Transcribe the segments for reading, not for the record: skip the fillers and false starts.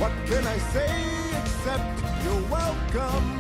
What can I say except you're welcome?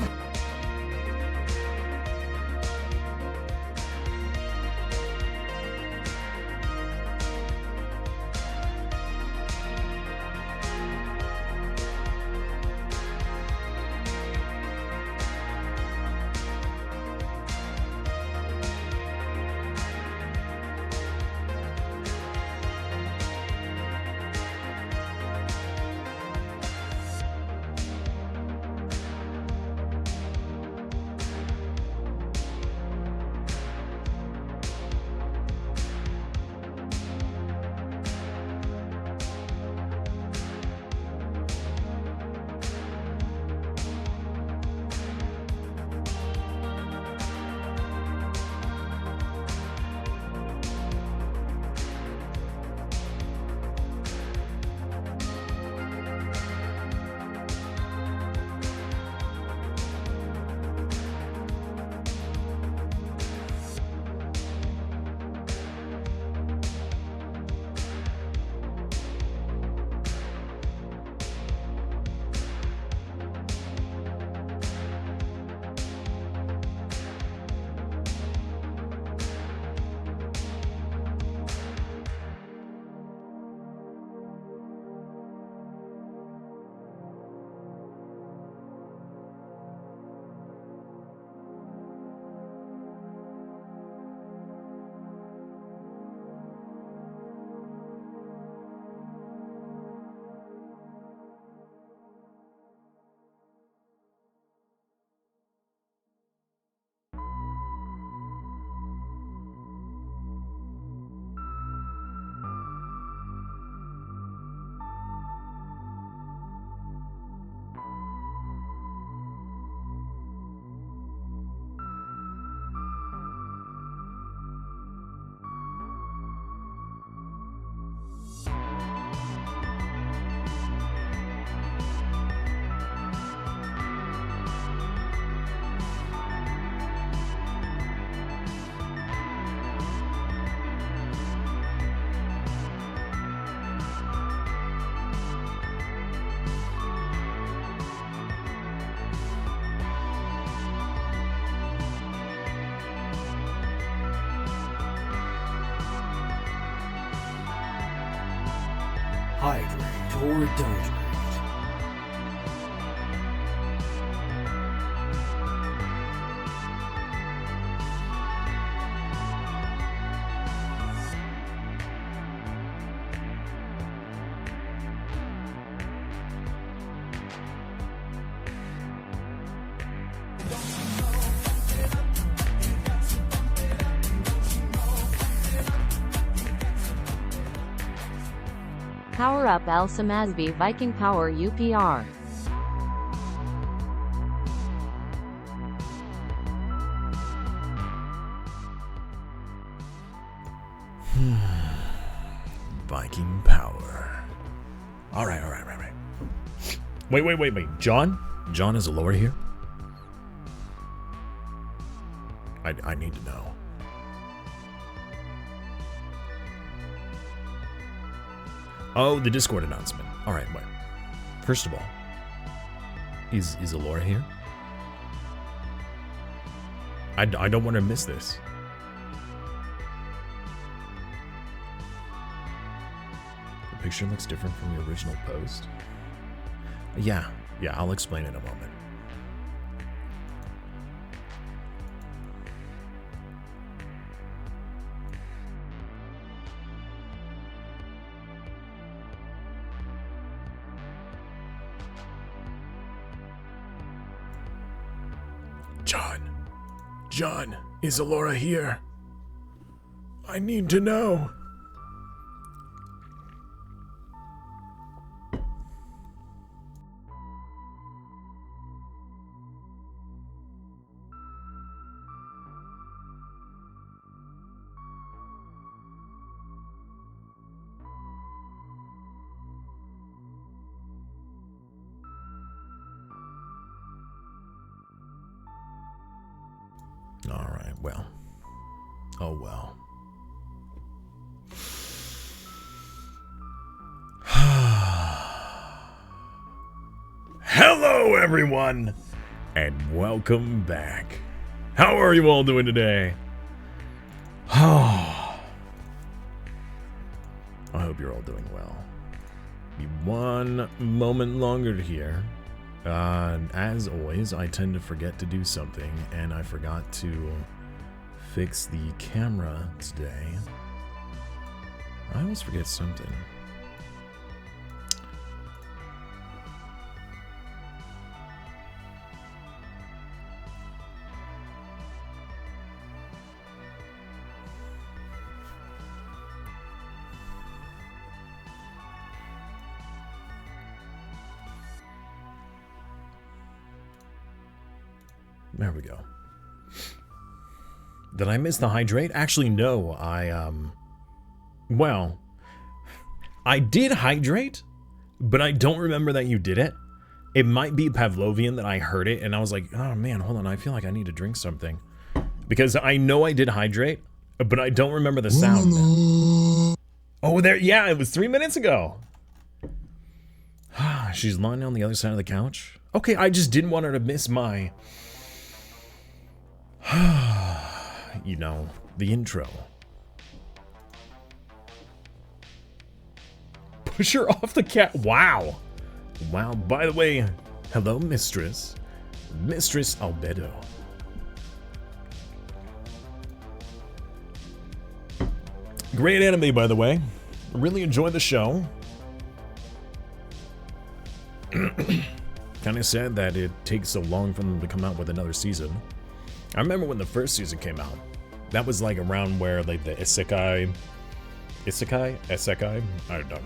Hydrate or don't. Power up SimasTV Viking Power UPR. Viking Power. All right. Wait. John? John is a lore here? I need to know. Oh, the Discord announcement. All right, wait. First of all, is Alora here? I don't want to miss this. The picture looks different from the original post. Yeah, I'll explain in a moment. John, is Alora here? I need to know. All right, well. Oh, well. Hello, everyone, and welcome back. How are you all doing today? I hope you're all doing well. Be one moment longer here. As always, I tend to forget to do something, and I forgot to fix the camera today. I always forget something. There we go. Did I miss the hydrate? Actually, no. Well, I did hydrate, but I don't remember that you did it. It might be Pavlovian that I heard it, and I was like, oh man, hold on, I feel like I need to drink something. Because I know I did hydrate, but I don't remember the sound. Oh, there, yeah, it was 3 minutes ago. She's lying on the other side of the couch. Okay, I just didn't want her to miss my... you know, the intro. Push her off the cat. Wow. Wow. By the way, hello, Mistress. Mistress Albedo. Great anime, by the way. Really enjoyed the show. Kind of sad that it takes so long for them to come out with another season. I remember when the first season came out. That was like around where like the isekai? I don't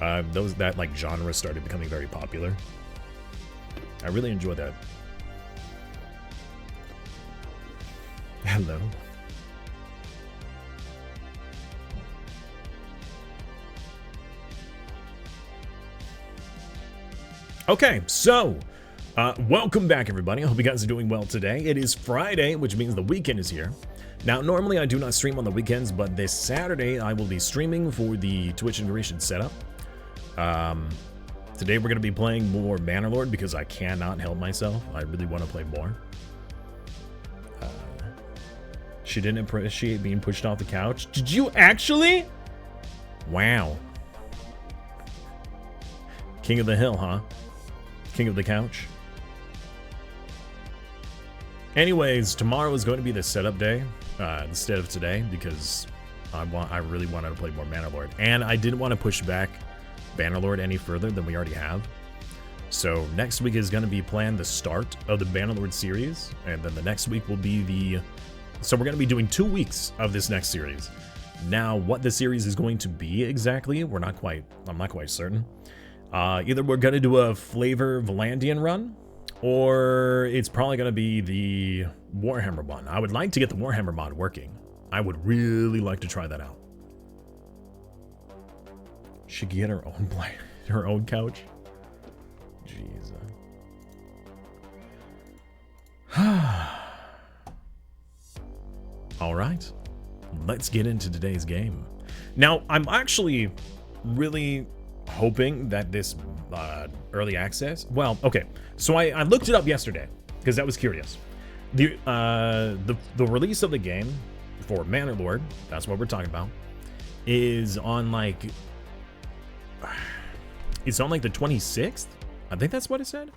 remember. That like genre started becoming very popular. I really enjoyed that. Hello. Okay, so welcome back, everybody. I hope you guys are doing well today. It is Friday, which means the weekend is here. Now, normally I do not stream on the weekends, but this Saturday I will be streaming for the Twitch integration setup. Today we're going to be playing more MANOR because I cannot help myself. I really want to play more. She didn't appreciate being pushed off the couch. Did you actually? Wow. King of the hill, huh? King of the couch. Anyways, tomorrow is going to be the setup day instead of today because I really wanted to play more Bannerlord, and I didn't want to push back Bannerlord any further than we already have. So next week is going to be planned the start of the Bannerlord series, and then the next week will be the. So we're going to be doing 2 weeks of this next series. Now, what the series is going to be exactly, I'm not quite certain. Either we're going to do a Flavor Valandian run, or it's probably going to be the Warhammer one. I would like to get the Warhammer mod working. I would really like to try that out. She could get her own couch. Jeez. All right, let's get into today's game. Now, I'm actually really hoping that this early access. Well, okay. So I looked it up yesterday because I was curious. The release of the game for MANOR, that's what we're talking about, is on like it's on like the 26th. I think that's what it said.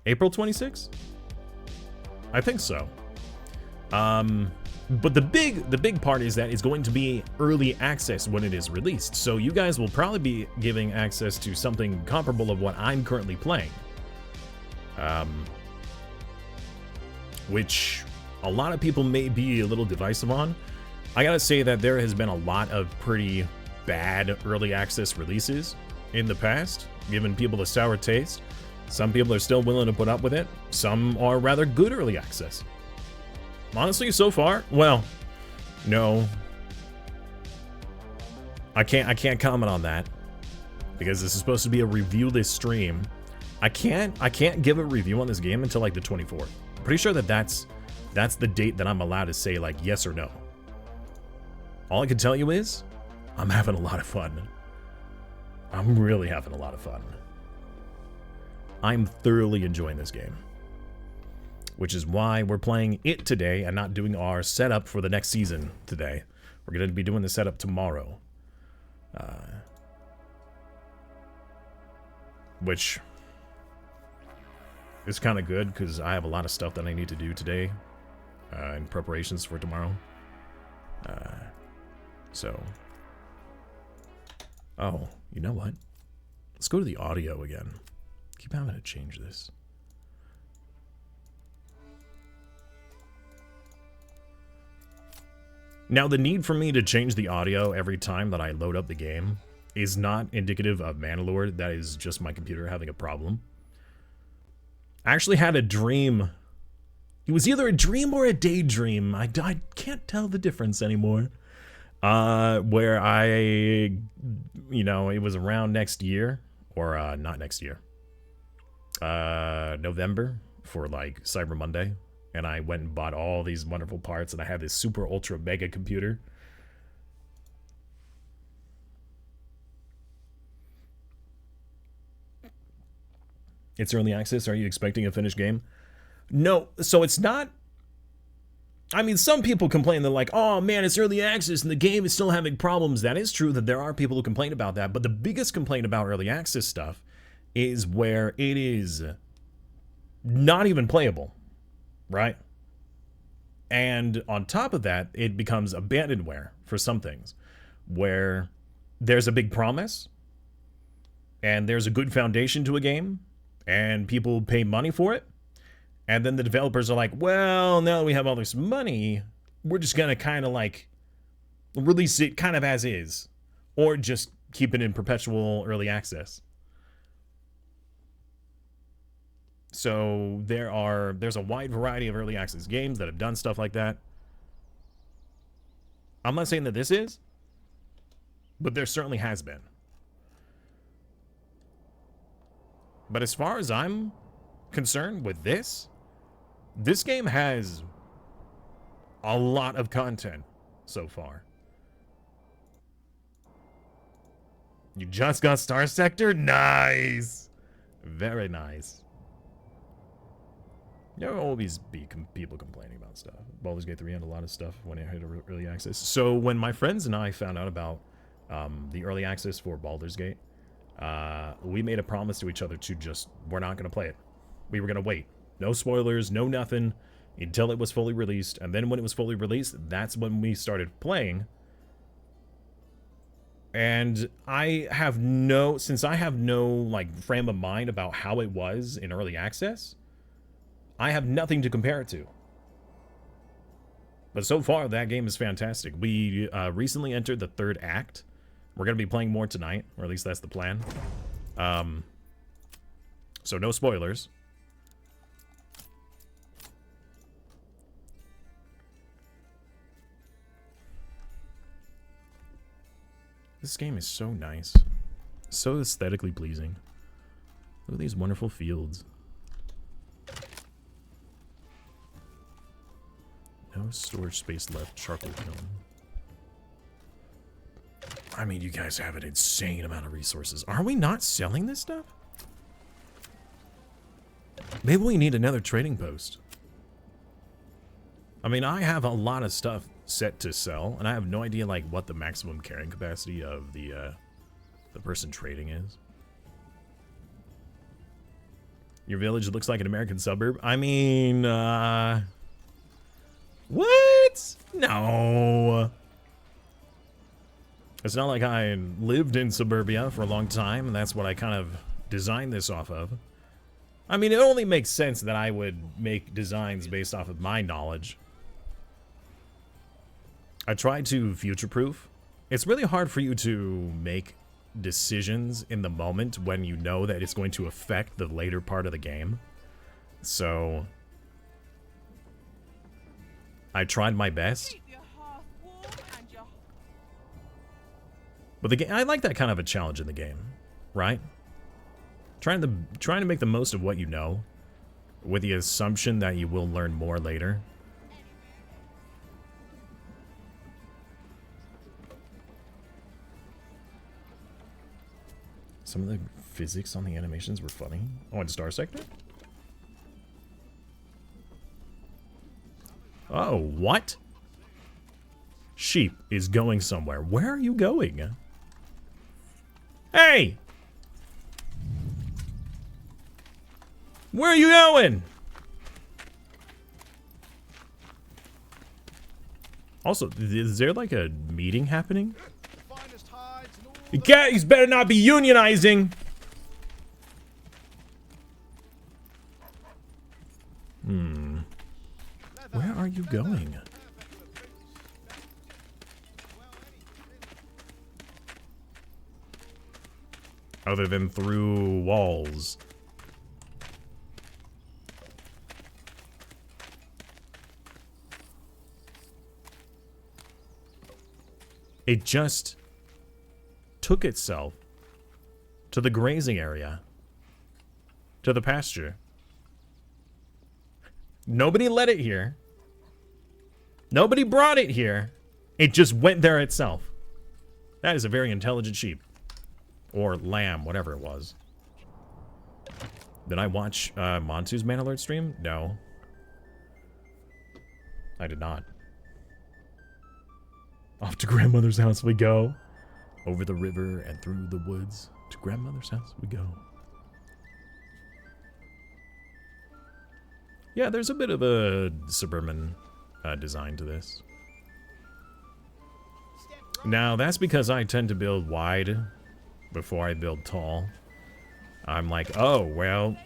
April 26th. I think so. But the big part is that it's going to be early access when it is released. So you guys will probably be giving access to something comparable of what I'm currently playing. Which a lot of people may be a little divisive on. I gotta say that there has been a lot of pretty bad early access releases in the past, giving people a sour taste. Some people are still willing to put up with it. Some are rather good early access. Honestly, so far, well, no. I can't comment on that because this is supposed to be a review-less stream. I can't give a review on this game until like the 24th. Pretty sure that that's the date that I'm allowed to say like yes or no. All I can tell you is I'm having a lot of fun. I'm really having a lot of fun. I'm thoroughly enjoying this game. Which is why we're playing it today and not doing our setup for the next season today. We're going to be doing the setup tomorrow. Which is kind of good because I have a lot of stuff that I need to do today in preparations for tomorrow. Oh, you know what? Let's go to the audio again. Keep having to change this. Now, the need for me to change the audio every time that I load up the game is not indicative of MANOR. That is just my computer having a problem. I actually had a dream. It was either a dream or a daydream. I can't tell the difference anymore. Where I, you know, it was around next year, or not next year. November for like Cyber Monday. And I went and bought all these wonderful parts, and I had this super ultra mega computer. It's early access. Are you expecting a finished game? No, so it's not. I mean, some people complain. They're like, oh man, it's early access and the game is still having problems. That is true that there are people who complain about that. But the biggest complaint about early access stuff is where it is not even playable. Right? And on top of that, it becomes abandonware for some things, where there's a big promise, and there's a good foundation to a game, and people pay money for it, and then the developers are like, well, now that we have all this money, we're just gonna kind of like release it kind of as is, or just keep it in perpetual early access. So there's a wide variety of early access games that have done stuff like that. I'm not saying that this is, but there certainly has been. But as far as I'm concerned with this game has a lot of content so far. You just got Star Sector? Nice! Very nice. There will always be people complaining about stuff. Baldur's Gate 3 had a lot of stuff when it hit early access. So when my friends and I found out about the early access for Baldur's Gate, we made a promise to each other to we're not going to play it. We were going to wait. No spoilers, no nothing, until it was fully released. And then when it was fully released, that's when we started playing. And since I have no like frame of mind about how it was in early access, I have nothing to compare it to. But so far, that game is fantastic. We recently entered the 3rd act. We're going to be playing more tonight, or at least that's the plan. So no spoilers. This game is so nice. So aesthetically pleasing. Look at these wonderful fields. No storage space left. Charcoal kiln. I mean, you guys have an insane amount of resources. Are we not selling this stuff? Maybe we need another trading post. I mean, I have a lot of stuff set to sell, and I have no idea like what the maximum carrying capacity of the person trading is. Your village looks like an American suburb. I mean, what? No. It's not like I lived in suburbia for a long time, and that's what I kind of designed this off of. I mean, it only makes sense that I would make designs based off of my knowledge. I tried to future-proof. It's really hard for you to make decisions in the moment when you know that it's going to affect the later part of the game. So I tried my best. But the game, I like that kind of a challenge in the game, right? Trying to make the most of what you know, with the assumption that you will learn more later. Some of the physics on the animations were funny. Oh, in Star Sector? Oh, what? Sheep is going somewhere. Where are you going? Hey! Where are you going? Also, is there like a meeting happening? Guys better not be unionizing. Where are you going? Other than through walls. It just took itself to the grazing area, to the pasture. Nobody led it here. Nobody brought it here. It just went there itself. That is a very intelligent sheep. Or lamb, whatever it was. Did I watch Montu's Man Alert stream? No. I did not. Off to grandmother's house we go. Over the river and through the woods. To grandmother's house we go. Yeah, there's a bit of a suburban design to this. Now, that's because I tend to build wide before I build tall. I'm like, oh, well,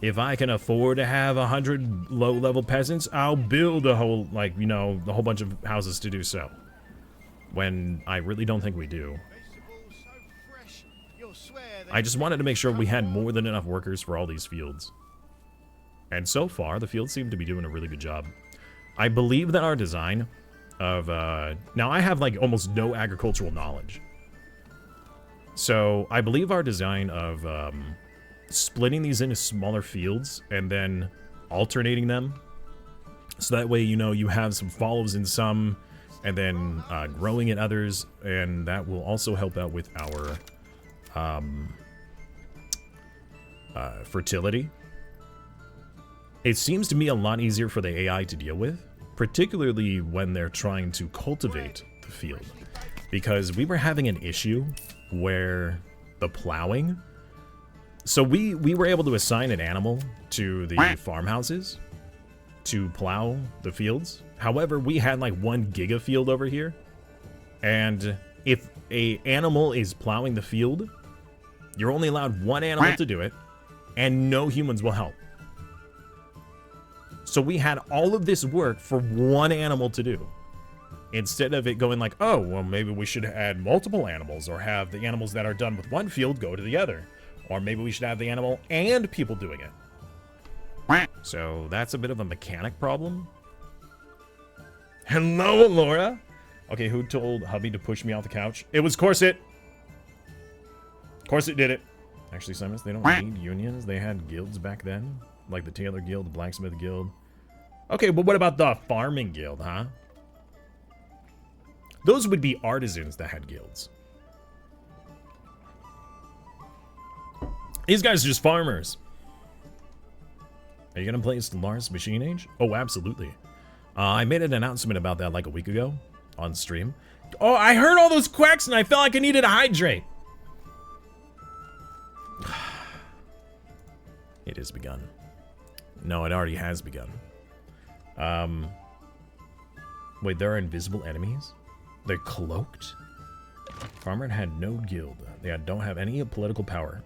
if I can afford to have 100 low-level peasants, I'll build a whole, like, you know, a whole bunch of houses to do so. When I really don't think we do. I just wanted to make sure we had more than enough workers for all these fields. And so far, the fields seem to be doing a really good job. I believe that our design of, now I have like almost no agricultural knowledge. So I believe our design of splitting these into smaller fields and then alternating them. So that way, you know, you have some follows in some and then growing in others. And that will also help out with our fertility. It seems to me a lot easier for the AI to deal with, particularly when they're trying to cultivate the field. Because we were having an issue where the plowing... So we were able to assign an animal to the farmhouses to plow the fields. However, we had like 1 giga field over here. And if a animal is plowing the field, you're only allowed 1 animal to do it, and no humans will help. So we had all of this work for 1 animal to do. Instead of it going like, oh, well, maybe we should add multiple animals, or have the animals that are done with 1 field go to the other. Or maybe we should have the animal and people doing it. So that's a bit of a mechanic problem. Hello, Laura. Okay, who told hubby to push me off the couch? It was Corset. Corset did it. Actually, Simas, they don't need unions. They had guilds back then. Like the Tailor Guild, the Blacksmith Guild. Okay, but what about the Farming Guild, huh? Those would be artisans that had guilds. These guys are just farmers. Are you gonna play Stellaris Machine Age? Oh, absolutely. I made an announcement about that like a week ago on stream. Oh, I heard all those quacks and I felt like I needed to hydrate. It has begun. No, it already has begun. Wait, there are invisible enemies? They're cloaked? Farmer had no guild. They don't have any political power.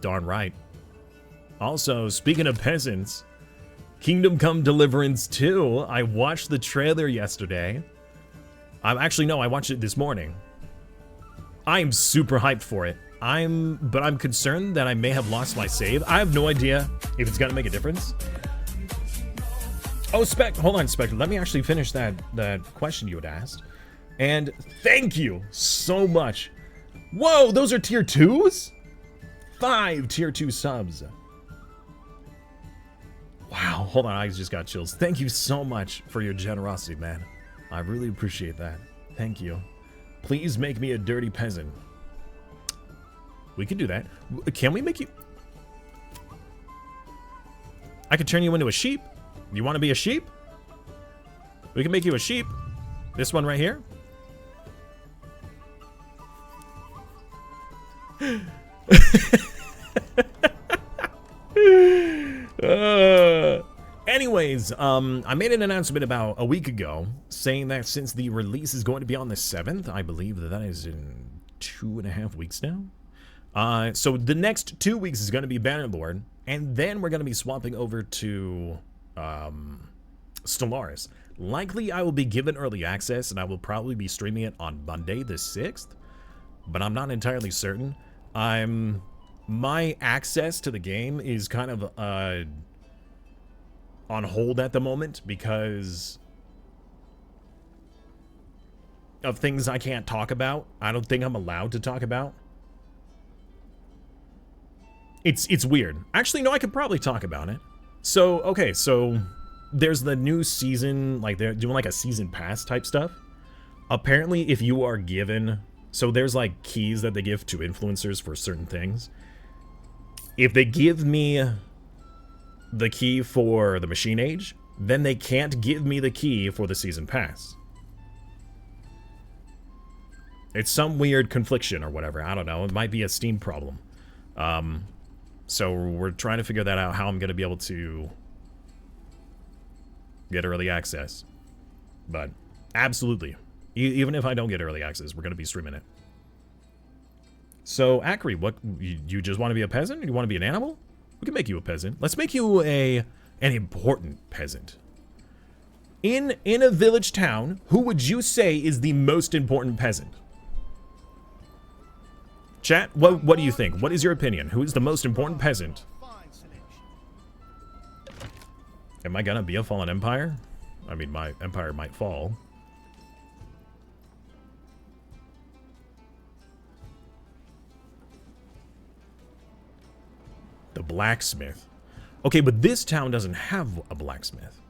Darn right. Also, speaking of peasants, Kingdom Come Deliverance 2. I watched the trailer yesterday. Actually, no, I watched it this morning. I'm super hyped for it. But I'm concerned that I may have lost my save. I have no idea if it's gonna make a difference. Oh, hold on, Spectre. Let me actually finish that question you had asked. And thank you so much. Whoa, those are tier 2s? 5 tier 2 subs. Wow, hold on, I just got chills. Thank you so much for your generosity, man. I really appreciate that. Thank you. Please make me a dirty peasant. We can do that. Can we make you... I can turn you into a sheep. You want to be a sheep? We can make you a sheep. This one right here. Anyways, I made an announcement about a week ago saying that since the release is going to be on the 7th, I believe that is in 2.5 weeks now. So the next 2 weeks is going to be Bannerlord, and then we're going to be swapping over to Stellaris. Likely I will be given early access, and I will probably be streaming it on Monday the 6th, but I'm not entirely certain. My access to the game is kind of on hold at the moment because of things I can't talk about. I don't think I'm allowed to talk about. It's weird. Actually, no, I could probably talk about it. So, okay, so there's the new season, like they're doing like a season pass type stuff. Apparently, if you are given, so there's like keys that they give to influencers for certain things. If they give me the key for the machine age, then they can't give me the key for the season pass. It's some weird confliction or whatever. I don't know. It might be a Steam problem. So we're trying to figure that out, how I'm going to be able to get early access. But absolutely. Even if I don't get early access, we're going to be streaming it. So, Akri, what, you just want to be a peasant? Or you want to be an animal? We can make you a peasant. Let's make you an important peasant. In a village town, who would you say is the most important peasant? Chat, what do you think? What is your opinion? Who is the most important peasant? Am I gonna be a fallen empire? I mean, my empire might fall. The blacksmith. Okay, but this town doesn't have a blacksmith.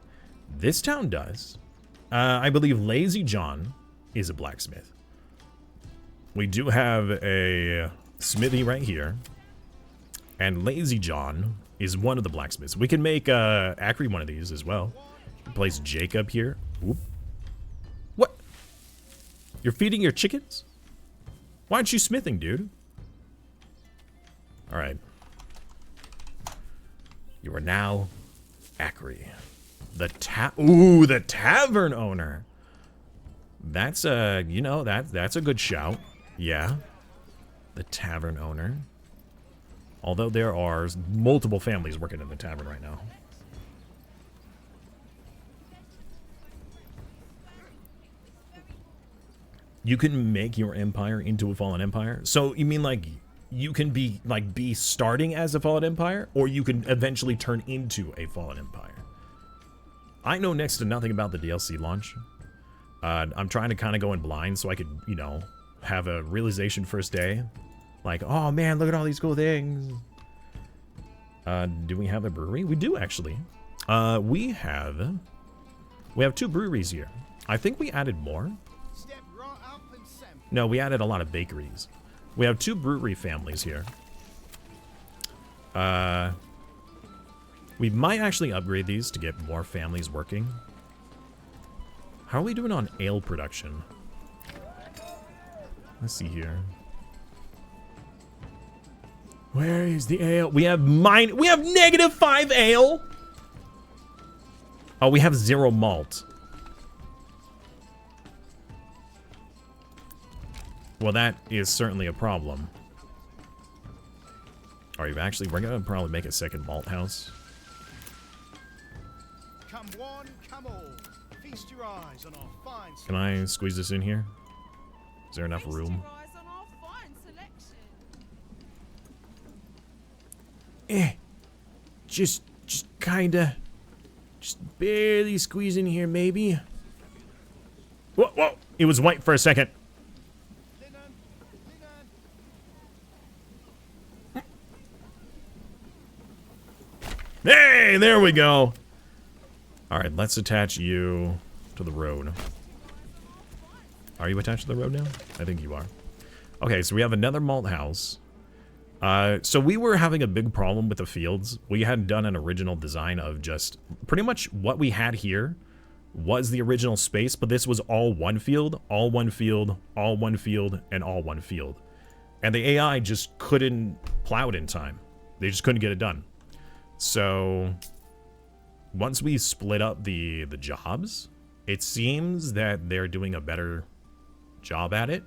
This town does. I believe Lazy John is a blacksmith. We do have a smithy right here. And Lazy John is one of the blacksmiths. We can make Akri one of these as well. Place Jacob here. Oop. What? You're feeding your chickens? Why aren't you smithing, dude? Alright. You are now Akri. The tavern owner. That's a, you know, that's a good shout. Yeah. The tavern owner. Although there are multiple families working in the tavern right now. You can make your empire into a fallen empire? So you mean like you can be starting as a fallen empire, or you can eventually turn into a fallen empire? I know next to nothing about the DLC launch. I'm trying to kind of go in blind so I could, you know, have a realization first day. Like, oh man, look at all these cool things. Do we have a brewery? We do, actually. We have 2 breweries here. I think we added more. No, we added a lot of bakeries. We have 2 brewery families here. We might actually upgrade these to get more families working. How are we doing on ale production? Let's see here. Where is the ale? We have -5 ale. Oh, we have 0 malt. Well, that is certainly a problem. Alright, actually, we're gonna probably make a second malt house. Come one, come all. Feast your eyes on our fine Can I squeeze this in here? Is there enough room? Just kinda. Just barely squeeze in here, maybe. Whoa, whoa! It was white for a second. Hey, there we go. Alright, let's attach you to the road. Are you attached to the road now? I think you are. Okay, so we have another malt house. So we were having a big problem with the fields. We had done an original design of just pretty much what we had here was the original space, but this was all one field, all one field, all one field, and all one field. And the AI just couldn't plow it in time. They just couldn't get it done. So once we split up the jobs, it seems that they're doing a better job at it.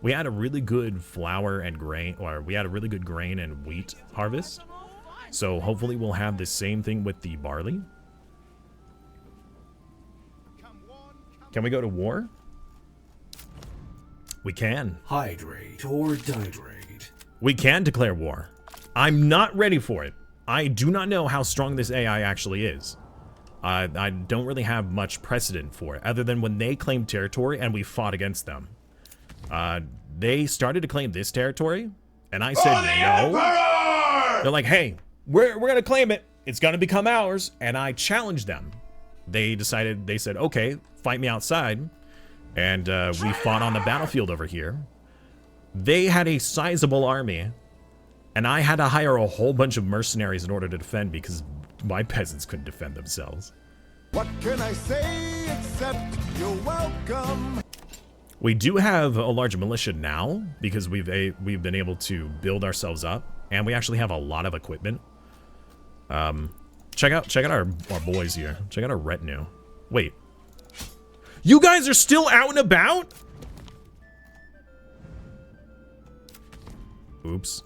We had a really good flour and grain, or we had a really good grain and wheat harvest. So hopefully we'll have the same thing with the barley. Can we go to war? We can. Hydrate or dihydrate. We can declare war. I'm not ready for it. I do not know how strong this AI actually is. I don't really have much precedent for it, other than when they claimed territory and we fought against them. They started to claim this territory, and I said no. They're like, hey, we're gonna claim it. It's gonna become ours, and I challenged them. They said, okay, fight me outside, and we fought on the battlefield over here. They had a sizable army, and I had to hire a whole bunch of mercenaries in order to defend because my peasants couldn't defend themselves. What can I say except you're welcome? We do have a large militia now because we've been able to build ourselves up, and we actually have a lot of equipment. Check out our boys here. Check out our retinue. Wait, you guys are still out and about? Oops.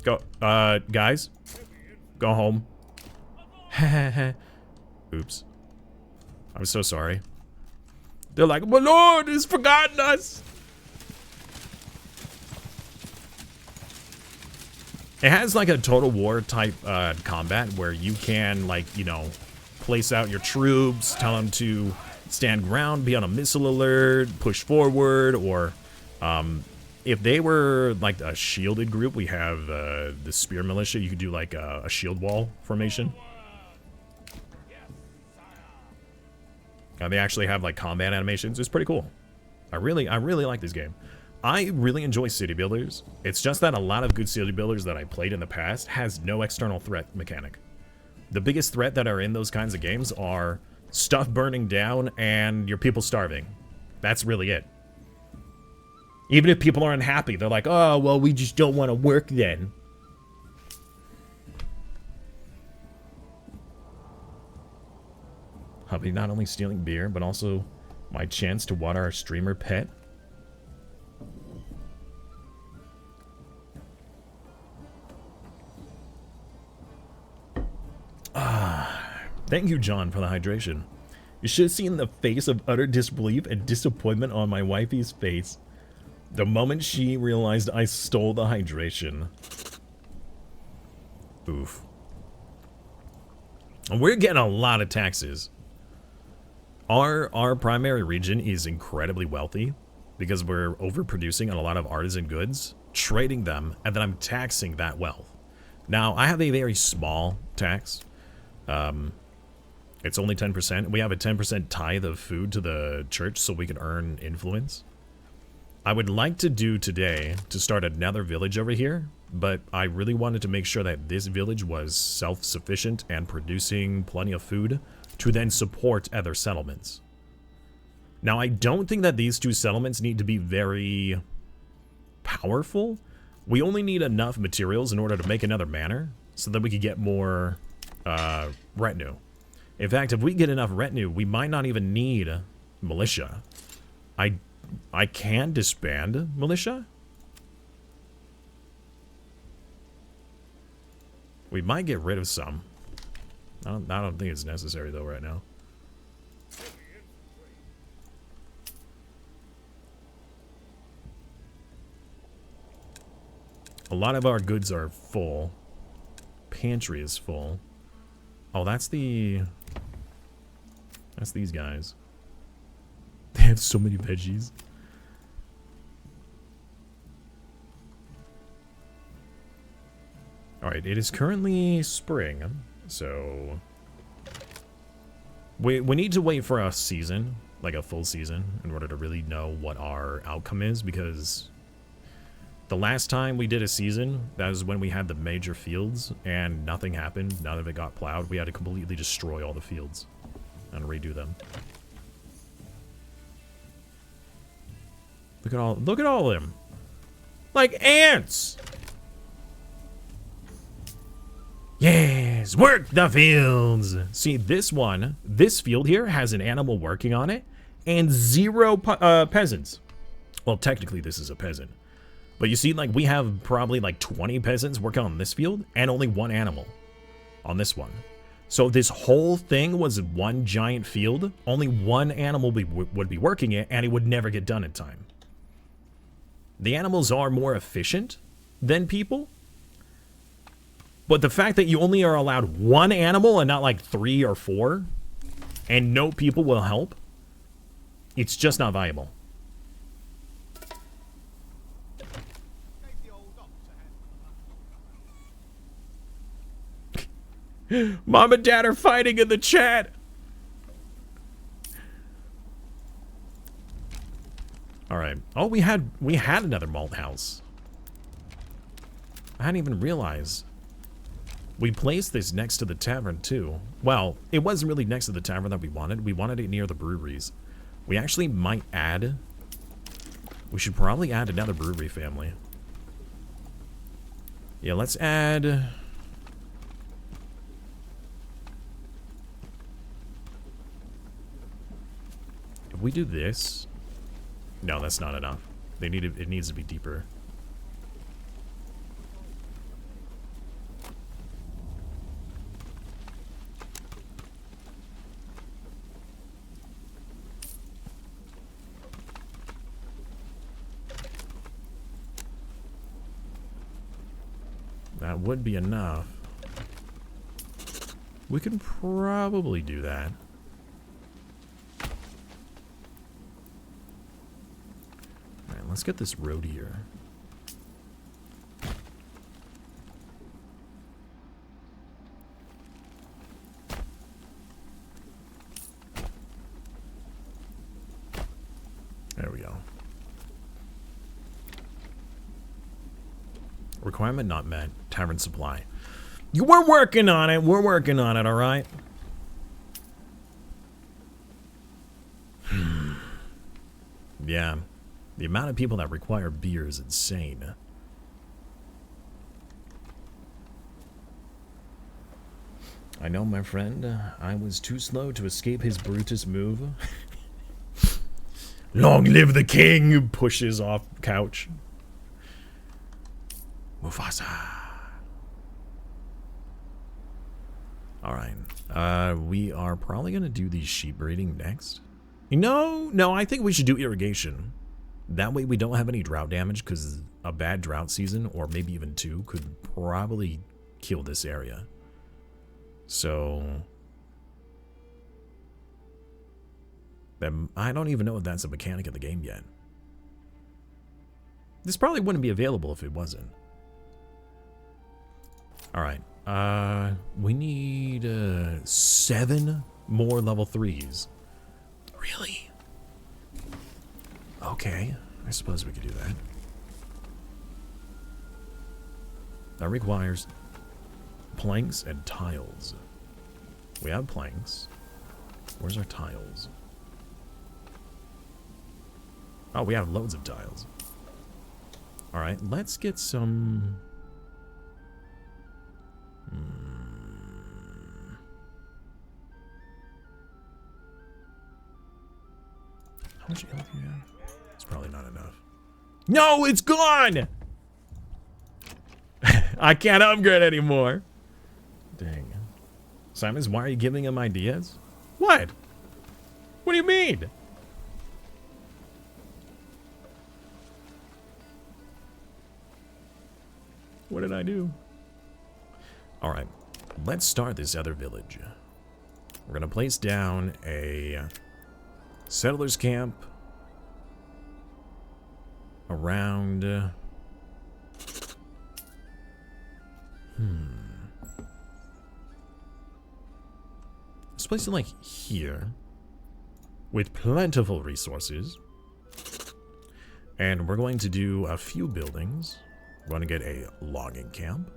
Go, guys, go home. Oops. I'm so sorry. They're like, my lord has forgotten us. It has like a total war type combat where you can, like, you know, place out your troops, tell them to stand ground, be on a missile alert, push forward, or if they were like a shielded group, we have the spear militia. You could do like a shield wall formation. They actually have like combat animations. It's pretty cool. I really like this game. I really enjoy city builders. It's just that a lot of good city builders that I played in the past has no external threat mechanic. The biggest threat that are in those kinds of games are stuff burning down and your people starving. That's really it. Even if people are unhappy, they're like, oh, well, we just don't want to work then. Hubby not only stealing beer, but also my chance to water our streamer pet. Thank you, John, for the hydration. You should have seen the face of utter disbelief and disappointment on my wifey's face the moment she realized I stole the hydration. Oof. And we're getting a lot of taxes. Our primary region is incredibly wealthy because we're overproducing on a lot of artisan goods, trading them, and then I'm taxing that wealth. Now, I have a very small tax. It's only 10%. We have a 10% tithe of food to the church so we can earn influence. I would like to do today to start another village over here, but I really wanted to make sure that this village was self-sufficient and producing plenty of food to then support other settlements. Now, I don't think that these two settlements need to be very powerful. We only need enough materials in order to make another manor so that we could get more retinue. In fact, if we get enough retinue, we might not even need militia. I can disband militia. We might get rid of some. I don't think it's necessary though right now. A lot of our goods are full. Pantry is full. Oh, that's these guys. They have so many veggies. Alright, it is currently spring, so we need to wait for a season, like a full season, in order to really know what our outcome is, because The last time we did a season, that was when we had the major fields, and nothing happened. None of it got plowed. We had to completely destroy all the fields and redo them. Look at all of them. Like ants! Yes, work the fields! See, this field here has an animal working on it, and 0 peasants. Well, technically this is a peasant. But you see, like, we have probably like 20 peasants working on this field, and only 1 animal on this one. So this whole thing was one giant field, only 1 animal would be working it, and it would never get done in time. The animals are more efficient than people, but the fact that you only are allowed 1 animal and not like 3 or 4, and no people will help, it's just not viable. Mom and Dad are fighting in the chat. All right. Oh, we had another malt house. I hadn't even realized. We placed this next to the tavern too. Well, it wasn't really next to the tavern that we wanted. We wanted it near the breweries. We actually might add. We should probably add another brewery family. Yeah, let's add. If we do this, no, that's not enough. It needs to be deeper. That would be enough. We could probably do that. Alright, let's get this road here. There we go. Requirement not met. Tavern supply. We're working on it. We're working on it, alright? Yeah. The amount of people that require beer is insane. I know, my friend. I was too slow to escape his Brutus move. Long live the king! Pushes off couch. Mufasa. Alright. We are probably going to do the sheep breeding next. No, I think we should do irrigation. That way we don't have any drought damage, because a bad drought season, or maybe even 2, could probably kill this area. So... I don't even know if that's a mechanic of the game yet. This probably wouldn't be available if it wasn't. Alright. We need 7 more level 3s. Really? Okay. I suppose we could do that. That requires planks and tiles. We have planks. Where's our tiles? Oh, we have loads of tiles. Alright, let's get some... How much health do you have? It's probably not enough. No, it's gone! I can't upgrade anymore. Dang. Simons, why are you giving him ideas? What? What do you mean? What did I do? Alright, let's start this other village. We're gonna place down a settlers camp around... Let's place it like here, with plentiful resources. And we're going to do a few buildings. We're going to get a logging camp.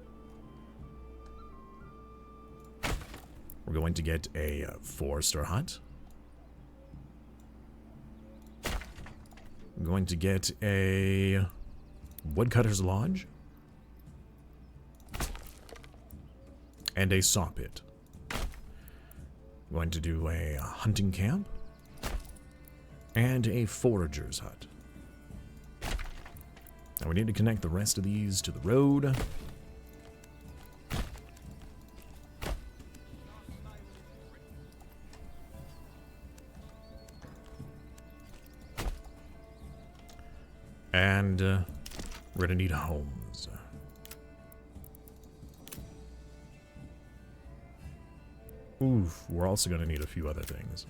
We're going to get a forester hut. I'm going to get a woodcutter's lodge. And a saw pit. I'm going to do a hunting camp. And a forager's hut. Now we need to connect the rest of these to the road. And we're gonna need homes. Oof, we're also gonna need a few other things.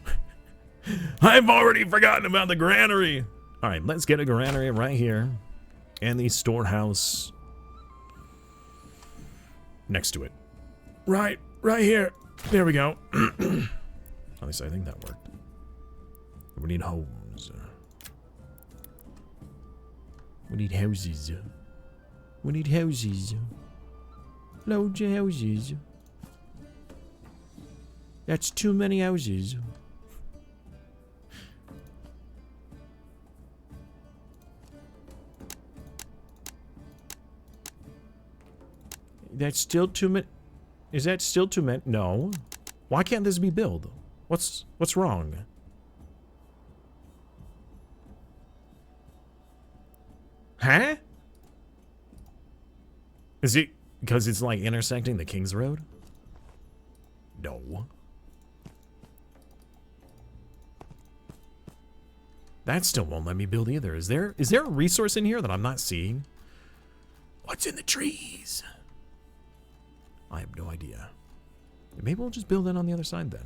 I've already forgotten about the granary. All right, let's get a granary right here. And the storehouse next to it. Right here. There we go. At least I think that worked. We need homes. We need houses. We need houses. Loads of houses. That's too many houses. That's still too many. Is that still too many? No. Why can't this be built? What's wrong? Huh? Is it because it's like intersecting the King's Road? No. That still won't let me build either. Is there a resource in here that I'm not seeing? What's in the trees? I have no idea. Maybe we'll just build it on the other side then.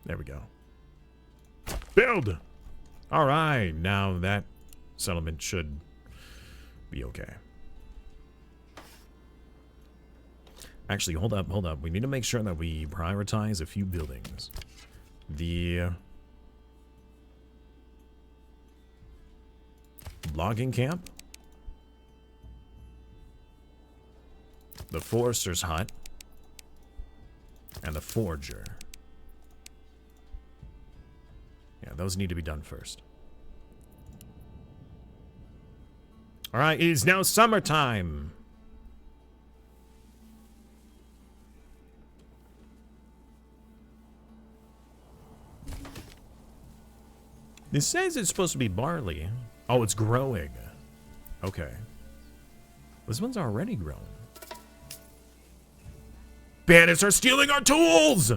There we go. Build! Alright, now that settlement should be okay. Actually, hold up. We need to make sure that we prioritize a few buildings. The logging camp, the forester's hut, and the forger. Yeah, those need to be done first. Alright, it is now summertime. This says it's supposed to be barley. Oh, it's growing. Okay. This one's already grown. Bandits are stealing our tools!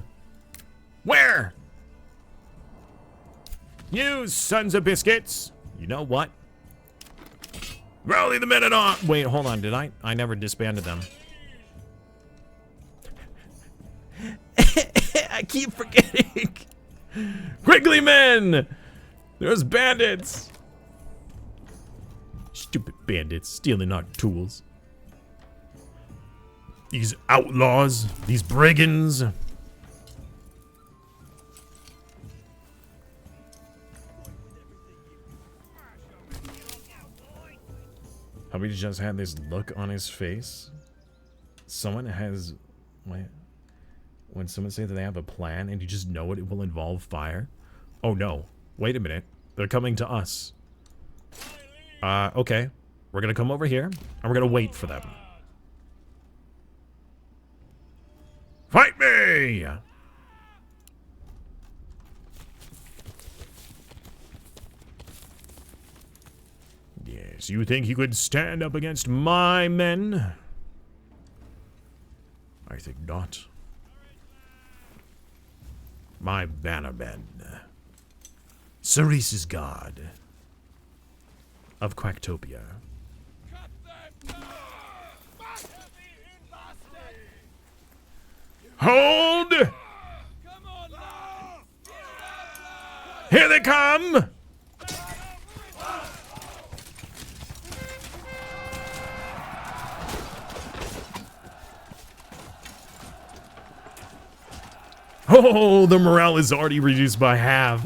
Where? You sons of biscuits! You know what? Rally the MANOR! Wait, hold on. Did I never disbanded them. I keep forgetting. Quickly, men! There's bandits! Stupid bandits stealing our tools. These outlaws, these brigands. How we just had this look on his face? Someone has... When someone says that they have a plan and you just know it will involve fire? Oh no. Wait a minute. They're coming to us. Okay. We're gonna come over here, and we're gonna wait for them. Fight me! Yes, you think you could stand up against my men? I think not. My bannermen. Cerese's god of Quacktopia. Hold! Here they come! Oh, the morale is already reduced by half.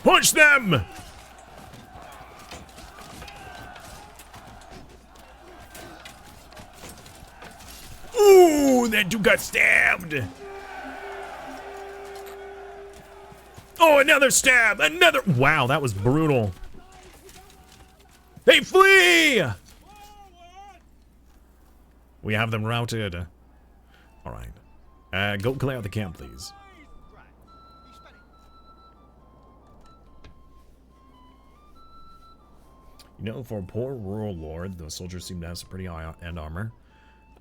Push them! Ooh, that dude got stabbed. Oh, another stab! Another! Wow, that was brutal. Hey, flee! We have them routed. All right. Go clear out the camp, please. You know, for a poor rural lord, the soldiers seem to have some pretty high end armor.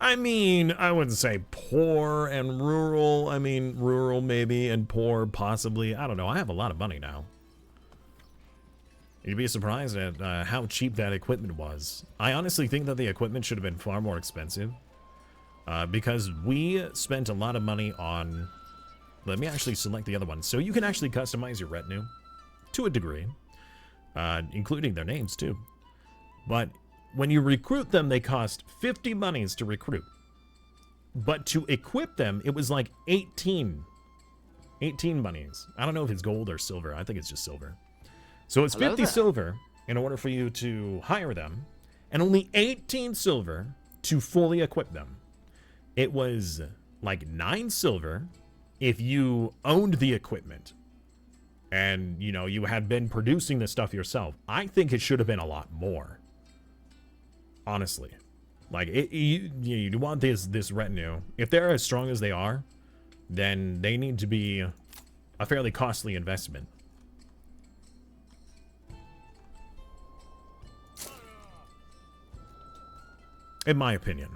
I mean, I wouldn't say poor and rural. I mean, rural maybe and poor possibly. I don't know. I have a lot of money now. You'd be surprised at how cheap that equipment was. I honestly think that the equipment should have been far more expensive. Because we spent a lot of money on... Let me actually select the other one. So you can actually customize your retinue to a degree. Including their names too. But when you recruit them, they cost 50 monies to recruit. But to equip them, it was like 18 monies. I don't know if it's gold or silver. I think it's just silver. So it's 50 silver in order for you to hire them, and only 18 silver to fully equip them. It was like 9 silver if you owned the equipment. And, you know, you had been producing this stuff yourself. I think it should have been a lot more. Honestly. Like, you want this retinue. If they're as strong as they are, then they need to be a fairly costly investment. In my opinion.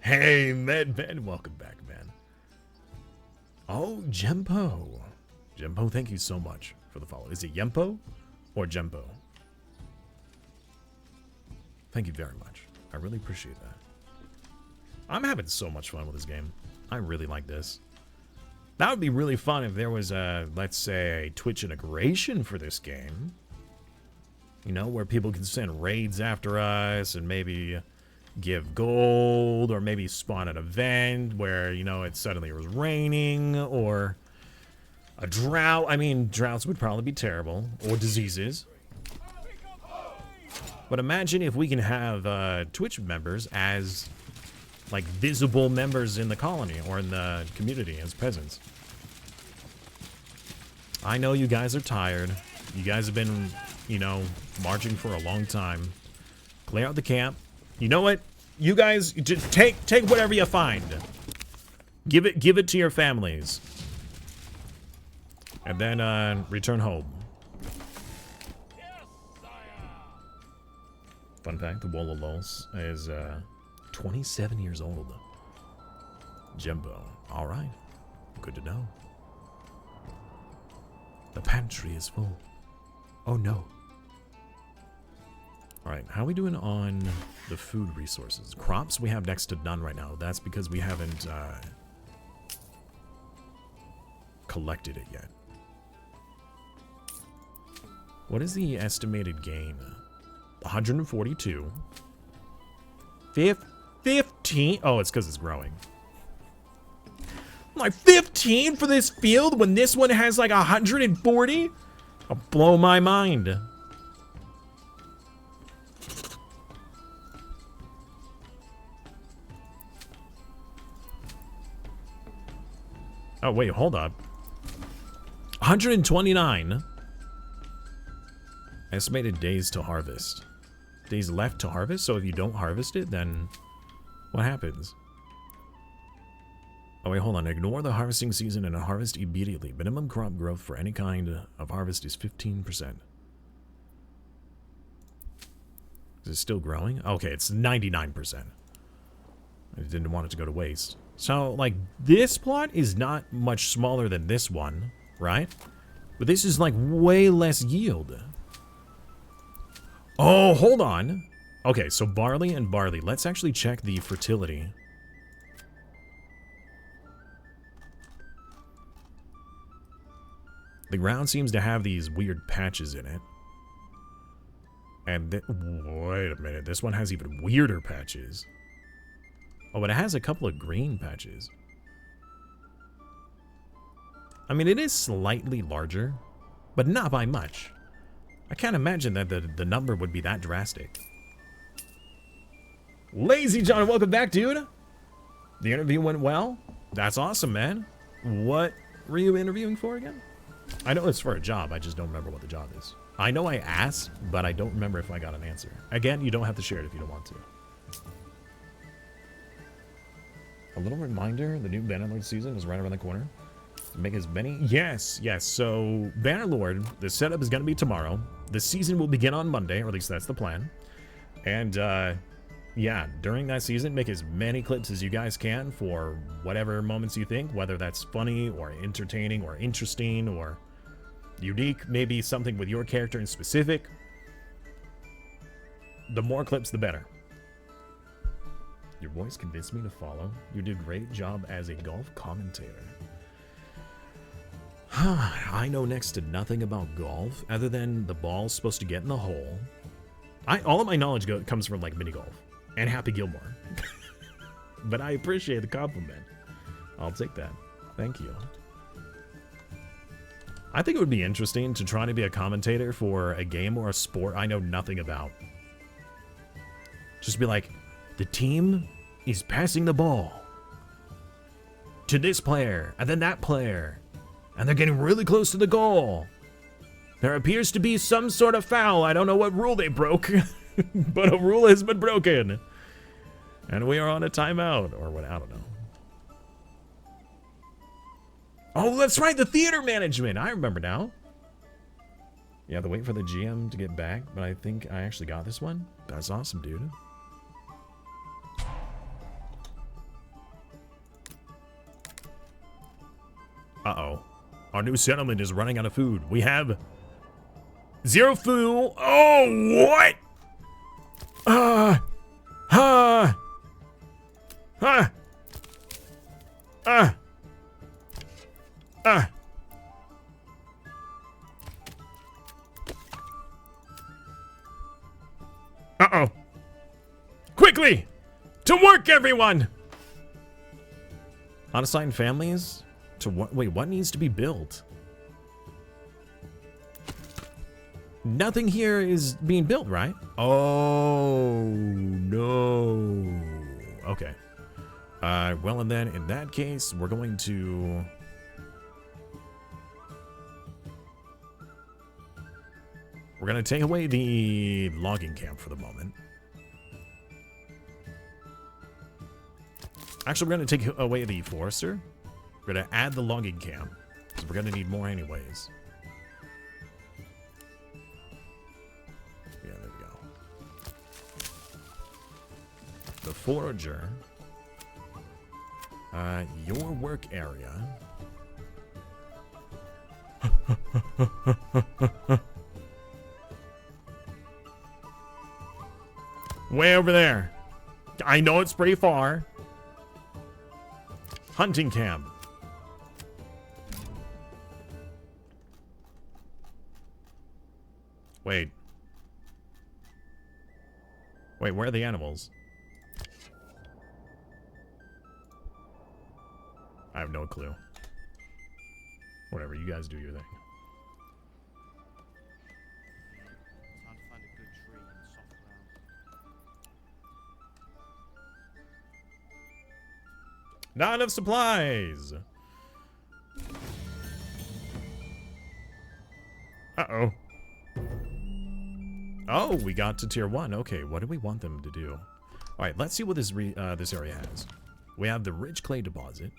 Hey, Ben, welcome back, man. Oh, Jempo. Jempo, thank you so much for the follow. Is it Yempo or Jempo? Thank you very much. I really appreciate that. I'm having so much fun with this game. I really like this. That would be really fun if there was a, let's say, a Twitch integration for this game. You know, where people can send raids after us and maybe give gold, or maybe spawn an event where, you know, it suddenly was raining, or a drought. I mean, droughts would probably be terrible, or diseases. But imagine if we can have Twitch members as, like, visible members in the colony or in the community as peasants. I know you guys are tired. You guys have been, you know, marching for a long time. Clear out the camp. You know what? You guys just take whatever you find. Give it to your families. And then return home. Fun fact, the Wololols is 27 years old. Jimbo. Alright. Good to know. The pantry is full. Oh no. Alright, how are we doing on the food resources? Crops we have next to none right now. That's because we haven't collected it yet. What is the estimated gain? 142. 15? Oh, it's because it's growing. Like 15 for this field when this one has like 140? I'll blow my mind. Oh, wait, hold up. 129. Estimated days to harvest. Days left to harvest? So if you don't harvest it, then what happens? Oh, wait, hold on. Ignore the harvesting season and harvest immediately. Minimum crop growth for any kind of harvest is 15%. Is it still growing? Okay, it's 99%. I didn't want it to go to waste. So, like, this plot is not much smaller than this one, right? But this is, like, way less yield. Oh, hold on. Okay, so barley and barley. Let's actually check the fertility. The ground seems to have these weird patches in it. And wait a minute, this one has even weirder patches. Oh, but it has a couple of green patches. I mean, it is slightly larger, but not by much. I can't imagine that the number would be that drastic. Lazy John, welcome back, dude. The interview went well. That's awesome, man. What were you interviewing for again? I know it's for a job. I just don't remember what the job is. I know I asked, but I don't remember if I got an answer. Again, you don't have to share it if you don't want to. A little reminder, the new Bannerlord season is right around the corner. Make as many. Yes. So Bannerlord, the setup is going to be tomorrow. The season will begin on Monday, or at least that's the plan. And yeah, during that season, make as many clips as you guys can for whatever moments you think, whether that's funny or entertaining or interesting or unique, maybe something with your character in specific. The more clips, the better. Your voice convinced me to follow. You did a great job as a golf commentator. I know next to nothing about golf other than the ball's supposed to get in the hole. All of my knowledge comes from like mini golf and Happy Gilmore. But I appreciate the compliment. I'll take that. Thank you. I think it would be interesting to try to be a commentator for a game or a sport I know nothing about. Just be like, the team is passing the ball to this player and then that player. And they're getting really close to the goal. There appears to be some sort of foul. I don't know what rule they broke, but a rule has been broken. And we are on a timeout, or what, I don't know. Oh, that's right, the theater management. I remember now. Yeah, the wait for the GM to get back, but I think I actually got this one. That's awesome, dude. Uh-oh. Our new settlement is running out of food. We have 0 food. Oh, what? Uh-oh. Quickly! To work, everyone! Unassigned families? To what? Wait, what needs to be built? Nothing here is being built, right? Oh, no. Okay. Well, and then in that case, we're going to... We're going to take away the logging camp for the moment. Actually, we're going to take away the forester. We're going to add the logging camp, because we're going to need more anyways. Yeah, there we go. The forager. Your work area. Way over there. I know it's pretty far. Hunting camp. Wait. Wait, where are the animals? I have no clue. Whatever, you guys do your thing. Trying to find a good tree and soft ground. Not enough supplies. Uh-oh. Oh, we got to tier 1. Okay, what do we want them to do? All right, let's see what this area has. We have the rich clay deposit.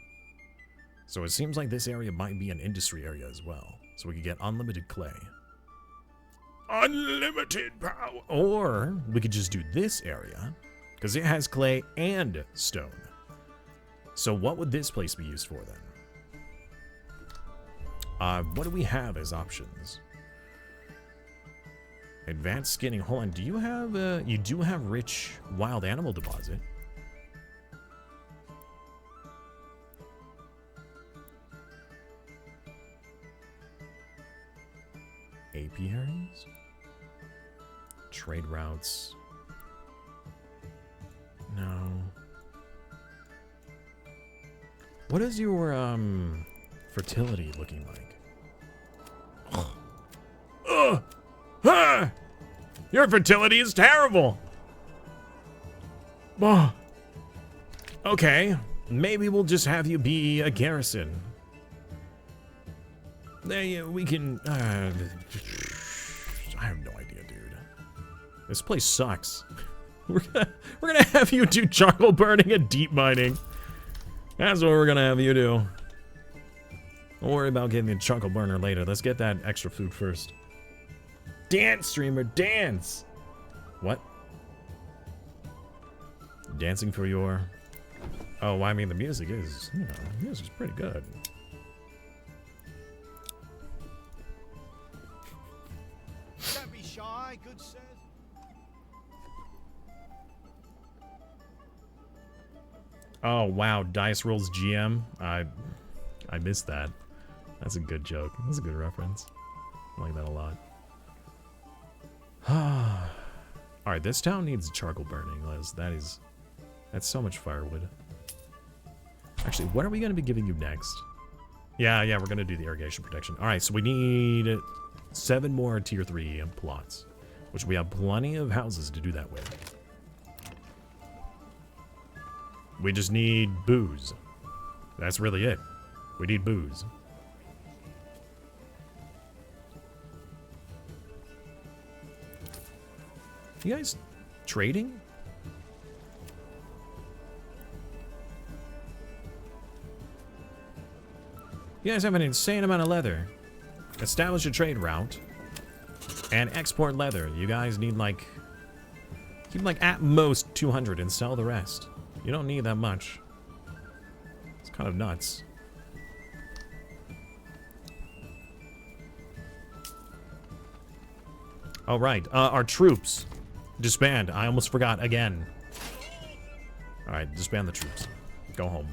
So it seems like this area might be an industry area as well. So we could get unlimited clay. Unlimited power! Or we could just do this area, because it has clay and stone. So what would this place be used for then? What do we have as options? Advanced skinning. Hold on. Do you have you do have rich wild animal deposit? Apiaries? Trade routes. No. What is your fertility looking like? Ugh! Ah! Your fertility is terrible. Oh. Okay, maybe we'll just have you be a garrison. We can. I have no idea, dude. This place sucks. We're gonna have you do charcoal burning and deep mining. That's what we're gonna have you do. Don't worry about getting the charcoal burner later. Let's get that extra food first. Dance, streamer, dance! What? Dancing for your... Oh, well, I mean, the music is, you know, the music's pretty good. Don't be shy, good sirs. Oh, wow, Dice Rolls GM. I missed that. That's a good joke. That's a good reference. I like that a lot. Alright, this town needs charcoal burning, Liz. That's so much firewood. Actually, what are we going to be giving you next? Yeah, we're going to do the irrigation protection. Alright, so we need 7 more tier 3 plots, which we have plenty of houses to do that with. We just need booze. That's really it. We need booze. You guys trading? You guys have an insane amount of leather. Establish a trade route and export leather. You guys need like, keep like at most 200 and sell the rest. You don't need that much. It's kind of nuts. All right, our troops. Disband. I almost forgot again. Alright, disband the troops. Go home.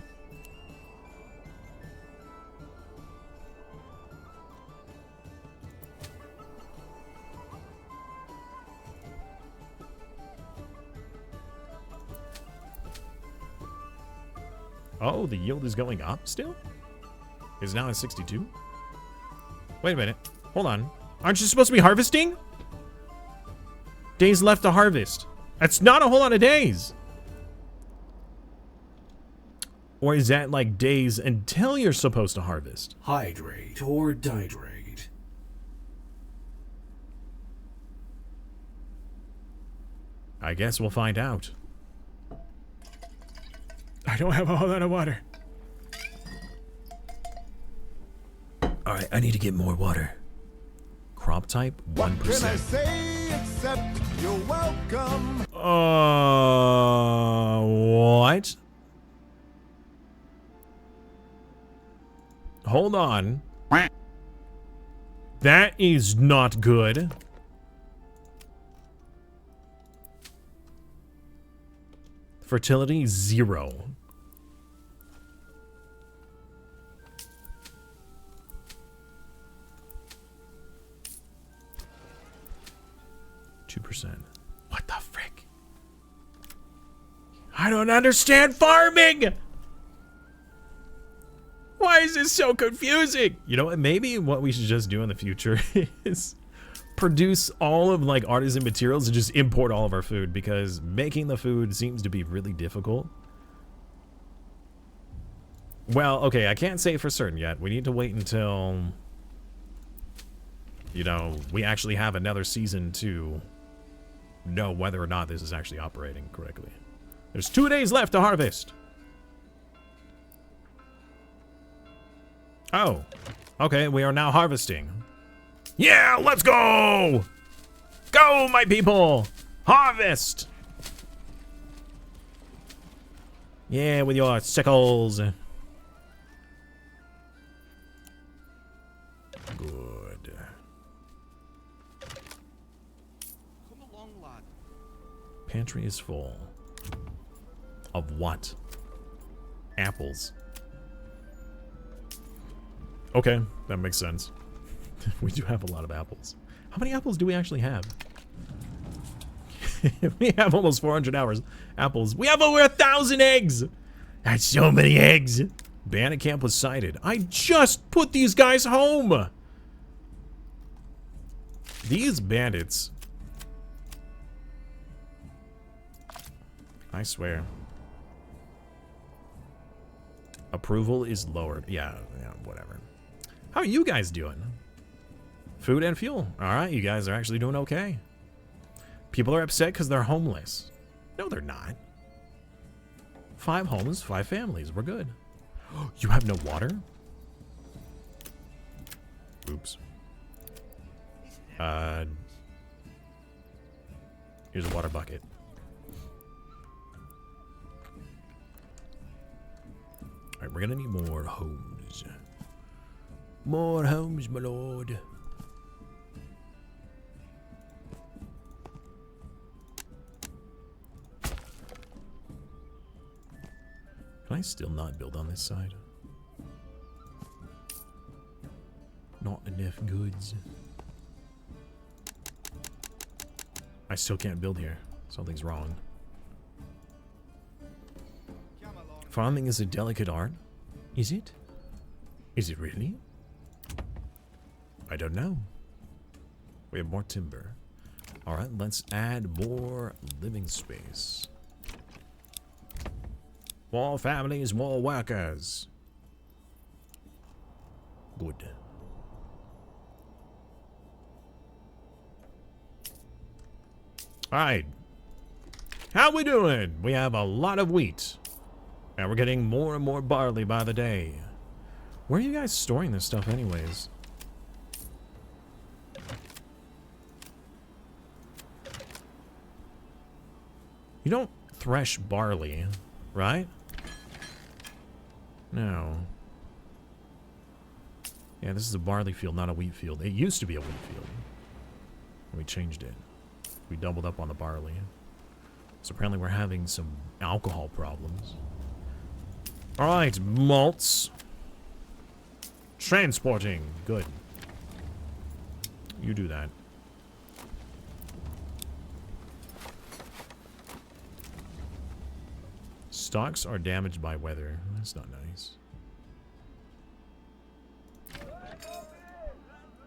Oh, the yield is going up still? It's now at 62? Wait a minute. Hold on. Aren't you supposed to be harvesting? Days left to harvest. That's not a whole lot of days. Or is that like days until you're supposed to harvest? Hydrate or dihydrate. I guess we'll find out. I don't have a whole lot of water. Alright, I need to get more water. Crop type, 1%. What can I say except you're welcome? What? Hold on. That is not good. Fertility 0. What the frick? I don't understand farming! Why is this so confusing? You know what? Maybe what we should just do in the future is produce all of like artisan materials and just import all of our food, because making the food seems to be really difficult. Well, okay, I can't say for certain yet. We need to wait until, you know, we actually have another season to know whether or not this is actually operating correctly. There's 2 days left to harvest. Oh, okay, we are now harvesting. Yeah, let's go! Go, my people! Harvest! Yeah, with your sickles. Good. Pantry is full. Of what? Apples. Okay, that makes sense. We do have a lot of apples. How many apples do we actually have? We have almost 400 apples. We have over 1,000 eggs! That's so many eggs! Bandit camp was sighted. I just put these guys home! These bandits... I swear. Approval is lowered. Yeah, whatever. How are you guys doing? Food and fuel. Alright, you guys are actually doing okay. People are upset because they're homeless. No, they're not. 5 homes, 5 families. We're good. You have no water? Oops. Here's a water bucket. Alright, we're gonna need more homes. More homes, my lord. Can I still not build on this side? Not enough goods. I still can't build here. Something's wrong. Farming is a delicate art. Is it? Is it really? I don't know. We have more timber. Alright, let's add more living space. More families, more workers. Good. Alright. How we doing? We have a lot of wheat. And we're getting more and more barley by the day. Where are you guys storing this stuff anyways? You don't thresh barley, right? No. Yeah, this is a barley field, not a wheat field. It used to be a wheat field. We changed it. We doubled up on the barley. So apparently we're having some alcohol problems. Alright, malts. Transporting. Good. You do that. Stocks are damaged by weather. That's not nice.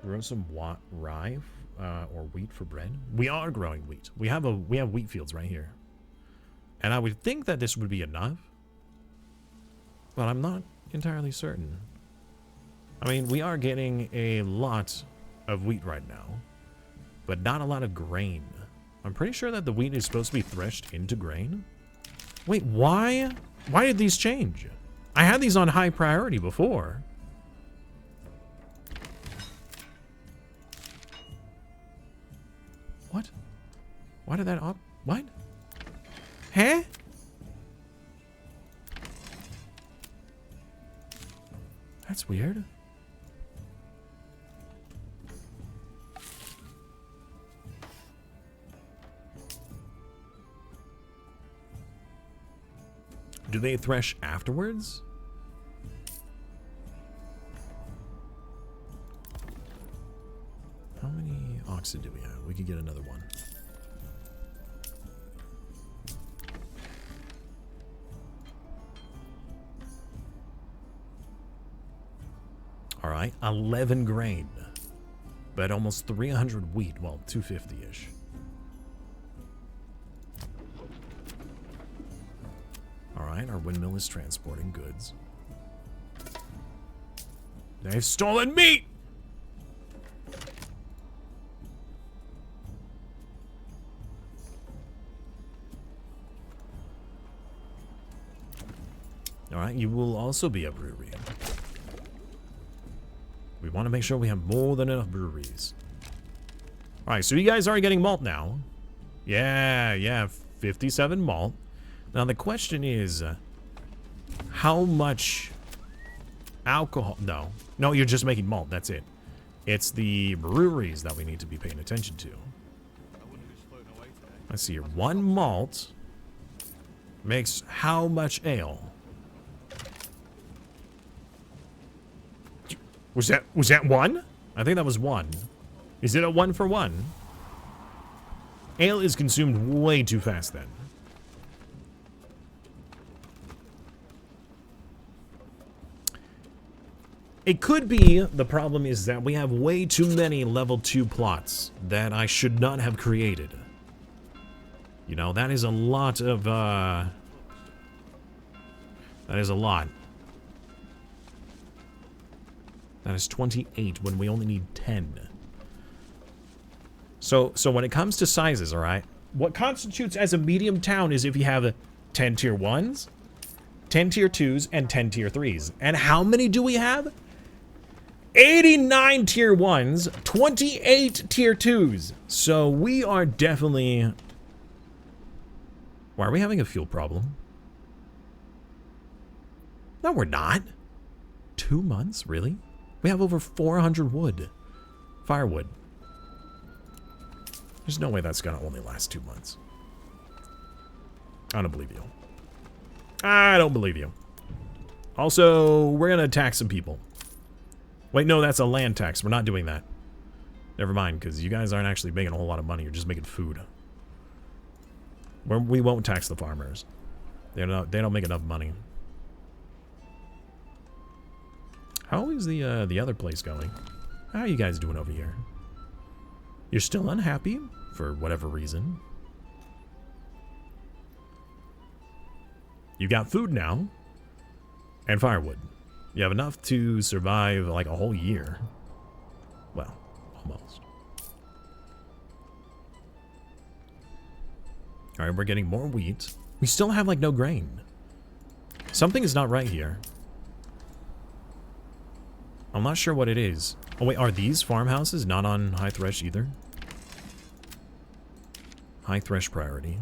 Grow some rye or wheat for bread. We are growing wheat. We have wheat fields right here. And I would think that this would be enough. But I'm not entirely certain. I mean, we are getting a lot of wheat right now. But not a lot of grain. I'm pretty sure that the wheat is supposed to be threshed into grain. Wait, why? Why did these change? I had these on high priority before. What? Why did that op- What? Huh? That's weird. Do they thresh afterwards? How many oxen do we have? We could get another one. All right, 11 grain, but almost 300 wheat. Well, 250-ish. All right, our windmill is transporting goods. They've stolen meat! All right, you will also be a brewery. We want to make sure we have more than enough breweries. All right, so you guys are getting malt now. Yeah, 57 malt. Now the question is, how much alcohol? No, you're just making malt. That's it. It's the breweries that we need to be paying attention to. I wonder who's floating away today. Let's see here. 1 malt makes how much ale? Was that 1? I think that was 1. Is it a 1 for 1? Ale is consumed way too fast then. It could be the problem is that we have way too many level 2 plots that I should not have created. You know, that is a lot of, that is a lot. That is 28 when we only need 10. So when it comes to sizes, alright, what constitutes as a medium town is if you have 10 tier 1s, 10 tier 2s, and 10 tier 3s. And how many do we have? 89 tier 1s, 28 tier 2s. So we are definitely... Why are we having a fuel problem? No, we're not. 2 months, really? We have over 400 wood. Firewood. There's no way that's gonna only last 2 months. I don't believe you. I don't believe you. Also, we're gonna tax some people. Wait, no, that's a land tax. We're not doing that. Never mind, because you guys aren't actually making a whole lot of money. You're just making food. We won't tax the farmers. They don't make enough money. How is the other place going? How are you guys doing over here? You're still unhappy for whatever reason. You got food now and firewood. You have enough to survive like a whole year. Well, almost. Alright, we're getting more wheat. We still have like no grain. Something is not right here. I'm not sure what it is. Oh wait, are these farmhouses not on high thresh either? High thresh priority.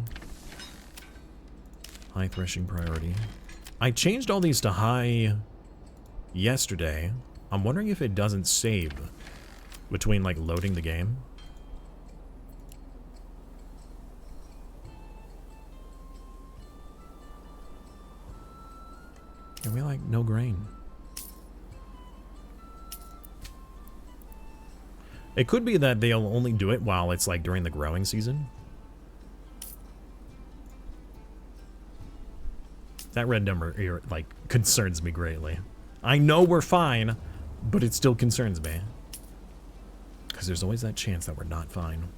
High threshing priority. I changed all these to high yesterday. I'm wondering if it doesn't save between like loading the game. And we like no grain. It could be that they'll only do it while it's like during the growing season. That red number here, like, concerns me greatly. I know we're fine, but it still concerns me. Because there's always that chance that we're not fine.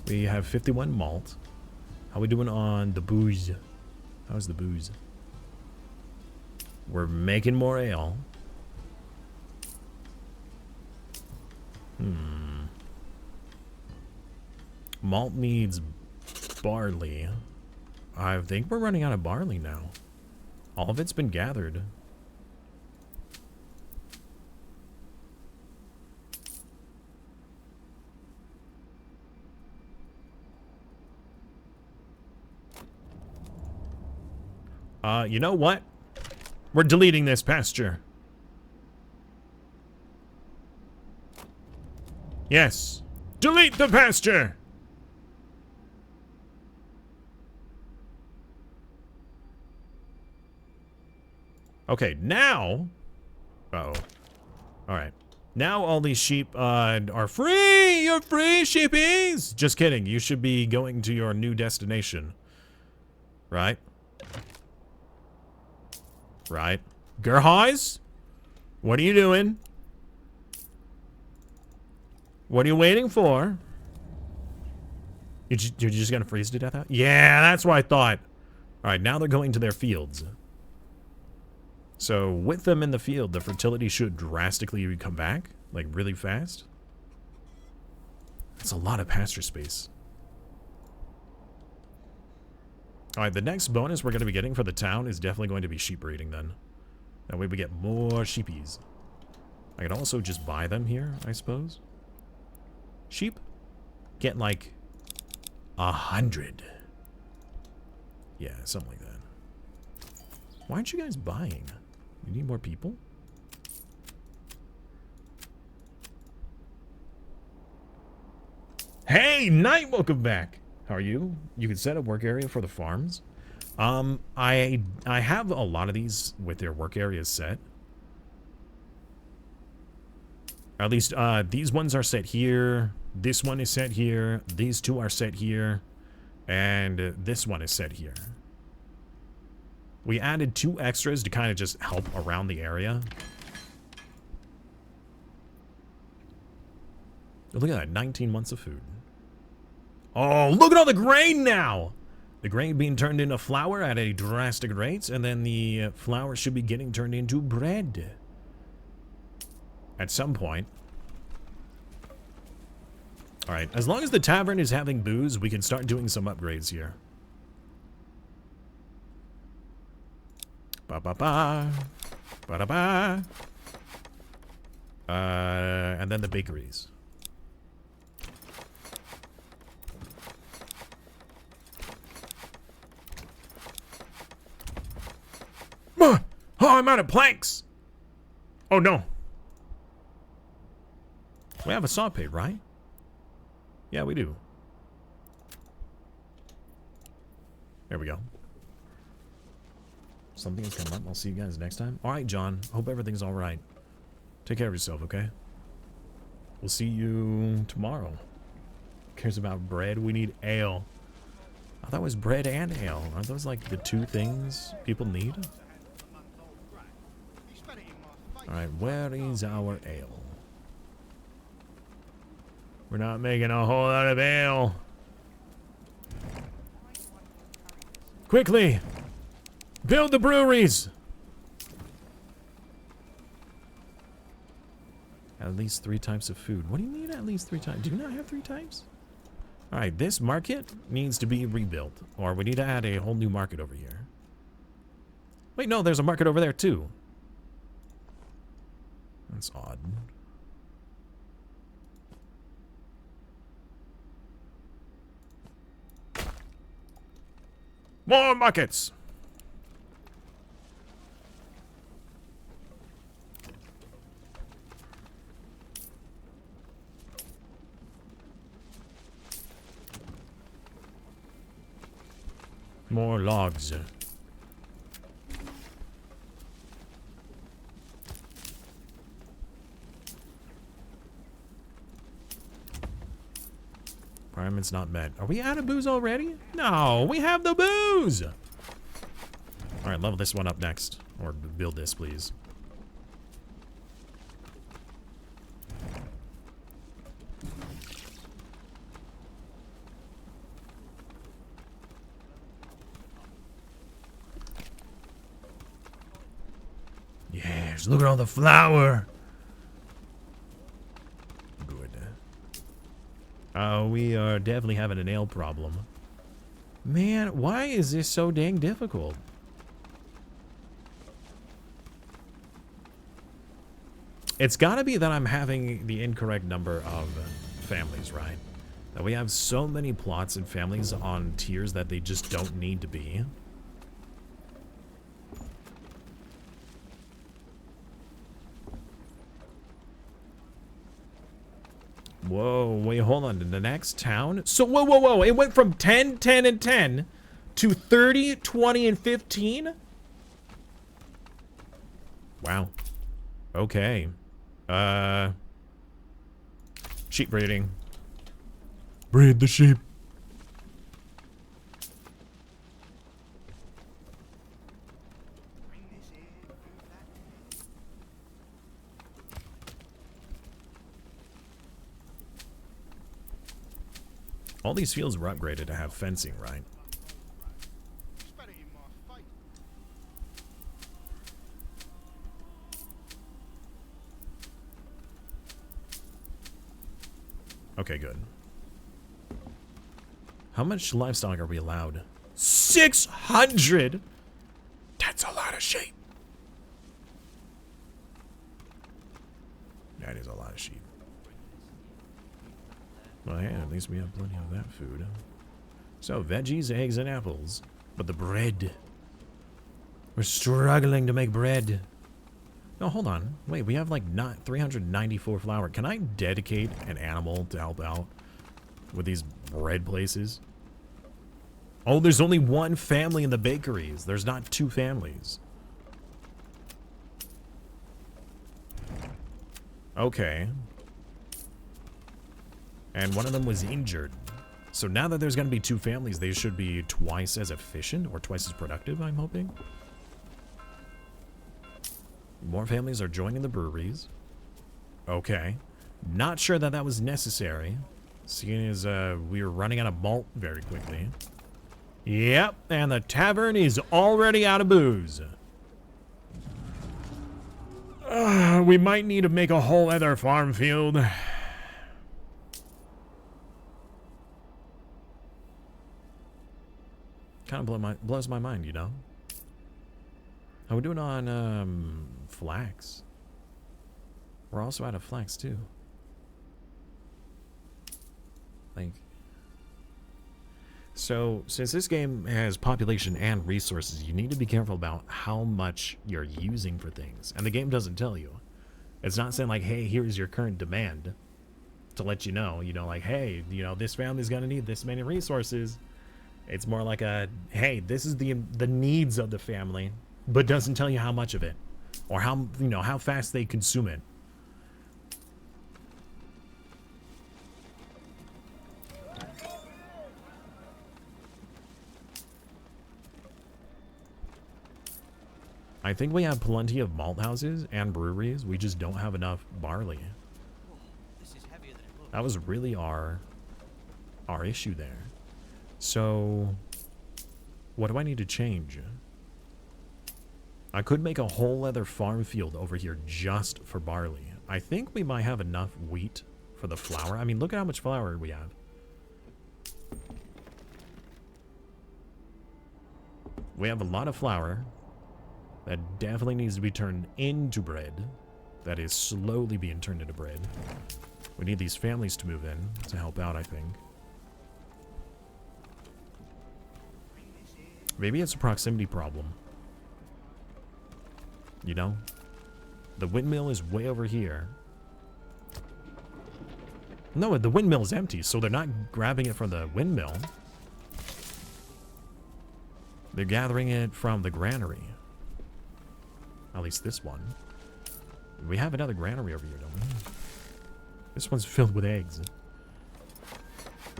We have 51 malt. How we doing on the booze? How's the booze? We're making more ale. Malt needs barley. I think we're running out of barley now. All of it's been gathered. You know what? We're deleting this pasture. Yes. Delete the pasture! Okay, now... Uh-oh. Alright. Now all these sheep are free! You're free, sheepies! Just kidding. You should be going to your new destination. Right? Right. Gerhais? What are you doing? What are you waiting for? You're just gonna freeze to death out? Yeah, that's what I thought. Alright, now they're going to their fields. So, with them in the field, the fertility should drastically come back. Like, really fast. That's a lot of pasture space. Alright, the next bonus we're going to be getting for the town is definitely going to be sheep breeding then. That way we get more sheepies. I can also just buy them here, I suppose. Sheep? Get like 100. Yeah, something like that. Why aren't you guys buying? You need more people? Hey, Knight, welcome back. How are you? You can set up work area for the farms. I have a lot of these with their work areas set. At least, these ones are set here. This one is set here. These two are set here. And this one is set here. We added 2 extras to kind of just help around the area. Oh, look at that, 19 months of food. Oh, look at all the grain now! The grain being turned into flour at a drastic rate, and then the flour should be getting turned into bread. At some point. Alright, as long as the tavern is having booze, we can start doing some upgrades here. Ba-ba-ba. Ba-da-ba. And then the bakeries. Oh, I'm out of planks! Oh, no. We have a saw pit, right? Yeah, we do. There we go. Something has come up. I'll see you guys next time. Alright, John. Hope everything's alright. Take care of yourself, okay? We'll see you tomorrow. Who cares about bread? We need ale. I thought it was bread and ale. Aren't those like the 2 things people need? Alright, where is our ale? We're not making a whole lot of ale. Quickly! Build the breweries! At least 3 types of food. What do you mean at least 3 types? Do you not have 3 types? Alright, this market needs to be rebuilt. Or we need to add a whole new market over here. Wait, no, there's a market over there too. That's odd. More markets! More logs. Requirements not met. Are we out of booze already? No, we have the booze! Alright, level this one up next. Or build this, please. Yes, look at all the flour! We are definitely having an ale problem. Man, why is this so dang difficult? It's gotta be that I'm having the incorrect number of families, right? That we have so many plots and families on tiers that they just don't need to be. Whoa, wait, hold on. The next town? So, whoa. It went from 10, 10, and 10 to 30, 20, and 15? Wow. Okay. Sheep breeding. Breed the sheep. All these fields were upgraded to have fencing, right? Okay, good. How much livestock are we allowed? 600! That's a lot of sheep. That is a lot of sheep. Well, yeah, at least we have plenty of that food. So, veggies, eggs, and apples. But the bread. We're struggling to make bread. No, hold on. Wait, we have like not 394 flour. Can I dedicate an animal to help out? with these bread places. Oh, there's only one family in the bakeries. There's not two families. Okay. And one of them was injured. So now that there's going to be two families, they should be twice as efficient or twice as productive, I'm hoping. More families are joining the breweries. Okay. Not sure that that was necessary, seeing as we were running out of malt very quickly. Yep, and the tavern is already out of booze. We might need to make a whole other farm field. Kind of blows my mind, you know? How we doing on flax? We're also out of flax too. Like, so since this game has population and resources, you need to be careful about how much you're using for things. And the game doesn't tell you. It's not saying like, hey, here's your current demand, to let you know, like, hey, this family's gonna need this many resources. It's more like a, hey, this is the needs of the family, but doesn't tell you how much of it, or how, how fast they consume it. I think we have plenty of malt houses and breweries. We just don't have enough barley. This is heavier than it looks. That was really our issue there. So, what do I need to change? I could make a whole other farm field over here just for barley. I think we might have enough wheat for the flour. I mean, look at how much flour we have. We have a lot of flour. That definitely needs to be turned into bread. That is slowly being turned into bread. We need these families to move in to help out, I think. Maybe it's a proximity problem. The windmill is way over here. No, the windmill is empty, so they're not grabbing it from the windmill. They're gathering it from the granary. At least this one. We have another granary over here, don't we? This one's filled with eggs.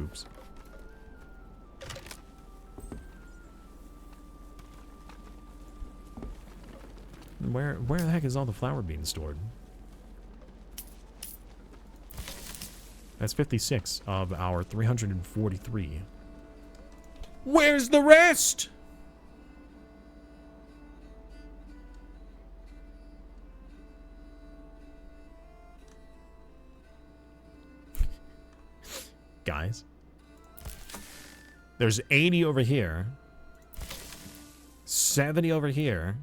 Oops. Where the heck is all the flour being stored? That's 56 of our 343. Where's the rest? Guys, there's 80 over here, 70 over here.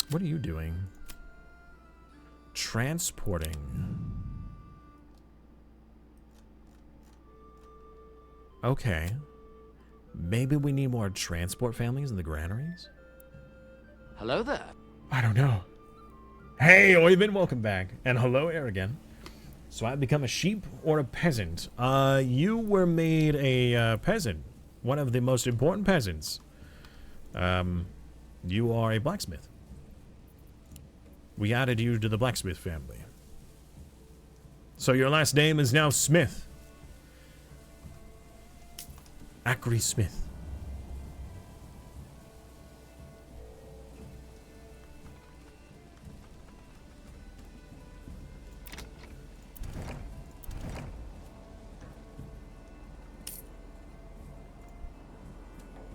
What are you doing? Transporting. Okay, maybe we need more transport families in the granaries. Hello there. I don't know. Hey, Oyvind, welcome back. And hello, Air again. So I've become a sheep or a peasant? You were made a peasant. One of the most important peasants. You are a blacksmith. We added you to the blacksmith family. So your last name is now Smith. Acri Smith.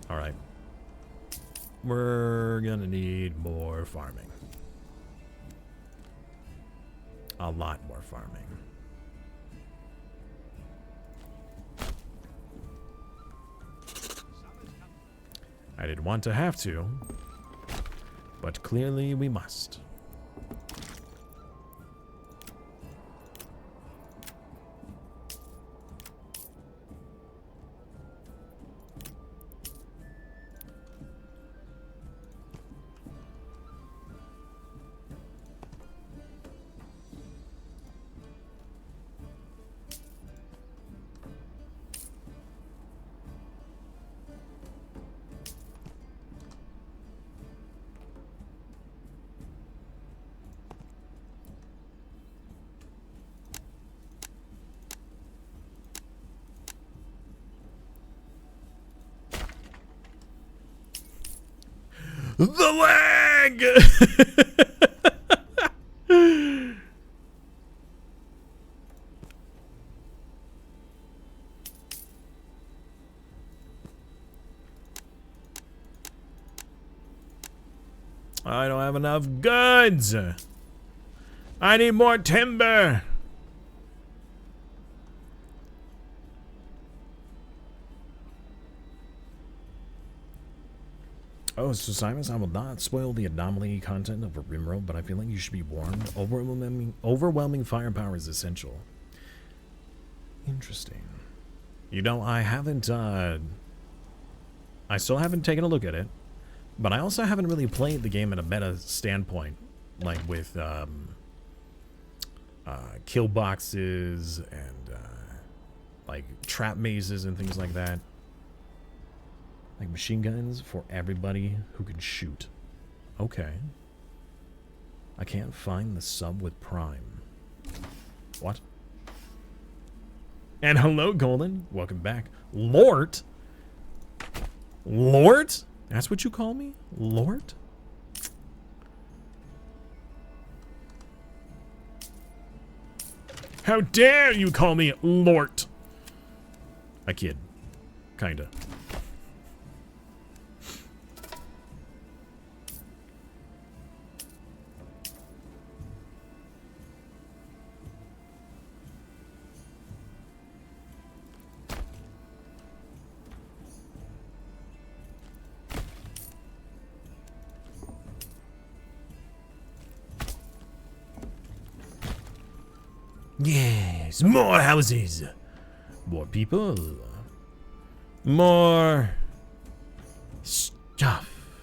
Alright. We're gonna need more farming. A lot more farming. I didn't want to have to, but clearly we must. The lag! I don't have enough goods. I need more timber. Oh, so Simas, I will not spoil the anomaly content of a Rimworld, but I feel like you should be warned. Overwhelming firepower is essential. Interesting. You know, I haven't, I still haven't taken a look at it, but I also haven't really played the game at a meta standpoint, like with, kill boxes and, like, trap mazes and things like that. Like machine guns for everybody who can shoot. Okay. I can't find the sub with Prime. What? And hello, Golden. Welcome back. Lord? Lord? That's what you call me? Lord? How dare you call me Lord? I kid. Kinda. Yes, more houses, more people, more stuff.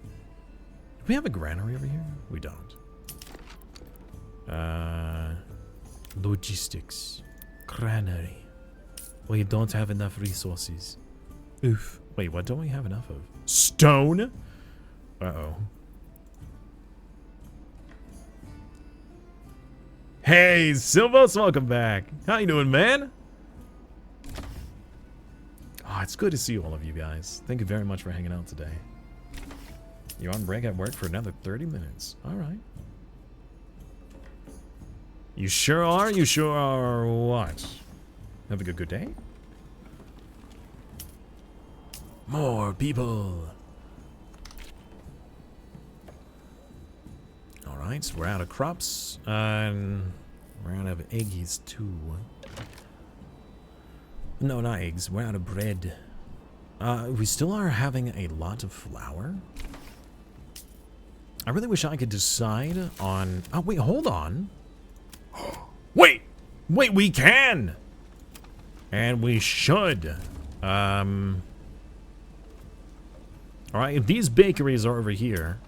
Do we have a granary over here? We don't. Logistics, granary. We don't have enough resources. Oof. Wait, what don't we have enough of? Stone? Uh-oh. Hey, Silvos, welcome back. How you doing, man? Oh, it's good to see all of you guys. Thank you very much for hanging out today. You're on break at work for another 30 minutes. All right. You sure are? You sure are what? Have a good day? More people. Alright, so we're out of crops. And we're out of eggies too. No, not eggs. We're out of bread. We still are having a lot of flour. I really wish I could decide on... Oh, wait, hold on. Wait! Wait, we can! And we should. Alright, if these bakeries are over here,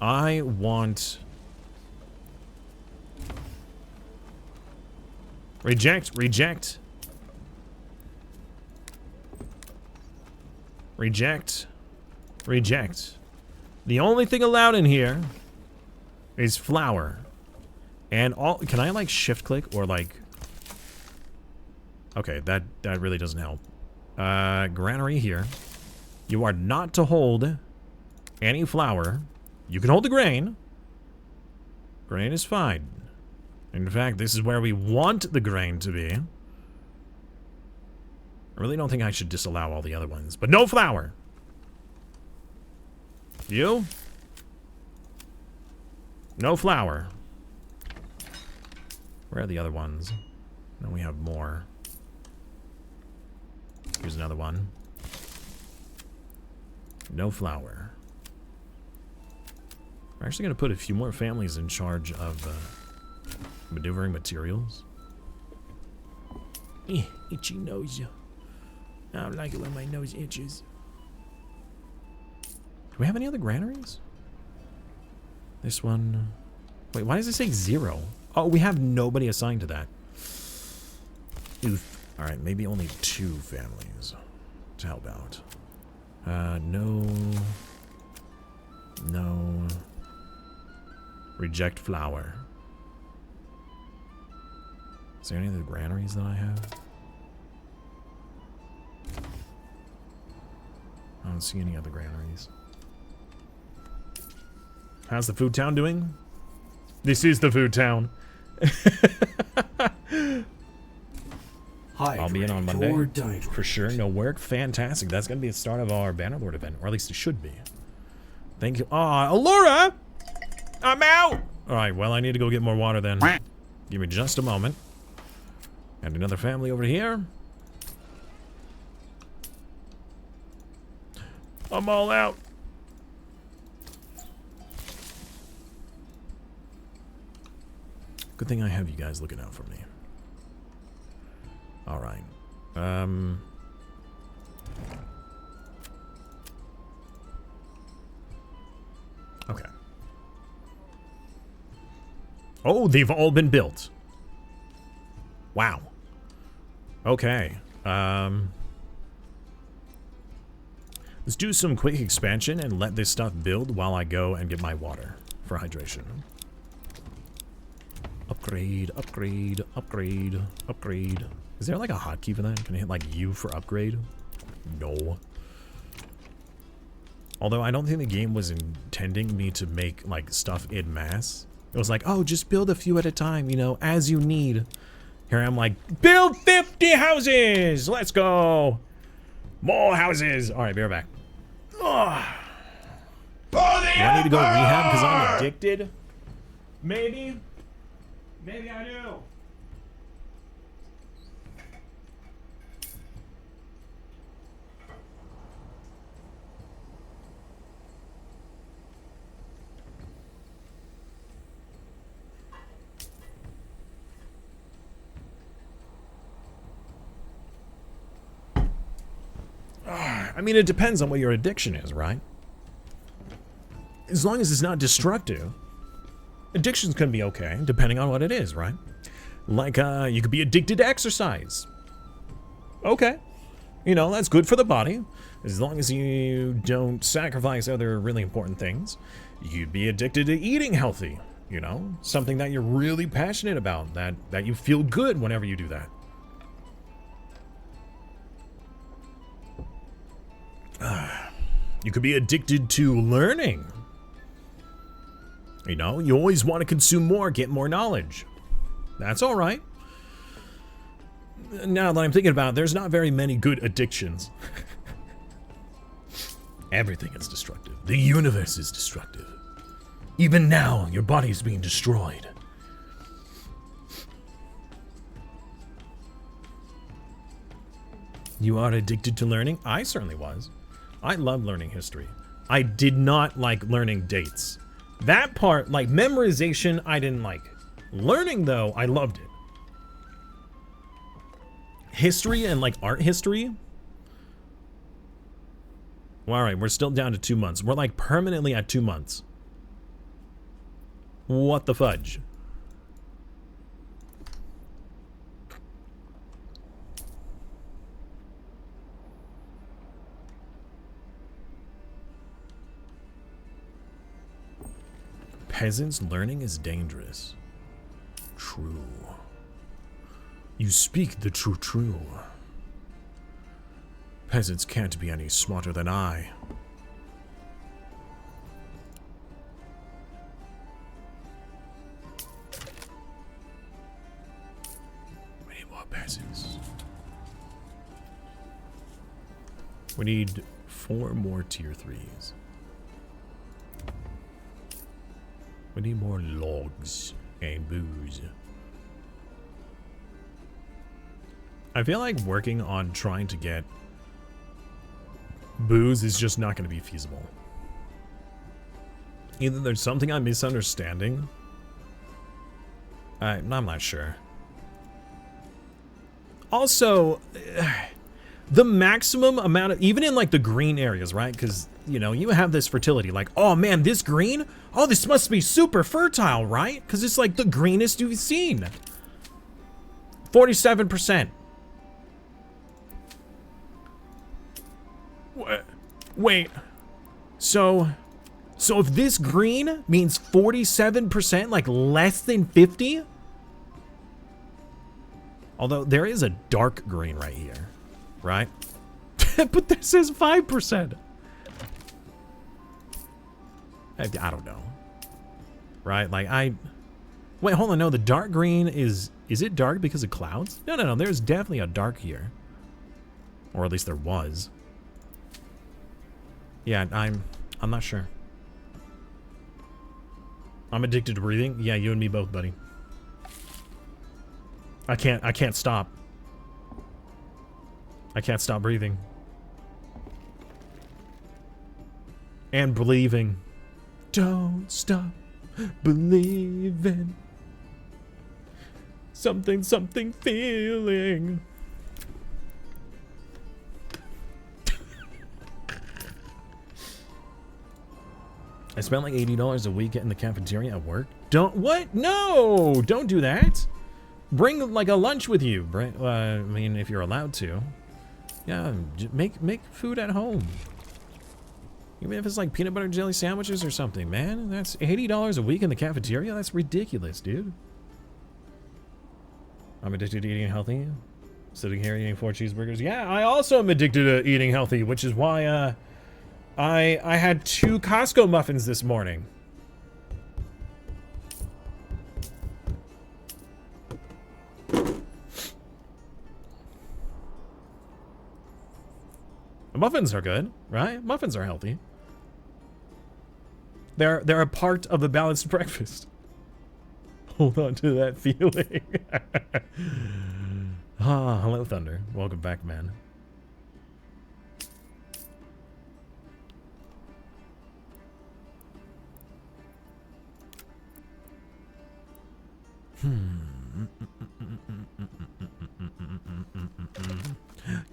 I want... Reject, reject. Reject. Reject. The only thing allowed in here is flour. And all... Can I, like, shift-click or, like... Okay, that really doesn't help. Granary here. You are not to hold any flour. You can hold the grain. Grain is fine. In fact, this is where we want the grain to be. I really don't think I should disallow all the other ones. But no flour. You? No flour. Where are the other ones? No, we have more. Here's another one. No flour. We're actually going to put a few more families in charge of maneuvering materials. Itchy nose. I don't like it when my nose itches. Do we have any other granaries? This one... Wait, why does it say 0? Oh, we have nobody assigned to that. Oof. Alright, maybe only 2 families to help out. No. No. Reject flour. Is there any other granaries that I have? I don't see any other granaries. How's the food town doing? This is the food town. I'll be in on Monday. For sure. No work. Fantastic. That's going to be the start of our Bannerlord event. Or at least it should be. Thank you. Aw, Allura! I'm out! Alright, well, I need to go get more water then. Give me just a moment. And another family over here. I'm all out. Good thing I have you guys looking out for me. Alright. Okay. Oh, they've all been built. Wow. Okay. Let's do some quick expansion and let this stuff build while I go and get my water for hydration. Upgrade, upgrade, upgrade, upgrade. Is there like a hotkey for that? Can I hit like U for upgrade? No. Although I don't think the game was intending me to make like stuff en masse. It was like, oh, just build a few at a time, you know, as you need. Here I'm like, build 50 houses! Let's go! More houses! Alright, be right back. Ugh. Do I need to go to rehab because I'm addicted? Maybe. Maybe I do. I mean, it depends on what your addiction is, right? As long as it's not destructive, addictions can be okay, depending on what it is, right? Like, you could be addicted to exercise. Okay. You know, that's good for the body. As long as you don't sacrifice other really important things. You'd be addicted to eating healthy, you know? Something that you're really passionate about, that you feel good whenever you do that. You could be addicted to learning. You know, you always want to consume more, get more knowledge. That's all right. Now that I'm thinking about it, there's not very many good addictions. Everything is destructive. The universe is destructive. Even now, your body is being destroyed. You are addicted to learning? I certainly was. I love learning history. I did not like learning dates. That part, like memorization, I didn't like. Learning, though, I loved it. History and like art history. Well, all right, we're still down to 2 months. We're like permanently at 2 months. What the fudge? Peasants learning is dangerous. True. You speak the true. Peasants can't be any smarter than I. We need more peasants. We need 4 more tier 3s. We need more logs and booze. I feel like working on trying to get booze is just not going to be feasible. Either there's something I'm misunderstanding. I'm not sure. Also, the maximum amount of, even in like the green areas, right? Because, you know, you have this fertility, like, oh man, this green? Oh, this must be super fertile, right? Because it's like the greenest you've seen. 47%. Wait. So if this green means 47%, like less than 50? Although there is a dark green right here, right? But this says 5%. I don't know. right? Like, wait, hold on, no, the dark green is it dark because of clouds? No, no, no, there's definitely a dark here. Or at least there was. Yeah, I'm not sure. I'm addicted to breathing. Yeah, you and me both, buddy. I can't stop. I can't stop breathing. And believing. Don't stop believing. Something feeling. I spent like $80 a week in the cafeteria at work. What? No! Don't do that. Bring like a lunch with you. I mean, if you're allowed to. Yeah, make food at home. Even if it's like peanut butter and jelly sandwiches or something, man. That's $80 a week in the cafeteria? That's ridiculous, dude. I'm addicted to eating healthy. Sitting here eating 4 cheeseburgers. Yeah, I also am addicted to eating healthy, which is why, I had 2 Costco muffins this morning. Muffins are good, right? Muffins are healthy. They're a part of the balanced breakfast. Hold on to that feeling. Ah, hello, Thunder. Welcome back, man.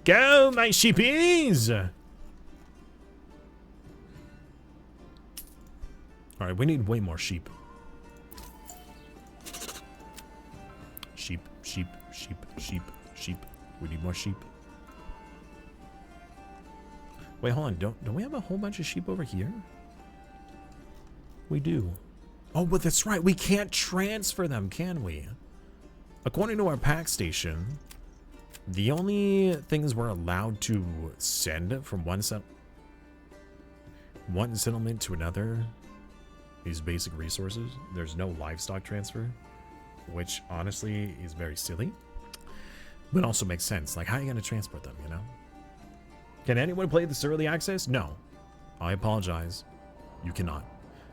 Go, my sheepies! Alright, we need way more sheep. Sheep, sheep, sheep, sheep, sheep. We need more sheep. Wait, hold on. Don't we have a whole bunch of sheep over here? We do. Oh, but that's right. We can't transfer them, can we? According to our pack station, the only things we're allowed to send from one settlement to another is basic resources. There's no livestock transfer, which honestly is very silly, but also makes sense. Like, how are you going to transport them, you know? Can anyone play this early access? No. I apologize. You cannot.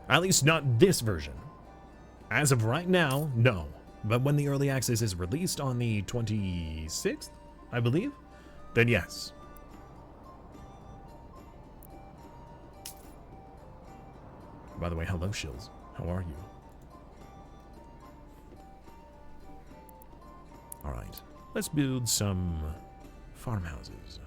At least not this version. As of right now, no. But when the early access is released on the 26th, I believe, then yes. By the way, hello, Shills. How are you? Alright. Let's build some farmhouses.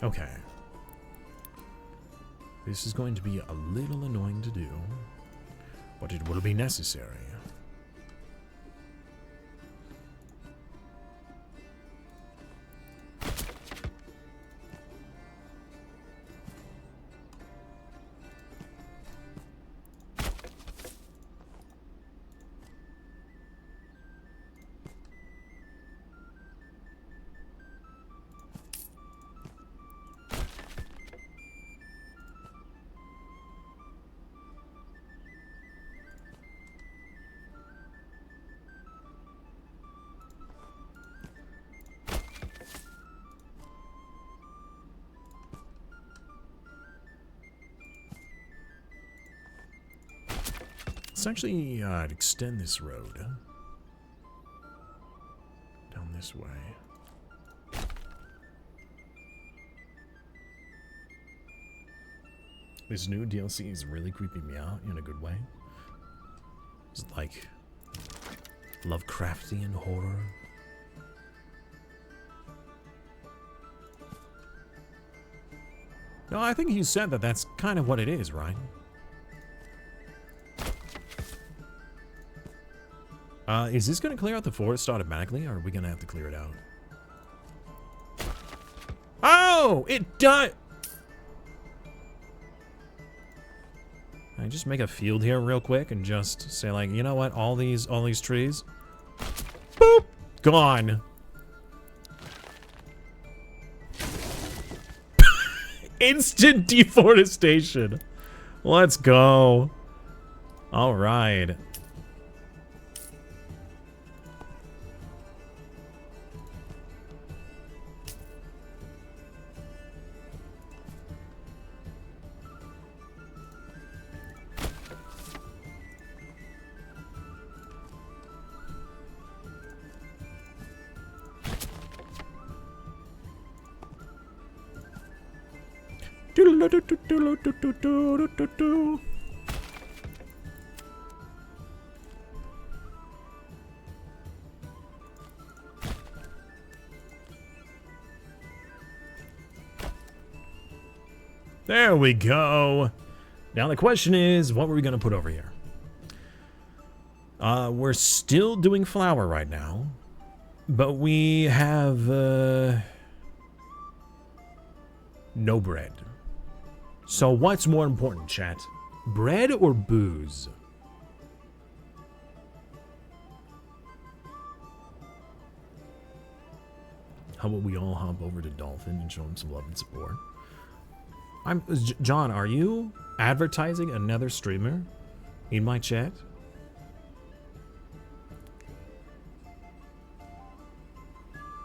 Okay. This is going to be a little annoying to do, but it will be necessary. Let's actually extend this road down this way. This new DLC is really creeping me out in a good way. It's like Lovecraftian horror. No, I think you said that that's kind of what it is, right? Is this going to clear out the forest automatically, or are we going to have to clear it out? Oh, it does. I just make a field here real quick and just say like, you know what? All these trees, boop, gone. Instant deforestation. Let's go. All right. There we go. Now the question is, what were we gonna put over here? We're still doing flour right now, but we have no bread. So what's more important, chat? Bread or booze? How about we all hop over to Dolphin and show him some love and support? John, are you advertising another streamer in my chat?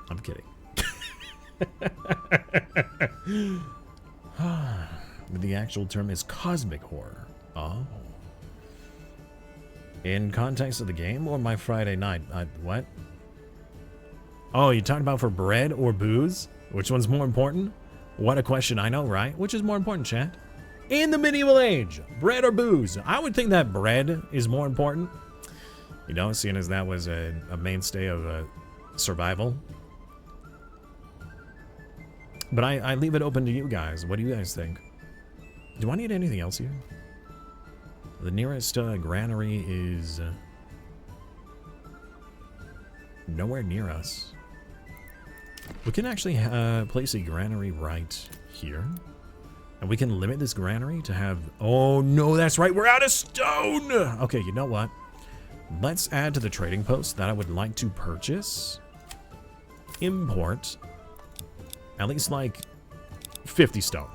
I'm kidding. The actual term is cosmic horror. Oh. In context of the game or my Friday night? What? Oh, you talking about for bread or booze? Which one's more important? What a question, I know, right? Which is more important, chat? In the medieval age, bread or booze? I would think that bread is more important. You know, seeing as that was a mainstay of survival. But I leave it open to you guys. What do you guys think? Do I need anything else here? The nearest granary is nowhere near us. We can actually place a granary right here. And we can limit this granary to have... Oh, no, that's right. We're out of stone. Okay, you know what? Let's add to the trading post that I would like to purchase. Import. At least, like, 50 stone.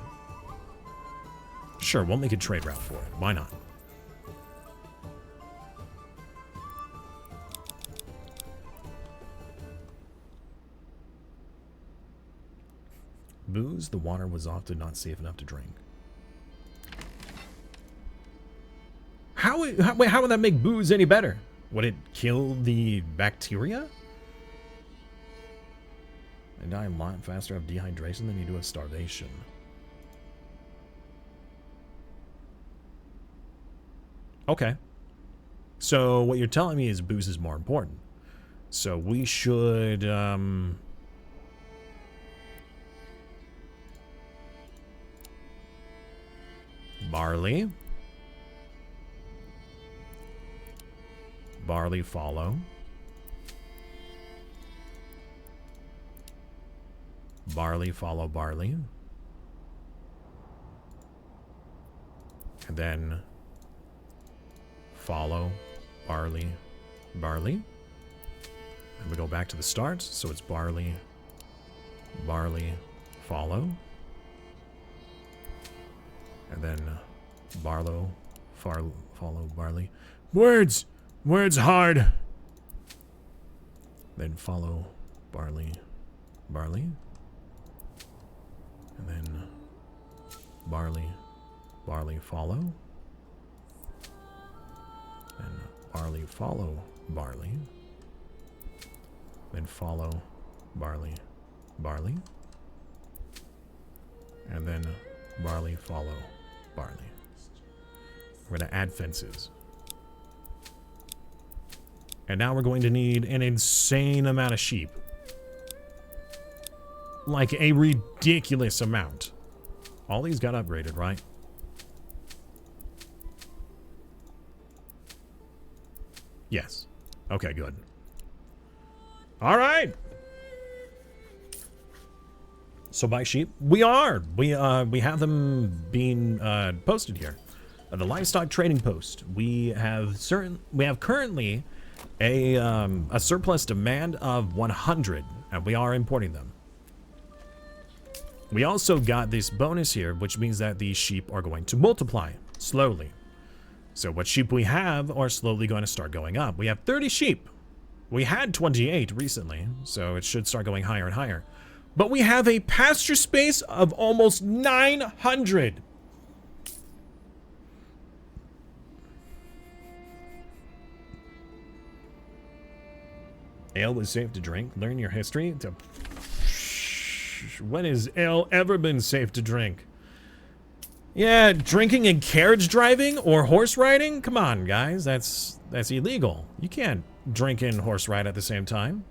Sure, we'll make a trade route for it. Why not? Booze, the water was often not safe enough to drink. How would that make booze any better? Would it kill the bacteria? I die a lot faster of dehydration than you do of starvation. Okay. So what you're telling me is booze is more important. So we should barley. Barley follow. Barley follow barley. And then follow barley, barley. And we go back to the start, so it's barley, barley, follow. And then follow, barley. Words hard. Then follow barley, barley. And then barley, follow. And barley, follow barley. Then follow barley, barley. And then barley, follow barley. We're going to add fences. And now we're going to need an insane amount of sheep. Like a ridiculous amount. All these got upgraded, right? Yes. Okay, good. All right. So buy sheep? We are. We have them being posted here. the livestock trading post. We have currently a surplus demand of 100, and we are importing them. We also got this bonus here, which means that these sheep are going to multiply slowly. So what sheep we have are slowly going to start going up. We have 30 sheep. We had 28 recently, so it should start going higher and higher. But we have a pasture space of almost 900. Ale is safe to drink. Learn your history. When has ale ever been safe to drink? Yeah, drinking and carriage driving or horse riding? Come on, guys. That's illegal. You can't drink and horse ride at the same time.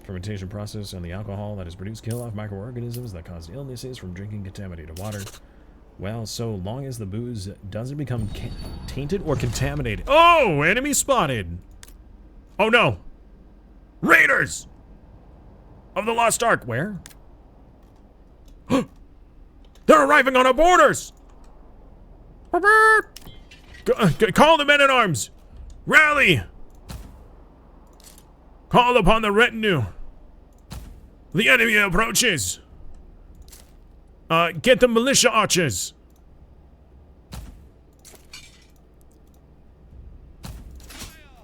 Fermentation process and the alcohol that is produced kill off microorganisms that cause illnesses from drinking contaminated water. Well, so long as the booze doesn't become tainted or contaminated. Oh, enemy spotted. Oh no. Raiders of the Lost Ark. Where? They're arriving on our borders. Call the men at arms. Rally. Call upon the retinue. The enemy approaches. Get the militia archers.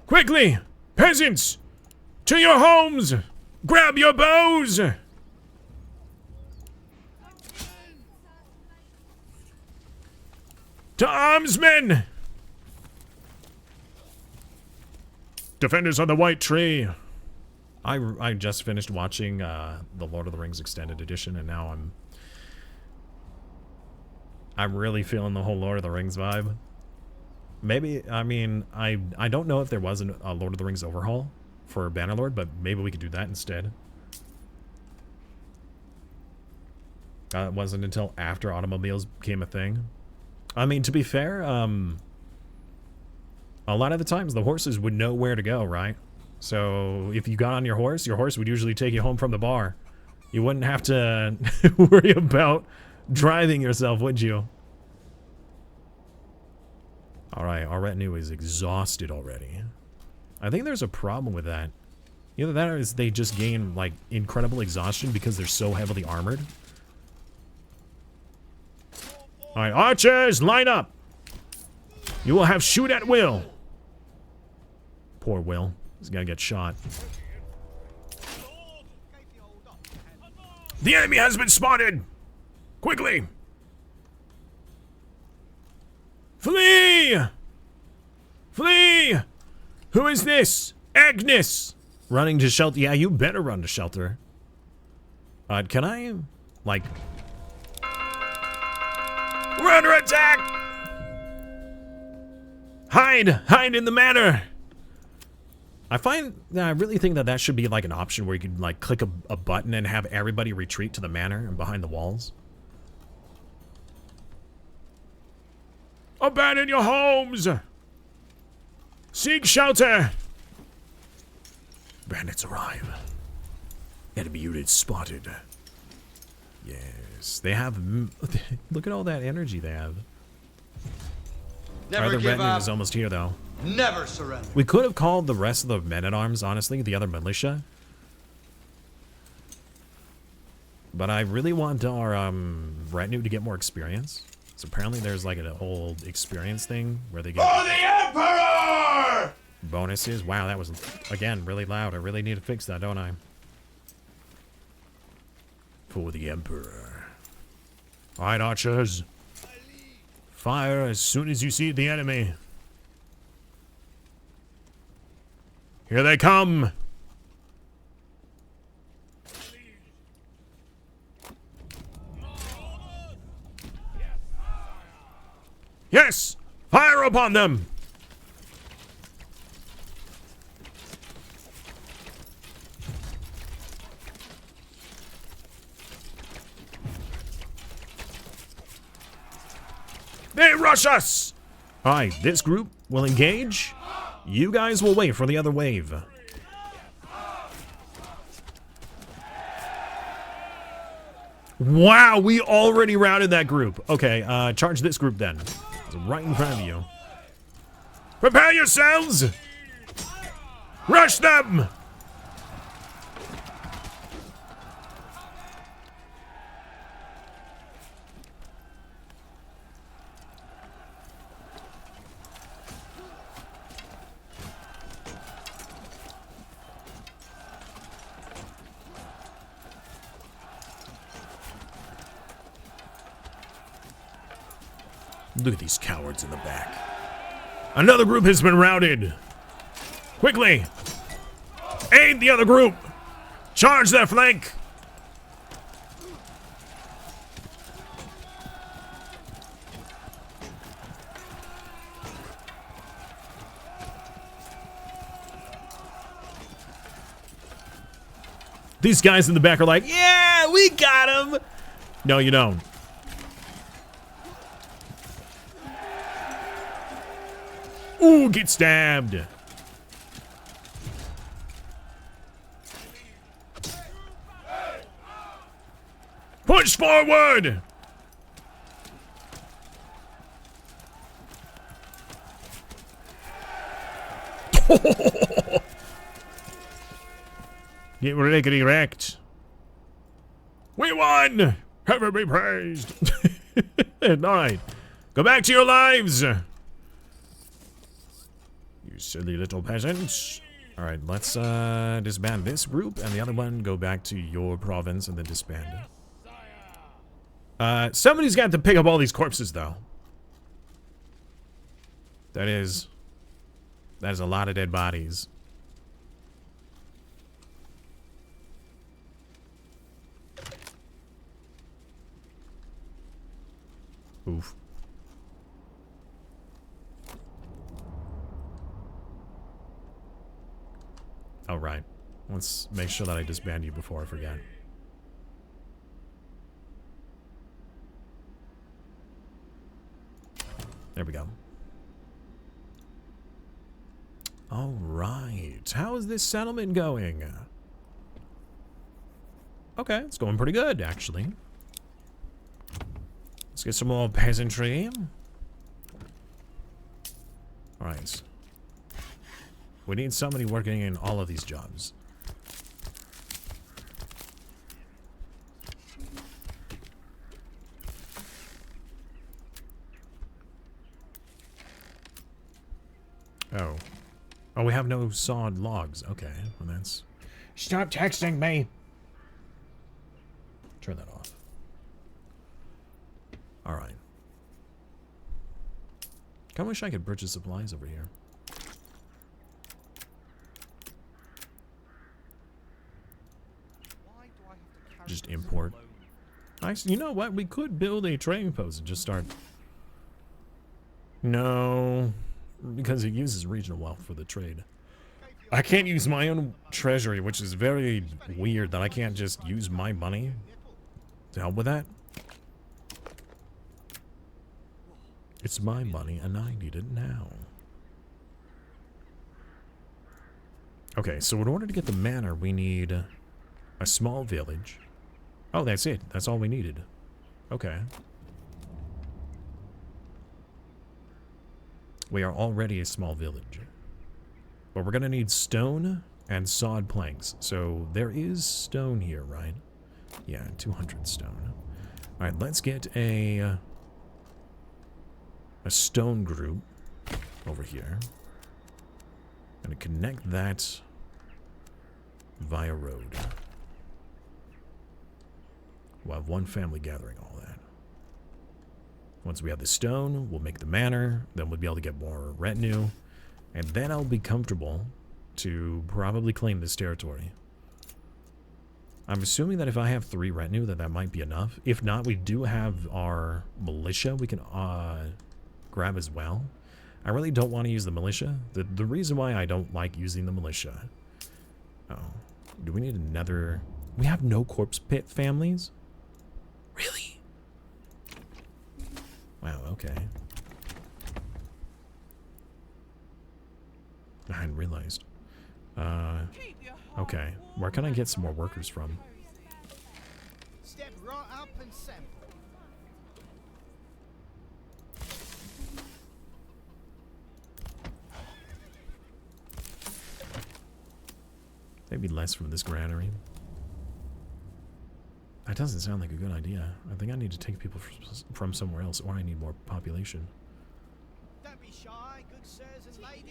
Quickly, peasants, to your homes. Grab your bows. To arms, men. Defenders on the White Tree. I just finished watching the Lord of the Rings Extended Edition, and now I'm really feeling the whole Lord of the Rings vibe. Maybe, I mean, I don't know if there was a Lord of the Rings overhaul for Bannerlord, but maybe we could do that instead. It wasn't until after automobiles became a thing. I mean, to be fair, a lot of the times the horses would know where to go, right? So if you got on your horse would usually take you home from the bar. You wouldn't have to worry about driving yourself, would you? Alright, our retinue is exhausted already. I think there's a problem with that. Either that or is they just gain, like, incredible exhaustion because they're so heavily armored. Alright, archers, line up! You will have shoot at will. Poor Will. He's gonna get shot. The enemy has been spotted! Quickly! Flee! Flee! Who is this? Agnes! Running to shelter. Yeah, you better run to shelter. Can I, like... We're under attack! Hide! Hide in the manor! I really think that should be like an option where you could like click a button and have everybody retreat to the manor and behind the walls. Abandon your homes! Seek shelter! Bandits arrive. Enemy unit spotted. Yes, they have... Look at all that energy they have. Never the give retinue up. is almost here, though. Never surrender. We could have called the rest of the men-at-arms, honestly, the other militia. But I really want our retinue to get more experience. So apparently there's like a whole experience thing where they get... For the Emperor! Bonuses. Wow, that was, again, really loud. I really need to fix that, don't I? For the Emperor. Alright, archers. Fire as soon as you see the enemy. Here they come. Yes! Fire upon them! They rush us! Alright, this group will engage. You guys will wait for the other wave. Wow, we already routed that group. Okay, charge this group then. It's right in front of you. Prepare yourselves! Rush them! Look at these cowards in the back. Another group has been routed. Quickly! Aid the other group! Charge their flank! These guys in the back are like, yeah, we got him! No, you don't. Ooh, get stabbed. Push forward. Get rickety wrecked. We won. Heaven be praised. All right, go back to your lives. Silly little peasants. All right, let's disband this group and the other one go back to your province and then disband it. Somebody's got to pick up all these corpses though. That is a lot of dead bodies. Oof. Oh, right. Let's make sure that I disband you before I forget. There we go. All right. How is this settlement going? Okay, it's going pretty good, actually. Let's get some more peasantry. All right. We need somebody working in all of these jobs. Oh. Oh, we have no sawed logs. Okay, well that's... Stop texting me! Turn that off. Alright. Kinda wish I could purchase supplies over here. Just import. Actually, you know what? We could build a trading post and just start... No, because it uses regional wealth for the trade. I can't use my own treasury, which is very weird that I can't just use my money to help with that. It's my money and I need it now. Okay, so in order to get the manor, we need a small village. Oh, that's it. That's all we needed. Okay. We are already a small village. But we're going to need stone and sawed planks. So there is stone here, right? Yeah, 200 stone. All right, let's get a stone group over here. And connect that via road. We'll have one family gathering all that. Once we have the stone, we'll make the manor. Then we'll be able to get more retinue. And then I'll be comfortable to probably claim this territory. I'm assuming that if I have 3 retinue, that might be enough. If not, we do have our militia we can grab as well. I really don't want to use the militia. The reason why I don't like using the militia... Oh. Do we need another... We have no corpse pit families? Really? Wow, okay. I hadn't realized. Okay. Where can I get some more workers from? Step right up something simple. Maybe less from this granary. That doesn't sound like a good idea. I think I need to take people from somewhere else, or I need more population. Don't be shy, good sirs and ladies.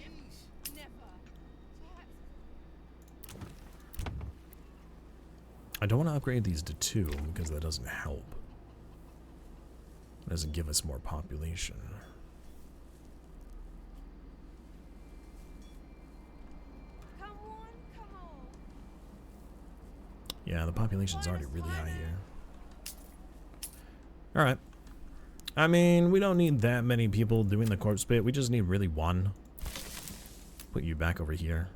I don't want to upgrade these to 2 because that doesn't help. It doesn't give us more population. Yeah, the population's already really high here. Alright. I mean, we don't need that many people doing the corpse bit. We just need really 1. Put you back over here.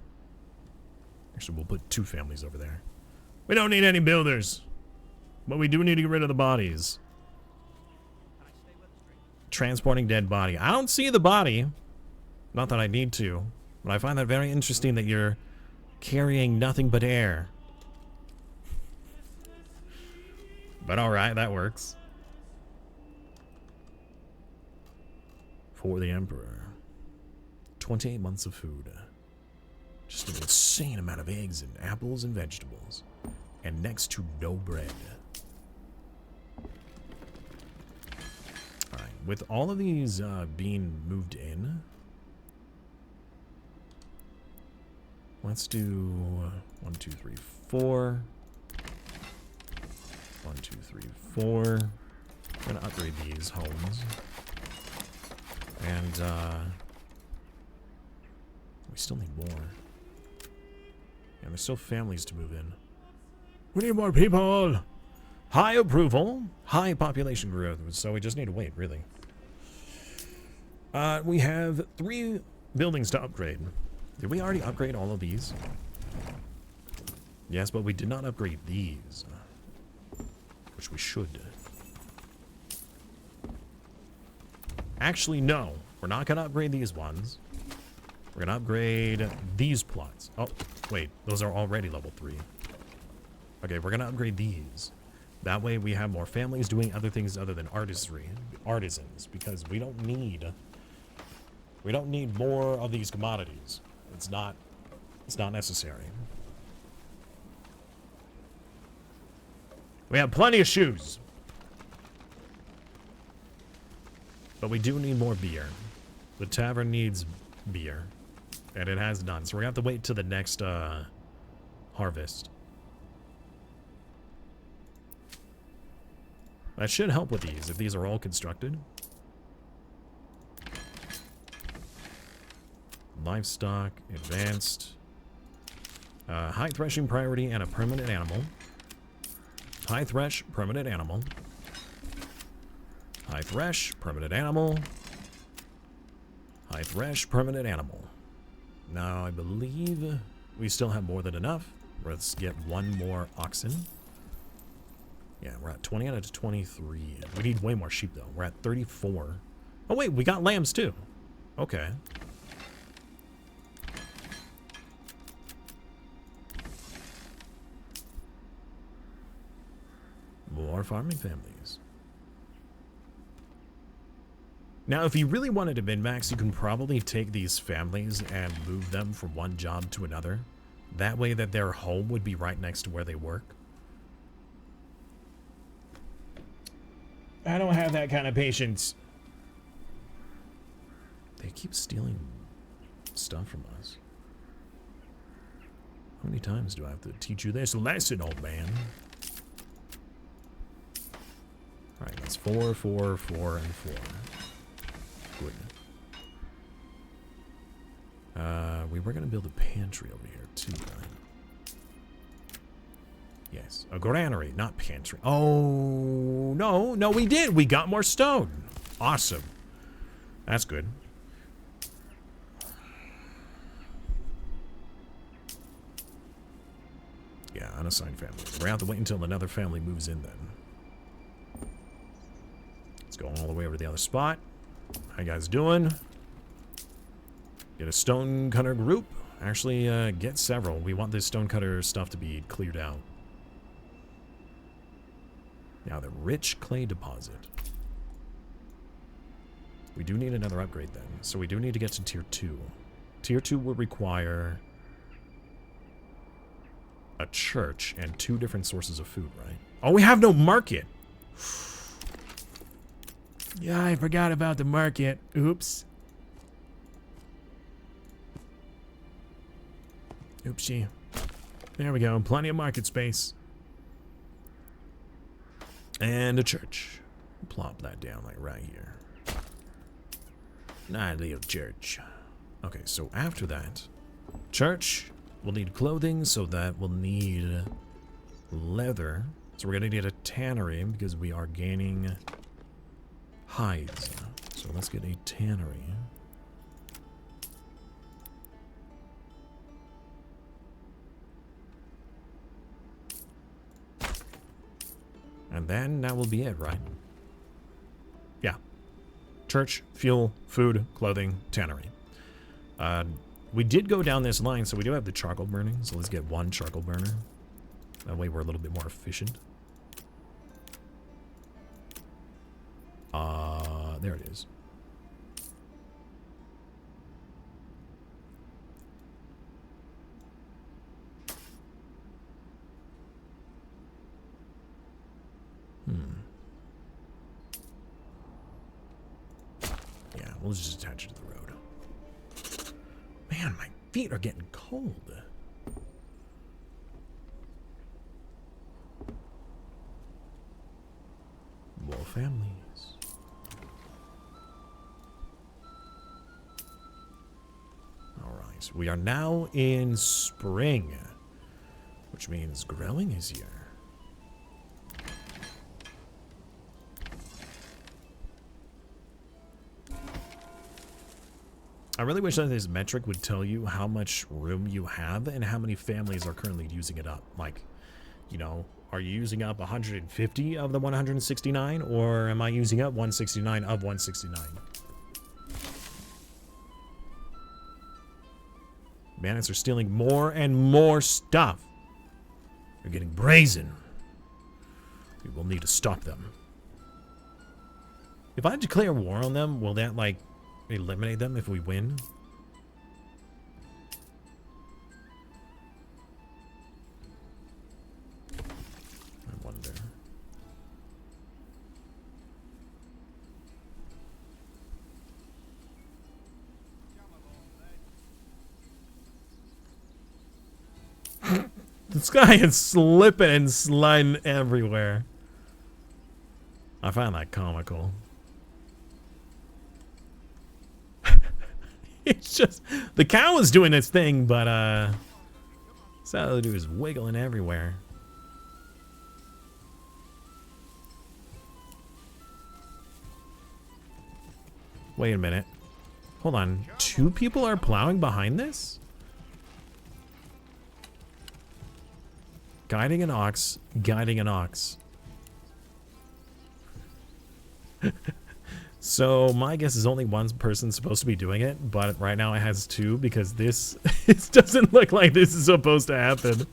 Actually, we'll put 2 families over there. We don't need any builders. But we do need to get rid of the bodies. Transporting dead body. I don't see the body. Not that I need to. But I find that very interesting that you're carrying nothing but air. But alright, that works. For the Emperor. 28 months of food. Just an insane amount of eggs and apples and vegetables. And next to no bread. Alright, with all of these being moved in, let's do 1, 2, 3, 4. 1, 2, 3, 4. I'm gonna upgrade these homes. And we still need more. And there's still families to move in. We need more people! High approval, high population growth, so we just need to wait, really. We have 3 buildings to upgrade. Did we already upgrade all of these? Yes, but we did not upgrade these. Which we should. Actually, no. We're not going to upgrade these ones. We're going to upgrade these plots. Oh, wait. Those are already level 3. Okay, we're going to upgrade these. That way we have more families doing other things other than artisans, because we don't need more of these commodities. It's not necessary. We have plenty of shoes. But we do need more beer. The tavern needs beer. And it has none. So we're going to have to wait till the next harvest. That should help with these, if these are all constructed. Livestock, advanced. High threshing priority and a permanent animal. High thresh, permanent animal. High thresh, permanent animal. High thresh, permanent animal. Now, I believe we still have more than enough. Let's get 1 more oxen. Yeah, we're at 20 out of 23. We need way more sheep, though. We're at 34. Oh, wait, we got lambs, too. Okay. More farming families. Now, if you really wanted to min-max, you can probably take these families and move them from one job to another. That way that their home would be right next to where they work. I don't have that kind of patience. They keep stealing stuff from us. How many times do I have to teach you this lesson, old man? Alright, that's 4, 4, 4, and 4. Good. We were going to build a pantry over here, too, right? Yes, a granary, not pantry. Oh, no, we did. We got more stone. Awesome. That's good. Yeah, unassigned family. We're going to have to wait until another family moves in then. Let's go all the way over to the other spot. How you guys doing? Get a stonecutter group. Actually, get several. We want this stonecutter stuff to be cleared out. Now the rich clay deposit. We do need another upgrade then. So we do need to get to tier 2. Tier 2 will require a church and 2 different sources of food, right? Oh, we have no market. Yeah, I forgot about the market. Oops. Oopsie. There we go. Plenty of market space. And a church. Plop that down like right here. An ideal church. Okay, so after that, church will need clothing, so that will need leather. So we're gonna need a tannery because we are gaining hides. So let's get a tannery. And then that will be it, right? Yeah. Church, fuel, food, clothing, tannery. We did go down this line, so we do have the charcoal burning. So let's get 1 charcoal burner. That way we're a little bit more efficient. There it is. Yeah, we'll just attach it to the road. Man, my feet are getting cold. More families. Alright, we are now in spring, which means growing is here. I really wish that this metric would tell you how much room you have and how many families are currently using it up. Like, you know, are you using up 150 of the 169, or am I using up 169 of 169? Bandits are stealing more and more stuff. They're getting brazen. We will need to stop them. If I declare war on them, will that, like, eliminate them if we win? I wonder. This guy is slipping and sliding everywhere. I find that comical. It's just, the cow is doing its thing, but this other dude is wiggling everywhere. Wait a minute. Hold on. 2 people are plowing behind this? Guiding an ox, guiding an ox. So my guess is only one person supposed to be doing it, but right now it has 2 because this it doesn't look like this is supposed to happen.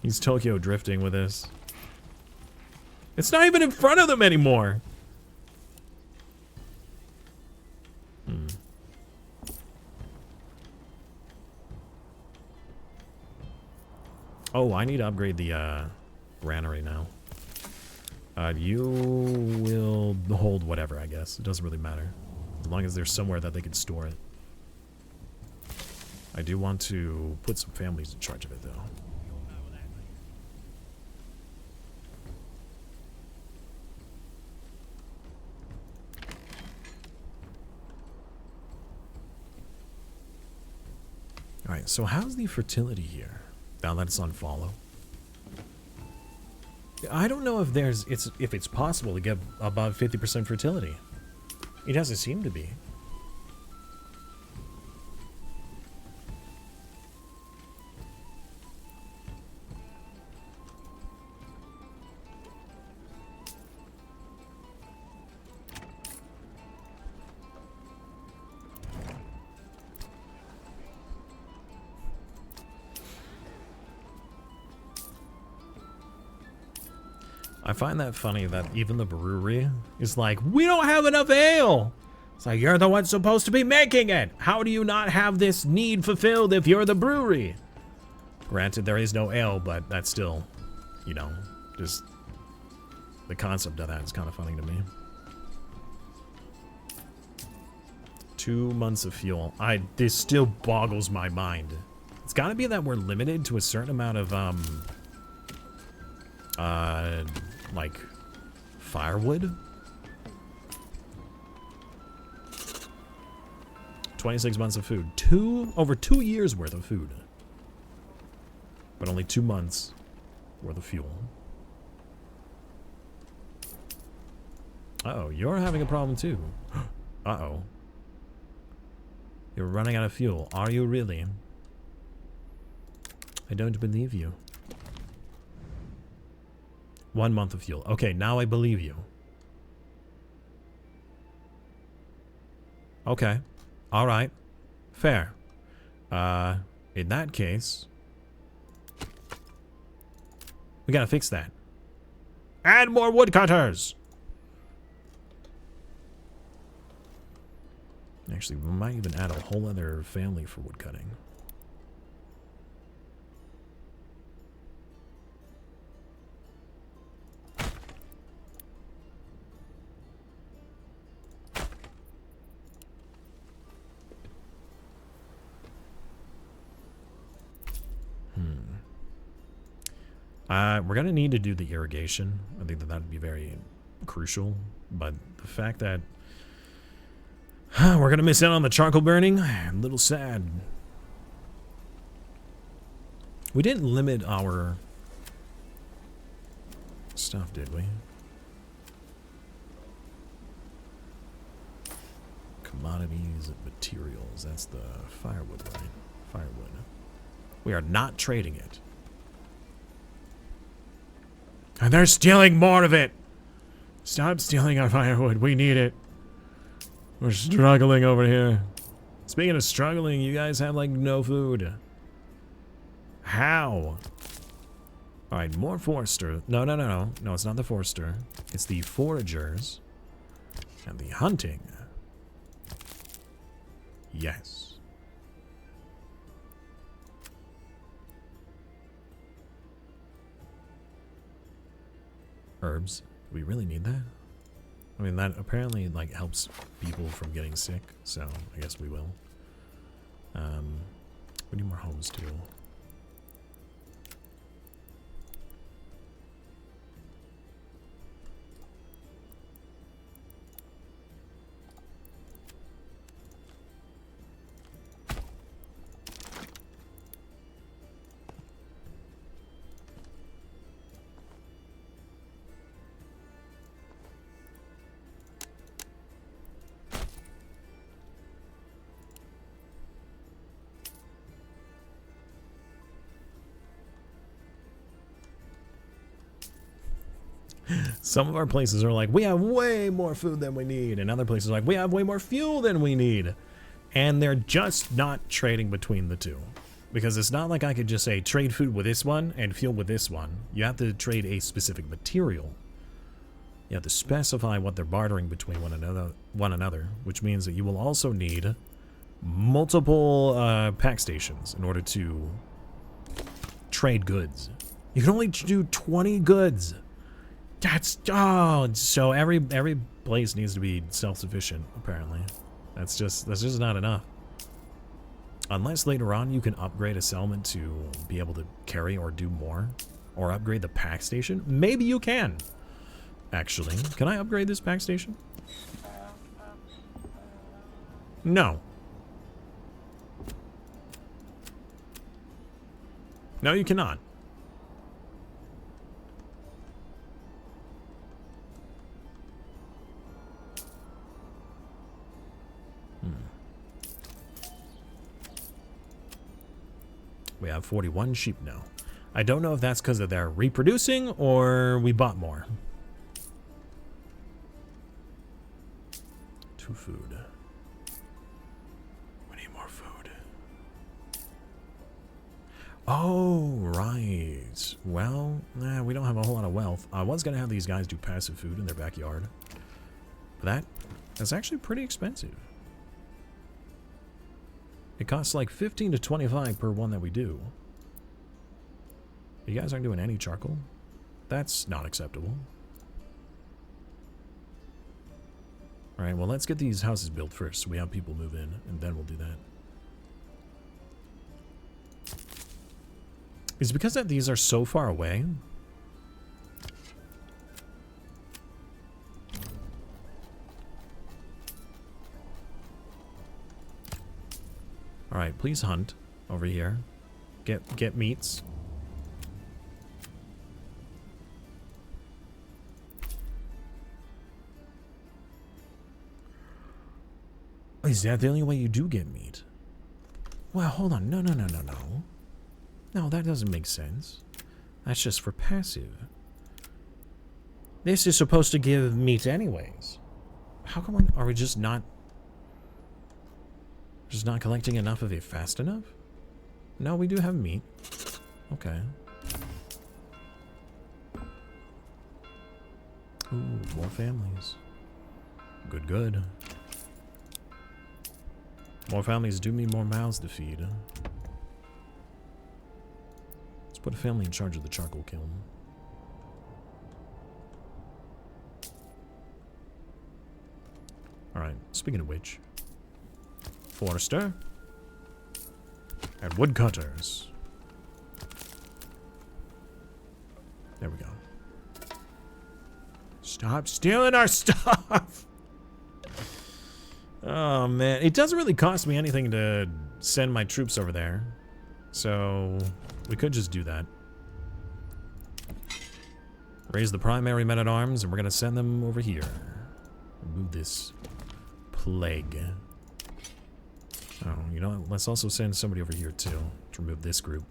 He's Tokyo drifting with this. It's not even in front of them anymore. Oh, I need to upgrade the granary now. You will hold whatever, I guess. It doesn't really matter. As long as there's somewhere that they can store it. I do want to put some families in charge of it, though. Alright, so how's the fertility here? Now that it's on follow. I don't know if if it's possible to get above 50% fertility. It doesn't seem to be. I find that funny that even the brewery is like, we don't have enough ale. It's like, you're the one supposed to be making it. How do you not have this need fulfilled if you're the brewery? Granted, there is no ale, but that's still, you know, just the concept of that is kind of funny to me. 2 months of fuel. This still boggles my mind. It's gotta be that we're limited to a certain amount of, like, firewood? 26 months of food. Over 2 years worth of food. But only 2 months worth of fuel. Uh-oh, you're having a problem too. Uh-oh. You're running out of fuel. Are you really? I don't believe you. 1 month of fuel. Okay, now I believe you. Okay. Alright. Fair. In that case, we gotta fix that. Add more woodcutters! Actually, we might even add a whole other family for woodcutting. We're gonna need to do the irrigation. I think that would be very crucial. But the fact that we're gonna miss out on the charcoal burning, I'm a little sad. We didn't limit our stuff, did we? Commodities and materials. That's the firewood, right? Firewood. We are not trading it. And they're stealing more of it! Stop stealing our firewood. We need it. We're struggling over here. Speaking of struggling, you guys have, like, no food. How? Alright, more forester. No, no, no, no. No, it's not the forester. It's the foragers. And the hunting. Yes. Herbs. Do we really need that? I mean, that apparently, like, helps people from getting sick, so I guess we will. We need more homes, too. Some of our places are like, we have way more food than we need. And other places are like, we have way more fuel than we need. And they're just not trading between the two. Because it's not like I could just say, trade food with this one and fuel with this one. You have to trade a specific material. You have to specify what they're bartering between one another. Which means that you will also need multiple pack stations in order to trade goods. You can only do 20 goods. That's so every place needs to be self-sufficient, apparently. That's just not enough. Unless later on you can upgrade a settlement to be able to carry or do more. Or upgrade the pack station. Maybe you can. Actually. Can I upgrade this pack station? No. No, you cannot. We have 41 sheep now. I don't know if that's because they're reproducing or we bought more. 2 food. We need more food. Oh, right. Well, we don't have a whole lot of wealth. I was going to have these guys do passive food in their backyard. But that's actually pretty expensive. It costs like 15 to 25 per one that we do. You guys aren't doing any charcoal? That's not acceptable. Alright, well, let's get these houses built first so we have people move in, and then we'll do that. Is it because that these are so far away? Alright, please hunt over here. Get meats. Is that the only way you do get meat? Well, hold on. No. No, that doesn't make sense. That's just for passive. This is supposed to give meat anyways. How come are we just not collecting enough of it fast enough? No, we do have meat. Okay. Ooh, more families. Good. More families do mean more mouths to feed. Let's put a family in charge of the charcoal kiln. Alright, speaking of which. Forester. And woodcutters. There we go. Stop stealing our stuff! Oh man, it doesn't really cost me anything to send my troops over there. So, we could just do that. Raise the primary men-at-arms, and we're gonna send them over here. Remove this plague. Oh, you know what? Let's also send somebody over here too, to remove this group.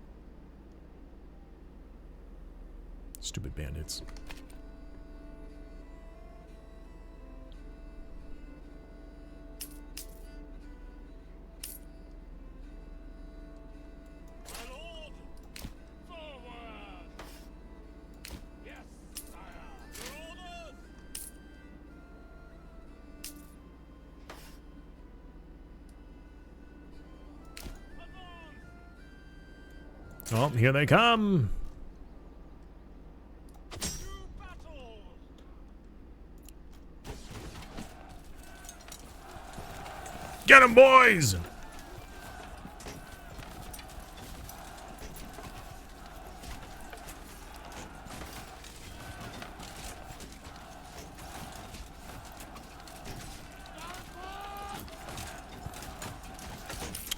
Stupid bandits. Oh, here they come! Get 'em, boys!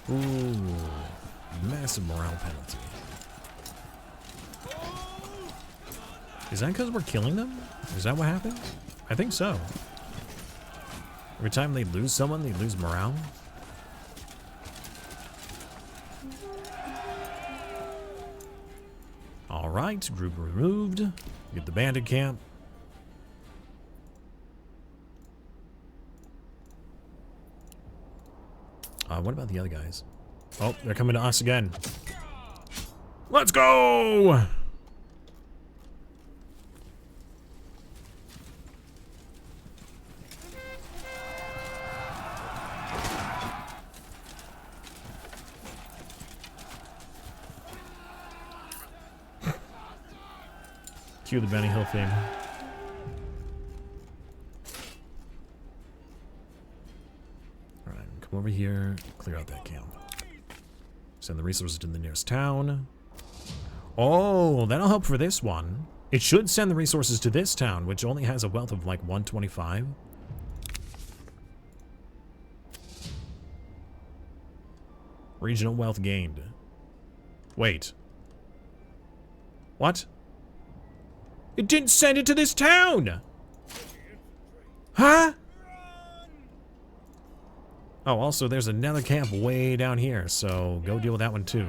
Ooh, massive morale penalty. Is that because we're killing them? Is that what happens? I think so. Every time they lose someone, they lose morale. Alright, group removed. Get the bandit camp. What about the other guys? Oh, they're coming to us again. Let's go! Cue the Benny Hill theme. Alright, come over here, clear out that camp. Send the resources to the nearest town. Oh, that'll help for this one. It should send the resources to this town, which only has a wealth of like 125. Regional wealth gained. Wait. What? It didn't send it to this town! Huh? Oh, also, there's another camp way down here, so go deal with that one too.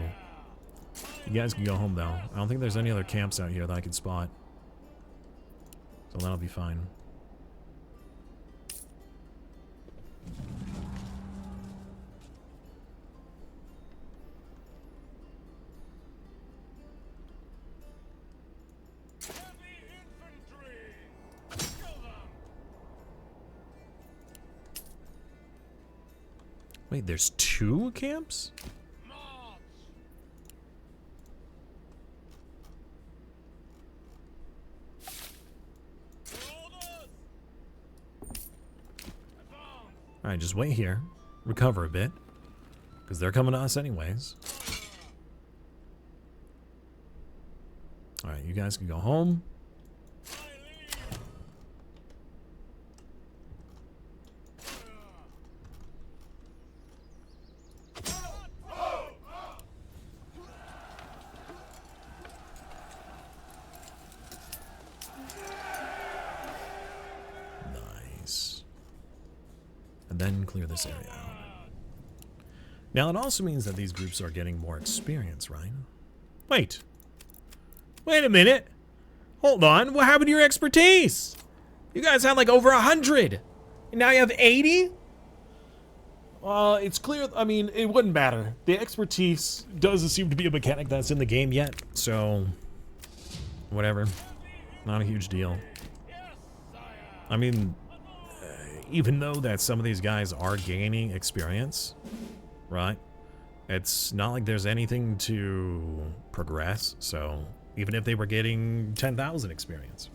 You guys can go home, though. I don't think there's any other camps out here that I can spot. So that'll be fine. Wait, there's 2 camps? Alright, just wait here. Recover a bit. Because they're coming to us anyways. Alright, you guys can go home. Nice. And then clear this area out. Now, it also means that these groups are getting more experience, right? Wait. Wait a minute. Hold on. What happened to your expertise? You guys had like over 100. And now you have 80? It's clear. I mean, it wouldn't matter. The expertise doesn't seem to be a mechanic that's in the game yet. So, whatever. Not a huge deal. I mean, even though that some of these guys are gaining experience, right? It's not like there's anything to progress, so even if they were getting 10,000 experience,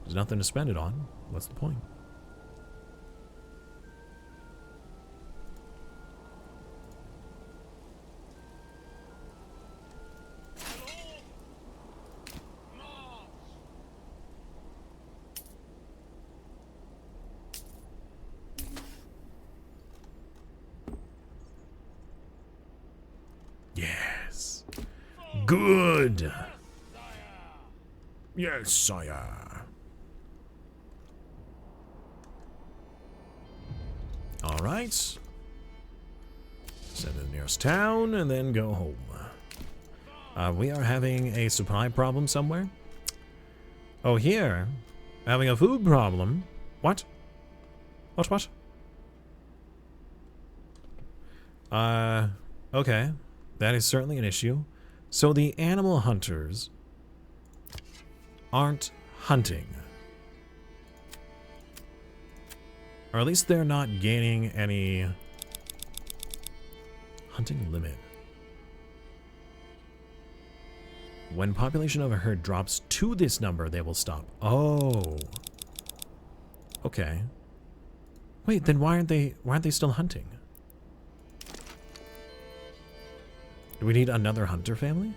there's nothing to spend it on. What's the point? Yes. Good. Yes, sire. All right. Send to the nearest town and then go home. We are having a supply problem somewhere. Oh, here. Having a food problem. What? What? Okay. That is certainly an issue. So the animal hunters aren't hunting. Or at least they're not gaining any hunting limit. When population of a herd drops to this number, they will stop. Oh. Okay. Wait, then why aren't they still hunting? Do we need another hunter family?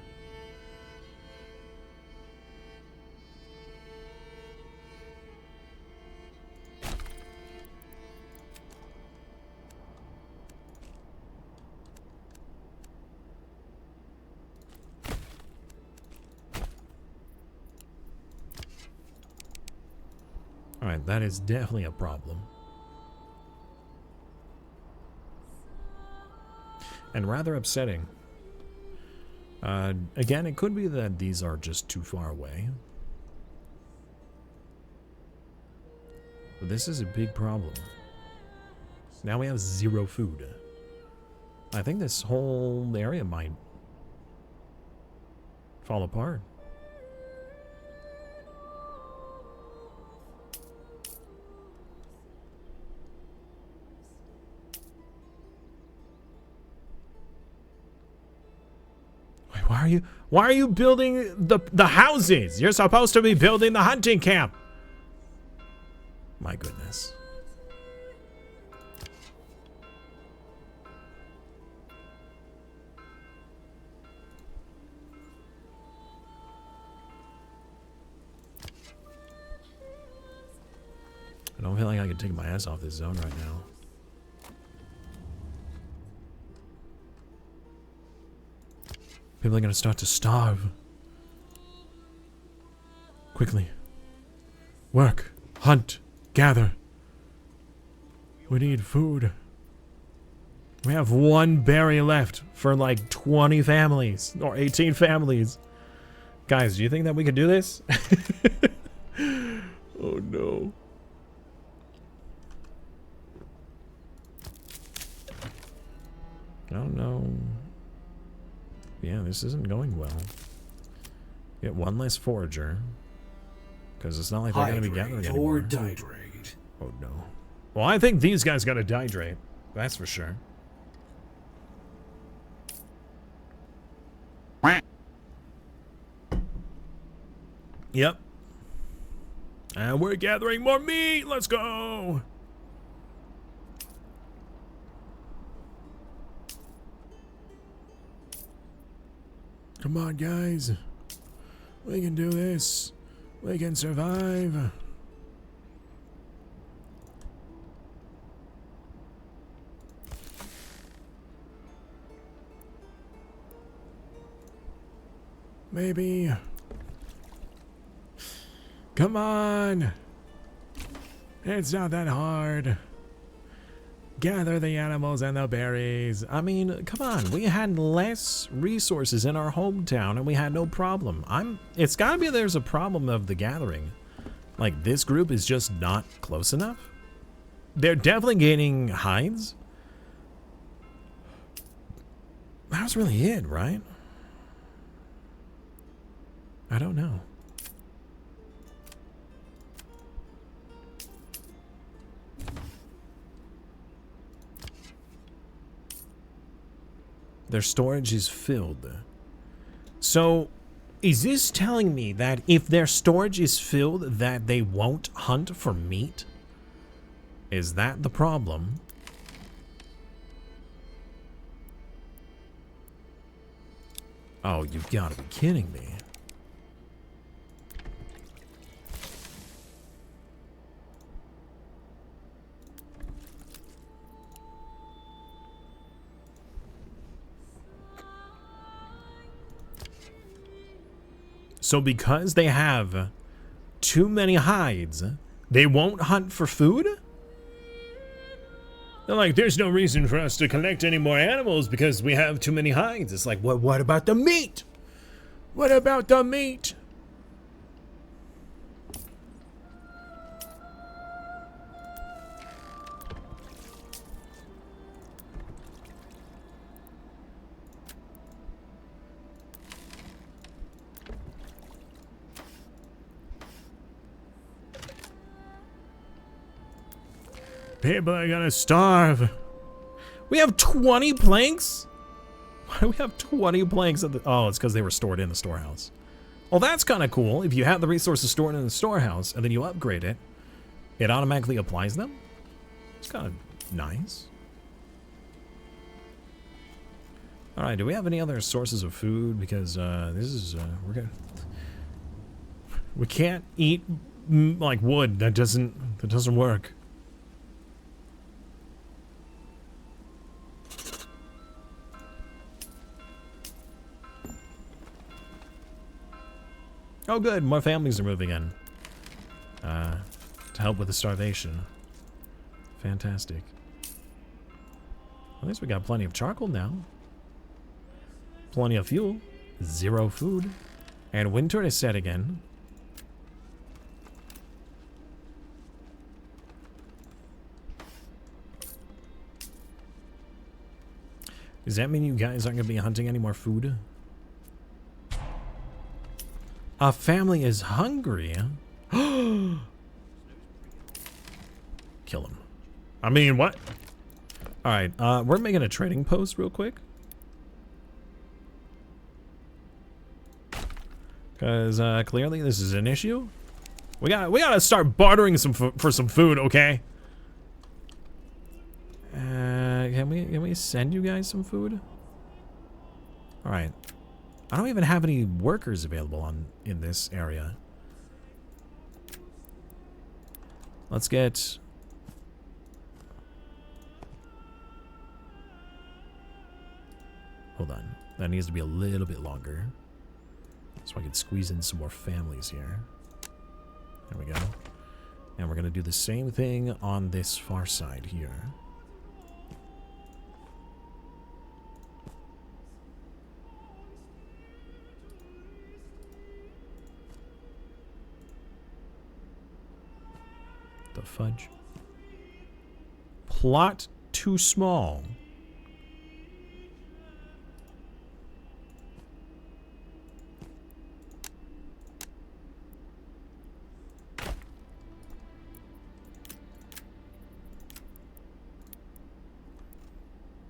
Alright, that is definitely a problem. And rather upsetting. Again, it could be that these are just too far away. But this is a big problem. Now we have 0 food. I think this whole area might fall apart. Why are you building the houses? You're supposed to be building the hunting camp. My goodness. I don't feel like I can take my ass off this zone right now. People are going to start to starve. Quickly. Work. Hunt. Gather. We need food. We have 1 berry left for like 20 families. Or 18 families. Guys, do you think that we could do this? Oh no. I don't know. Yeah, this isn't going well. Get 1 less forager. Because it's not like they're going to be gathering anymore. Or dihydrate. Oh no. Well, I think these guys got to dihydrate. That's for sure. Yep. And we're gathering more meat. Let's go. Come on, guys. We can do this. We can survive. Maybe. Come on. It's not that hard. Gather the animals and the berries. I mean, come on. We had less resources in our hometown and we had no problem. It's gotta be there's a problem of the gathering. Like, this group is just not close enough. They're definitely gaining hides. That was really it, right? I don't know. Their storage is filled. So, is this telling me that if their storage is filled, that they won't hunt for meat? Is that the problem? Oh, you've got to be kidding me. So because they have too many hides, they won't hunt for food? They're like, there's no reason for us to collect any more animals because we have too many hides. It's like, what about the meat? What about the meat? People are gonna starve. We have 20 planks? Why do we have 20 planks at the... Oh, it's because they were stored in the storehouse. Well, that's kind of cool. If you have the resources stored in the storehouse and then you upgrade it, it automatically applies them. It's kind of nice. All right, do we have any other sources of food? Because this is... we can't eat like wood. That doesn't work. Oh good, more families are moving in. To help with the starvation. Fantastic. At least we got plenty of charcoal now. Plenty of fuel. 0 food. And winter is set again. Does that mean you guys aren't going to be hunting any more food? A family is hungry. Kill him. I mean, what? Alright, we're making a trading post real quick. Because, clearly this is an issue. We gotta start bartering for some food, okay? Can we send you guys some food? Alright. I don't even have any workers available in this area. Let's get... Hold on. That needs to be a little bit longer. So I can squeeze in some more families here. There we go. And we're going to do the same thing on this far side here. The fudge. Plot too small.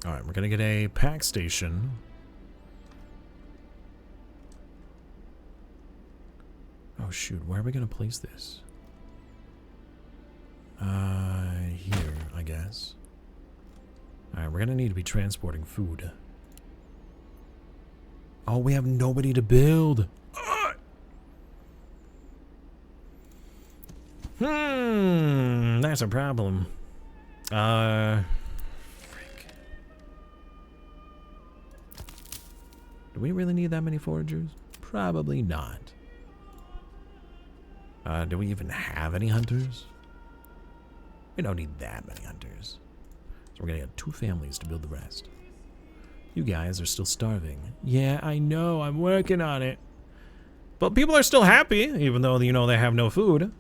All right, we're gonna get a pack station. Oh shoot, where are we gonna place this? Here, I guess. Alright, we're gonna need to be transporting food. Oh, we have nobody to build. That's a problem. Frick. Do we really need that many foragers? Probably not. Do we even have any hunters? We don't need that many hunters. So we're gonna get 2 families to build the rest. You guys are still starving. Yeah, I know, I'm working on it. But people are still happy, even though, you know, they have no food.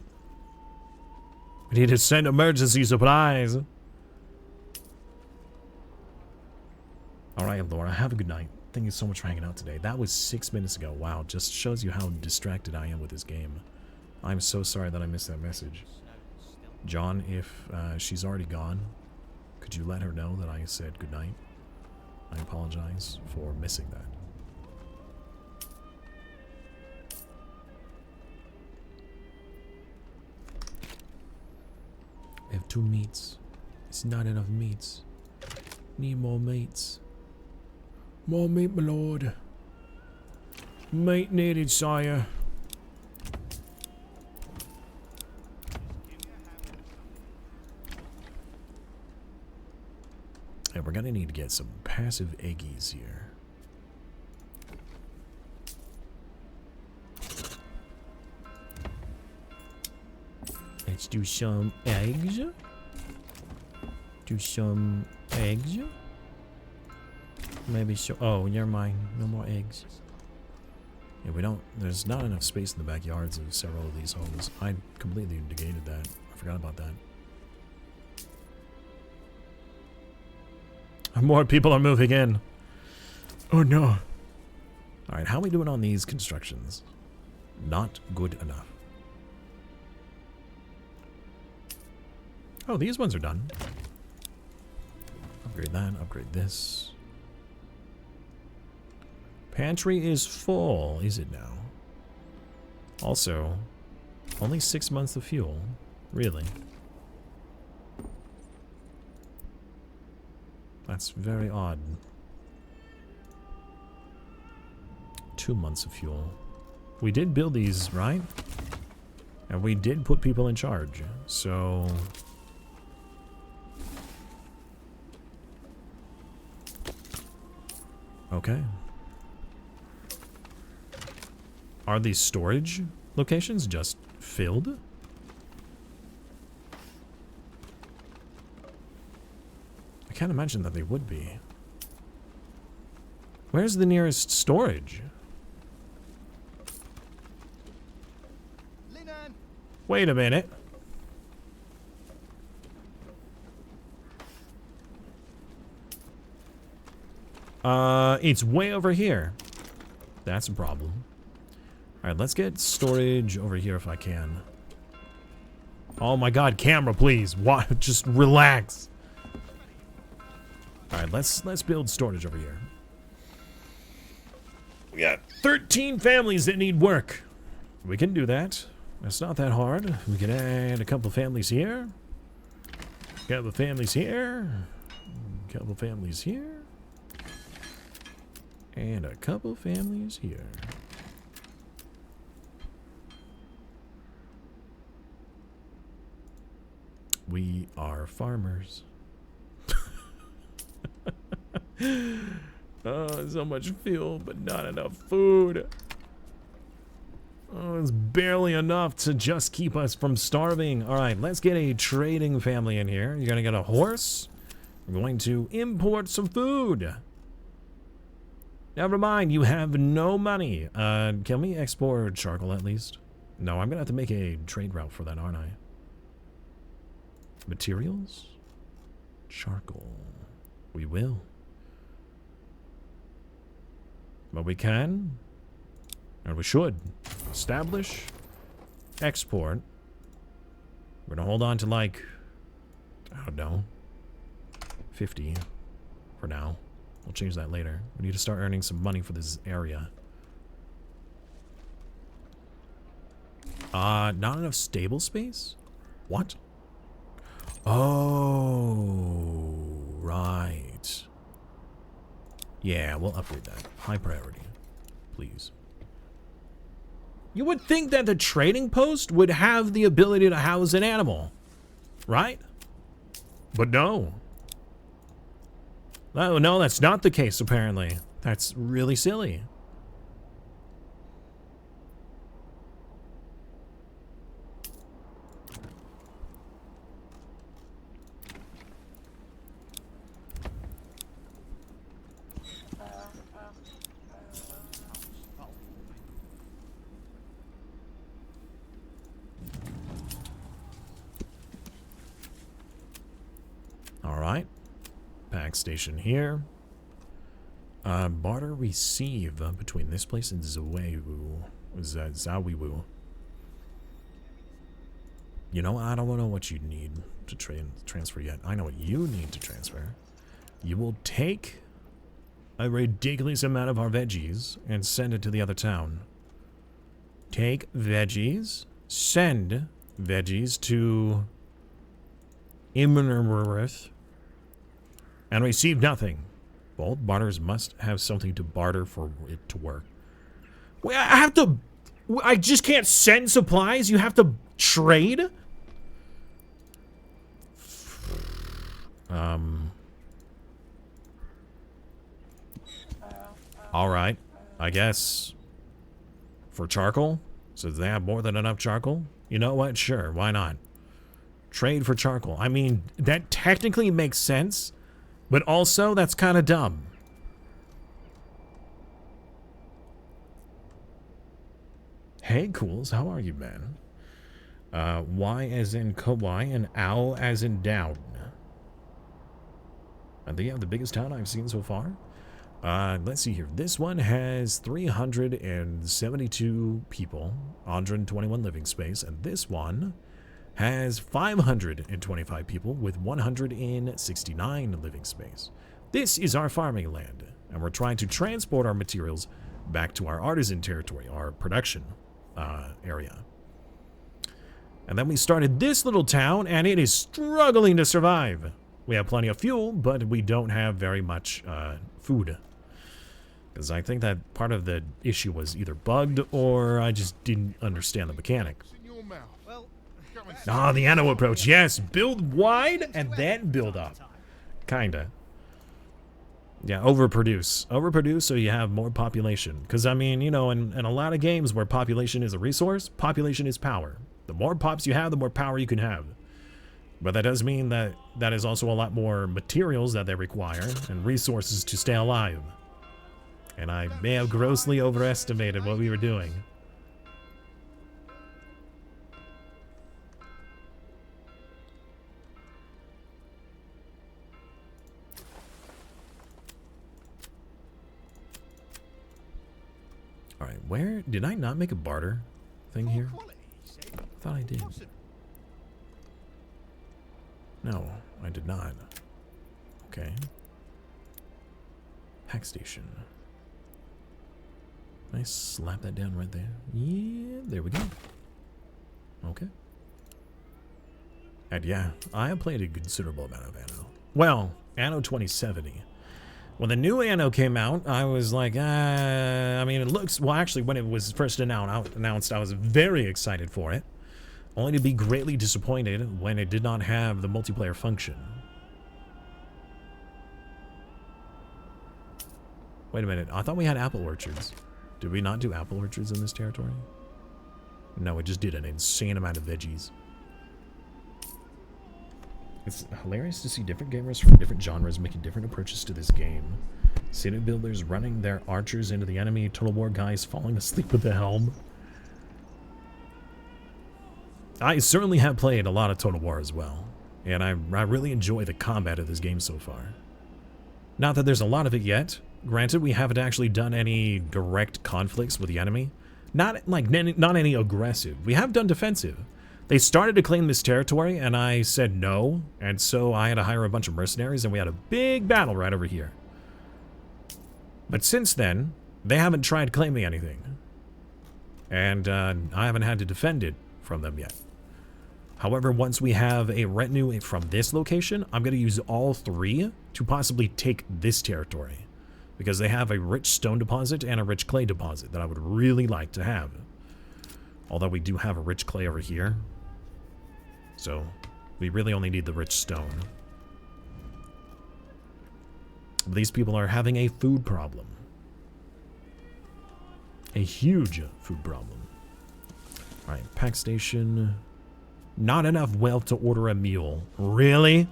We need to send emergency supplies. Alright, Laura, have a good night. Thank you so much for hanging out today. That was 6 minutes ago. Wow, just shows you how distracted I am with this game. I'm so sorry that I missed that message. John, if she's already gone, could you let her know that I said good night? I apologize for missing that. We have 2 meats. It's not enough meats. Need more meats. More meat, my lord. Meat needed, sire. And we're gonna need to get some passive eggies here. Let's do some eggs. Do some eggs. Maybe so. Oh, you're mine. No more eggs. Yeah, we don't. There's not enough space in the backyards of several of these homes. I completely negated that. I forgot about that. More people are moving in. Oh no. Alright, how are we doing on these constructions? Not good enough. Oh, these ones are done. Upgrade that, upgrade this. Pantry is full, is it now? Also, only 6 months of fuel. Really? That's very odd. 2 months of fuel. We did build these, right? And we did put people in charge, so... Okay. Are these storage locations just filled? I can't imagine that they would be. Where's the nearest storage? Wait a minute. It's way over here. That's a problem. Alright, let's get storage over here if I can. Oh my god, camera, please. What? Just relax. Alright, let's build storage over here. We got 13 families that need work. We can do that. It's not that hard. We can add a couple families here. A couple families here. A couple families here. And a couple families here. We are farmers. Oh, so much fuel, but not enough food. Oh, it's barely enough to just keep us from starving. All right, let's get a trading family in here. You're gonna get a horse. We're going to import some food. Never mind, you have no money. Can we export charcoal at least? No, I'm gonna have to make a trade route for that, aren't I? Materials? Charcoal. We will. But we can. And we should. Establish. Export. We're gonna hold on to like, I don't know, 50 for now. We'll change that later. We need to start earning some money for this area. Not enough stable space? What? Oh, right. Yeah, we'll upgrade that. High priority, please. You would think that the trading post would have the ability to house an animal, right? But no. Oh, no, that's not the case, apparently. That's really silly. Alright. Pack station here. Barter receive between this place and Zawiwu. Zawiwu. You know, I don't know what you need to transfer yet. I know what you need to transfer. You will take a ridiculous amount of our veggies and send it to the other town. Take veggies, send veggies to Immerworth, and receive nothing. Both barters must have something to barter for it to work. Wait, I just can't send supplies? You have to trade? Alright. I guess. For charcoal? So they have more than enough charcoal? You know what? Sure, why not? Trade for charcoal. I mean, that technically makes sense, but also that's kind of dumb. Hey, Cools, how are you, man? Y as in Kawhi and Owl as in down. I think the biggest town I've seen so far. Let's see here. This one has 372 people, 121 living space, and this one has 525 people with 169 living space. This is our farming land, and we're trying to transport our materials back to our artisan territory, our production area. And then we started this little town, and it is struggling to survive. We have plenty of fuel, but we don't have very much food. Because I think that part of the issue was either bugged or I just didn't understand the mechanic. Ah, the Anno approach. Yes, build wide and then build up. Kinda. Yeah, overproduce. Overproduce so you have more population. Because, I mean, you know, in a lot of games where population is a resource, population is power. The more pops you have, the more power you can have. But that does mean that that is also a lot more materials that they require and resources to stay alive. And I may have grossly overestimated what we were doing. Alright, where did I not make a barter thing here? I thought I did. No, I did not. Okay. Pack station. Can I slap that down right there? Yeah, there we go. Okay. And yeah, I have played a considerable amount of Anno. Well, Anno 2070. When the new Anno came out, I was like, I mean, it looks... Well, actually, when it was first announced, I was very excited for it. Only to be greatly disappointed when it did not have the multiplayer function. Wait a minute, I thought we had apple orchards. Did we not do apple orchards in this territory? No, we just did an insane amount of veggies. It's hilarious to see different gamers from different genres making different approaches to this game. City builders running their archers into the enemy, Total War guys falling asleep with the helm. I certainly have played a lot of Total War as well, and I really enjoy the combat of this game so far. Not that there's a lot of it yet. Granted, we haven't actually done any direct conflicts with the enemy. Not any aggressive. We have done defensive. They started to claim this territory, and I said no, and so I had to hire a bunch of mercenaries, and we had a big battle right over here. But since then, they haven't tried claiming anything. And I haven't had to defend it from them yet. However, once we have a retinue from this location, I'm going to use all 3 to possibly take this territory. Because they have a rich stone deposit and a rich clay deposit that I would really like to have. Although we do have a rich clay over here. So, we really only need the rich stone. These people are having a food problem. A huge food problem. Alright, pack station. Not enough wealth to order a meal. Really?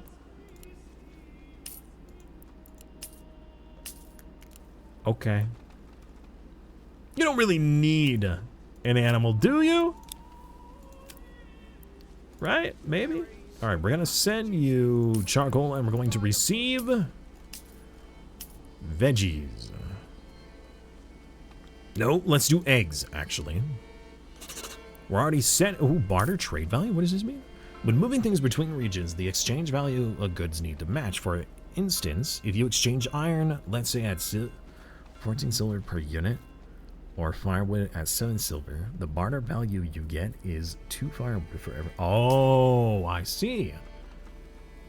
Okay. You don't really need an animal, do you? Right? Maybe? Alright, we're gonna send you charcoal and we're going to receive veggies. No, let's do eggs, actually. We're already set. Ooh, barter trade value? What does this mean? When moving things between regions, the exchange value of goods need to match. For instance, if you exchange iron, let's say at 14 silver per unit, or firewood at 7 silver, the barter value you get is 2 firewood for every... Oh, I see.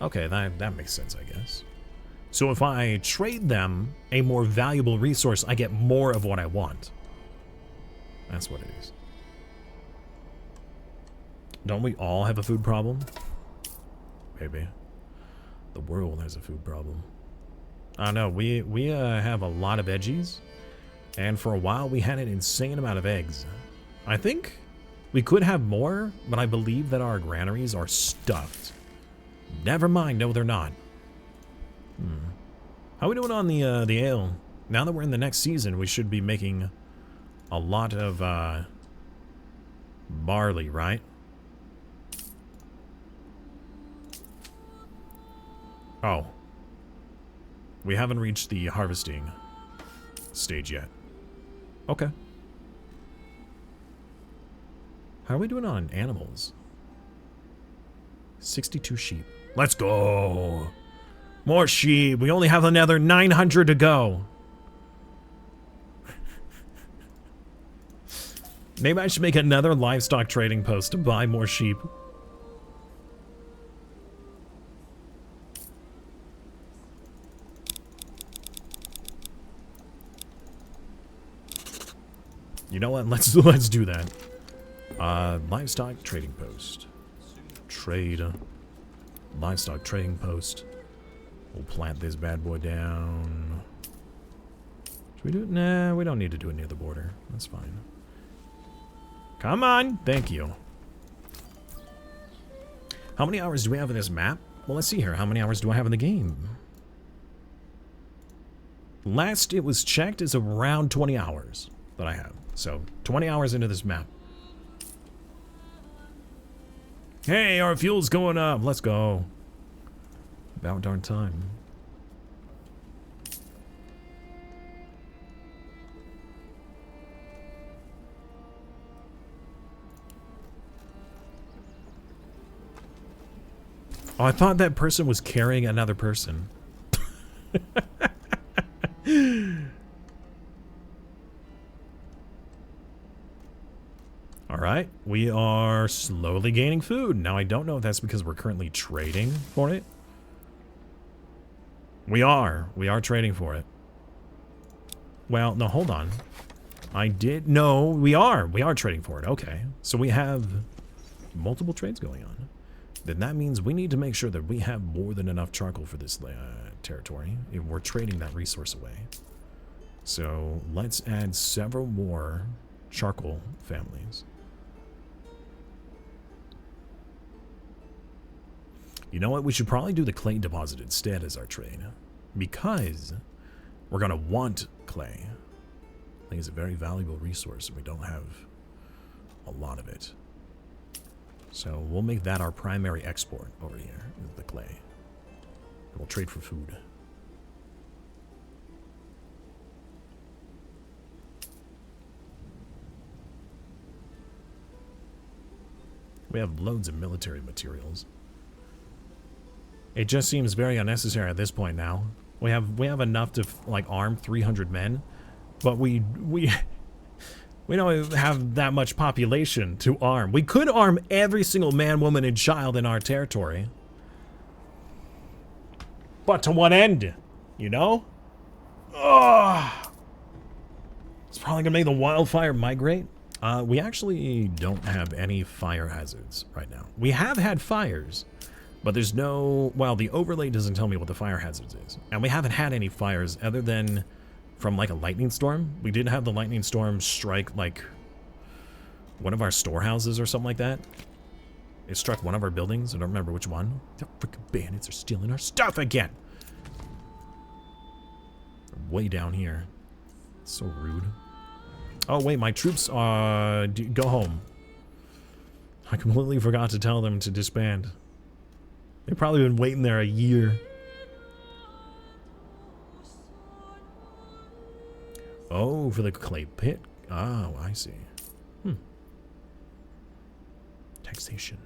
Okay, that makes sense, I guess. So if I trade them a more valuable resource, I get more of what I want. That's what it is. Don't we all have a food problem? Maybe. The world has a food problem. I don't know. We have a lot of veggies. And for a while, we had an insane amount of eggs. I think we could have more, but I believe that our granaries are stuffed. Never mind. No, they're not. How are we doing on the ale? Now that we're in the next season, we should be making a lot of barley, right? Oh. We haven't reached the harvesting stage yet. Okay. How are we doing on animals? 62 sheep. Let's go! More sheep. We only have another 900 to go. Maybe I should make another livestock trading post to buy more sheep. You know what? Let's do that. Livestock trading post. Trade. Livestock trading post. We'll plant this bad boy down. Should we do it? Nah, we don't need to do it near the border. That's fine. Come on. Thank you. How many hours do we have in this map? Well, let's see here. How many hours do I have in the game? Last it was checked is around 20 hours that I have. So, 20 hours into this map. Hey, our fuel's going up. Let's go. About darn time. Oh, I thought that person was carrying another person. Alright, we are slowly gaining food. Now, I don't know if that's because we're currently trading for it. We are trading for it. Well, no, hold on. No, we are trading for it. Okay, so we have multiple trades going on. Then that means we need to make sure that we have more than enough charcoal for this territory if we're trading that resource away. So let's add several more charcoal families. You know what? We should probably do the clay deposit instead as our trade, because we're going to want clay. I think it's a very valuable resource, and we don't have a lot of it. So we'll make that our primary export over here, the clay. And we'll trade for food. We have loads of military materials. It just seems very unnecessary at this point now. We have enough to like arm 300 men, but we We don't have that much population to arm. We could arm every single man, woman, and child in our territory. But to what end? You know? Ugh. It's probably gonna make the wildfire migrate. We actually don't have any fire hazards right now. We have had fires, but there's no... Well, the overlay doesn't tell me what the fire hazards is. And we haven't had any fires other than from like a lightning storm. We did have the lightning storm strike like one of our storehouses or something like that. It struck one of our buildings. I don't remember which one. The freaking bandits are stealing our stuff again. They're way down here. It's so rude. Oh wait, my troops go home. I completely forgot to tell them to disband. They've probably been waiting there a year. Oh, for the clay pit. Oh, I see. Taxation.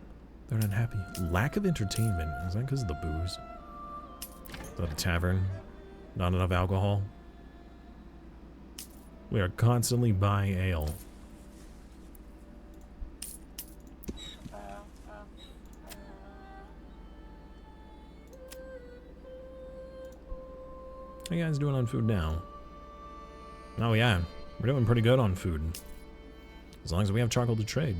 They're unhappy. Lack of entertainment. Is that because of the booze? The tavern. Not enough alcohol. We are constantly buying ale. How you guys doing on food now? Oh yeah, we're doing pretty good on food. As long as we have charcoal to trade.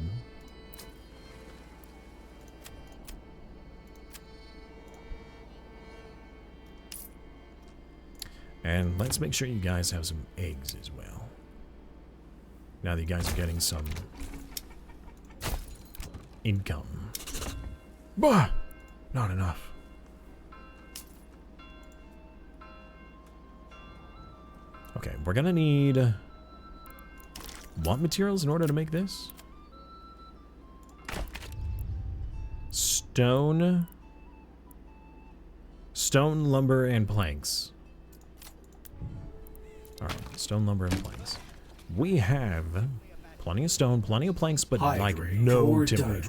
And let's make sure you guys have some eggs as well. Now that you guys are getting some income. Bah! Not enough. Okay, we're gonna need what materials in order to make this? Stone, lumber, and planks. Alright, stone, lumber, and planks. We have plenty of stone, plenty of planks, but like no timber.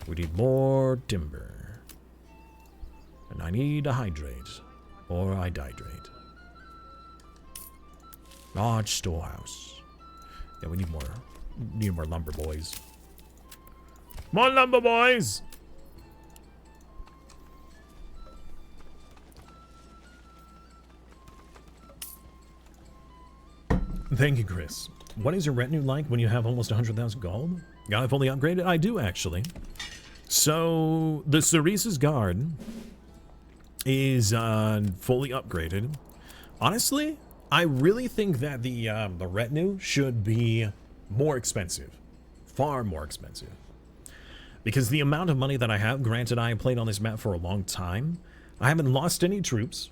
We need more timber. And I need to hydrate, or I dihydrate. Large storehouse. Yeah, we need more lumber, boys. More lumber, boys! Thank you, Chris. What is your retinue like when you have almost 100,000 gold? Yeah, I've only upgraded. I do, actually. So, the Ceresa's Guard is fully upgraded. Honestly, I really think that the retinue should be more expensive. Far more expensive. Because the amount of money that I have, granted I played on this map for a long time, I haven't lost any troops.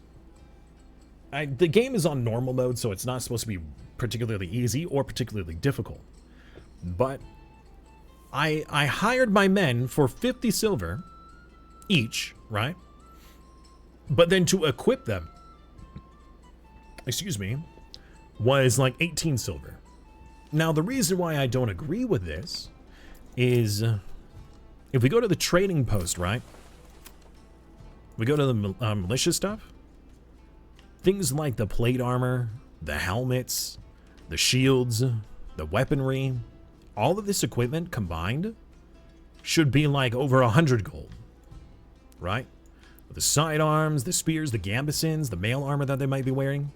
The game is on normal mode, so it's not supposed to be particularly easy or particularly difficult. But I hired my men for 50 silver each, right? But then to equip them, excuse me, was like 18 silver. Now, the reason why I don't agree with this is if we go to the trading post, right? We go to the militia stuff. Things like the plate armor, the helmets, the shields, the weaponry, all of this equipment combined should be like over 100 gold, right? The sidearms, the spears, the gambesons, the mail armor that they might be wearing,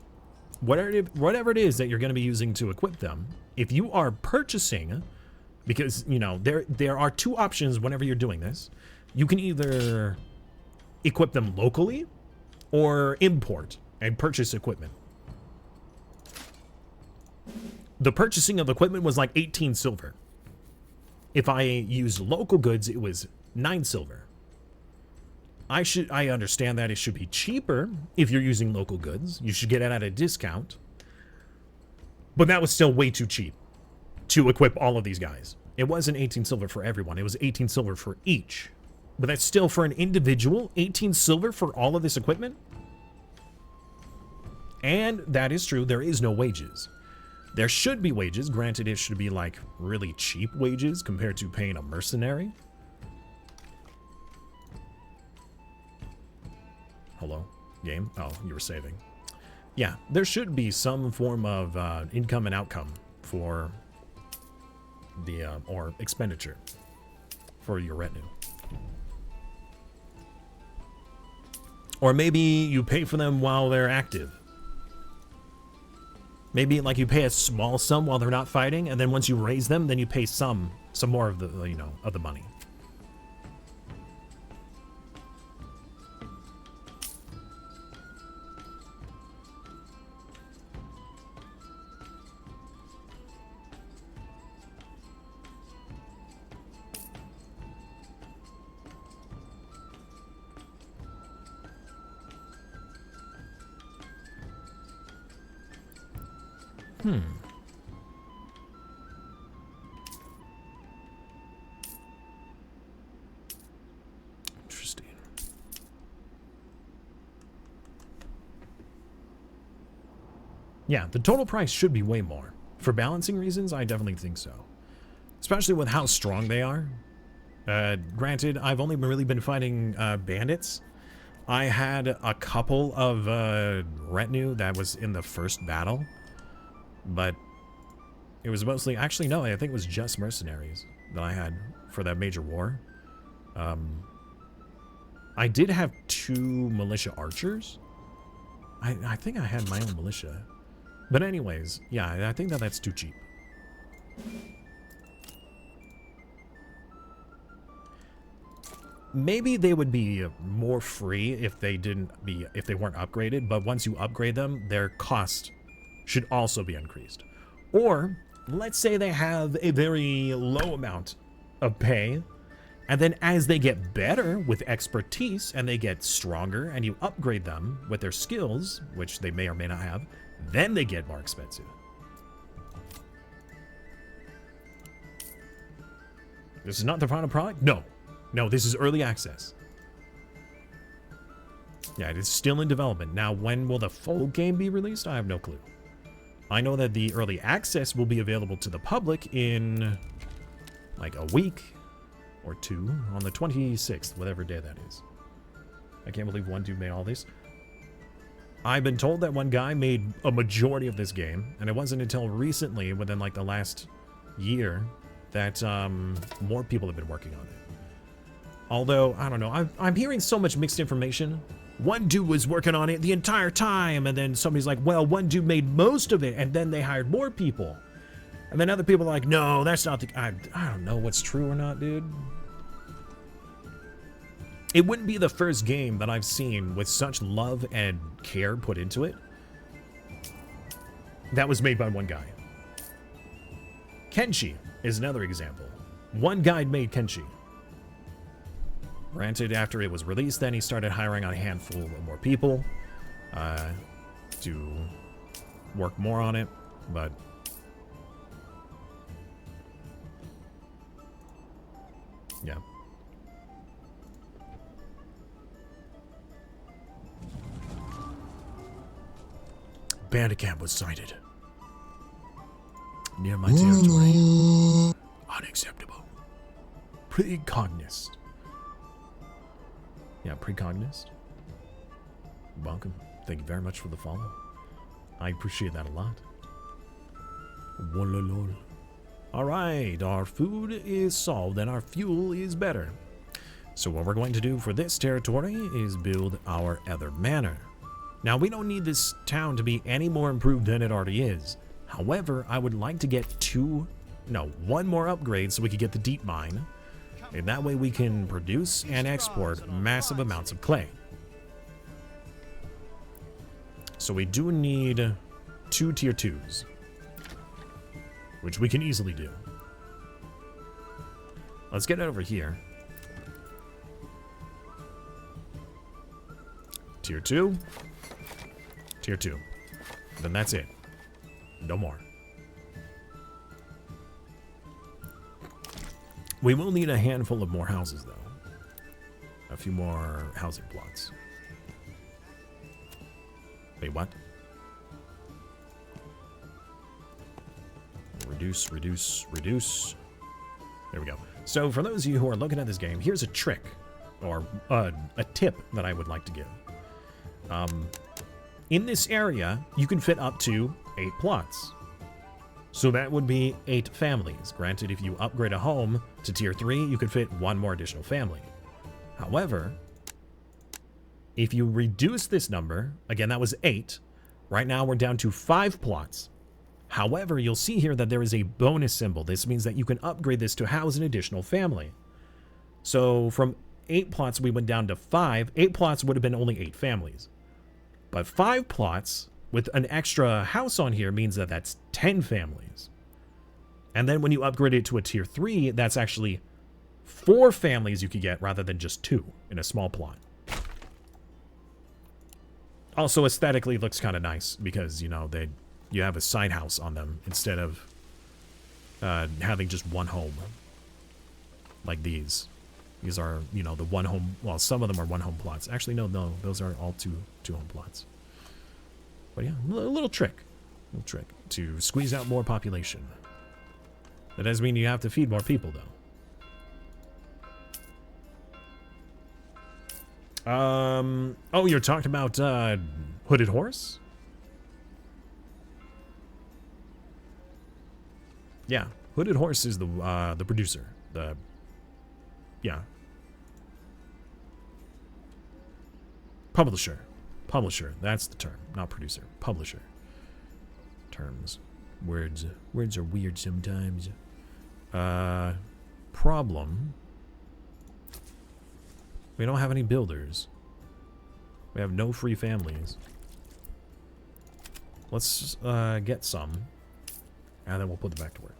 whatever it is that you're going to be using to equip them, if you are purchasing, because, you know, there are two options whenever you're doing this. You can either equip them locally or import and purchase equipment. The purchasing of equipment was like 18 silver. If I used local goods, it was 9 silver. I understand that it should be cheaper if you're using local goods. You should get it at a discount. But that was still way too cheap to equip all of these guys. It wasn't 18 silver for everyone. It was 18 silver for each. But that's still for an individual, 18 silver for all of this equipment? And that is true, there is no wages. There should be wages, granted it should be like really cheap wages compared to paying a mercenary. Hello, game? Oh, you were saving. Yeah, there should be some form of income and outcome for the or expenditure for your retinue. Or maybe you pay for them while they're active. Maybe like you pay a small sum while they're not fighting, and then once you raise them, then you pay some more of the, you know, of the money. Interesting. Yeah, the total price should be way more. For balancing reasons, I definitely think so. Especially with how strong they are. Granted, I've only really been fighting bandits. I had a couple of retinue that was in the first battle. But it was mostly, actually no, I think it was just mercenaries that I had for that major war. I did have 2 militia archers. I think I had my own militia. But anyways, yeah, I think that that's too cheap. Maybe they would be more free if they weren't upgraded, but once you upgrade them, their cost should also be increased. Or let's say they have a very low amount of pay, and then as they get better with expertise and they get stronger and you upgrade them with their skills, which they may or may not have, then they get more expensive. This is not the final product? No. No, this is early access. Yeah, it is still in development. Now, when will the full game be released? I have no clue. I know that the early access will be available to the public in like a week or 2 on the 26th, whatever day that is. I can't believe one dude made all this. I've been told that one guy made a majority of this game, and it wasn't until recently, within like the last year, that more people have been working on it. Although, I don't know, I'm hearing so much mixed information. One dude was working on it the entire time, and then somebody's like, well, one dude made most of it, and then they hired more people. And then other people are like, no, that's not the... I don't know what's true or not, dude. It wouldn't be the first game that I've seen with such love and care put into it. That was made by one guy. Kenshi is another example. One guy made Kenshi. Granted, after it was released, then he started hiring a handful of more people to work more on it, but yeah. Bandit camp was sighted near my territory. Unacceptable. Precognized. Yeah, precognized. Welcome. Thank you very much for the follow. I appreciate that a lot. Wololol. Alright, our food is solved and our fuel is better. So what we're going to do for this territory is build our other manor. Now, we don't need this town to be any more improved than it already is. However, I would like to get one more upgrade so we could get the deep mine. And that way we can produce and export massive amounts of clay. So we do need 2 tier 2s, which we can easily do. Let's get it over here. Tier 2. Tier 2. Then that's it. No more. We will need a handful of more houses, though. A few more housing plots. Wait, what? Reduce, reduce, reduce. There we go. So for those of you who are looking at this game, here's a trick, or a tip that I would like to give. In this area, you can fit up to 8 plots. So that would be 8 families. Granted, if you upgrade a home to tier 3, you could fit 1 more additional family. However, if you reduce this number, again, that was 8. Right now, we're down to 5 plots. However, you'll see here that there is a bonus symbol. This means that you can upgrade this to house an additional family. So from 8 plots, we went down to 5. 8 plots would have been only 8 families. But 5 plots with an extra house on here means that that's 10 families. And then when you upgrade it to a tier 3, that's actually 4 families you could get rather than just 2 in a small plot. Also, aesthetically, looks kind of nice because, you know, you have a side house on them instead of having just one home. Like these. These are, you know, the one home. Well, some of them are one home plots. Actually, no, those are all two home plots. But yeah, a little trick. Little trick to squeeze out more population. That doesn't mean you have to feed more people, though. Oh, you're talking about Hooded Horse? Yeah, Hooded Horse is the producer. Yeah. Publisher. Publisher, that's the term. Not producer. Publisher. Terms. Words are weird sometimes. Problem. We don't have any builders. We have no free families. Let's get some. And then we'll put them back to work.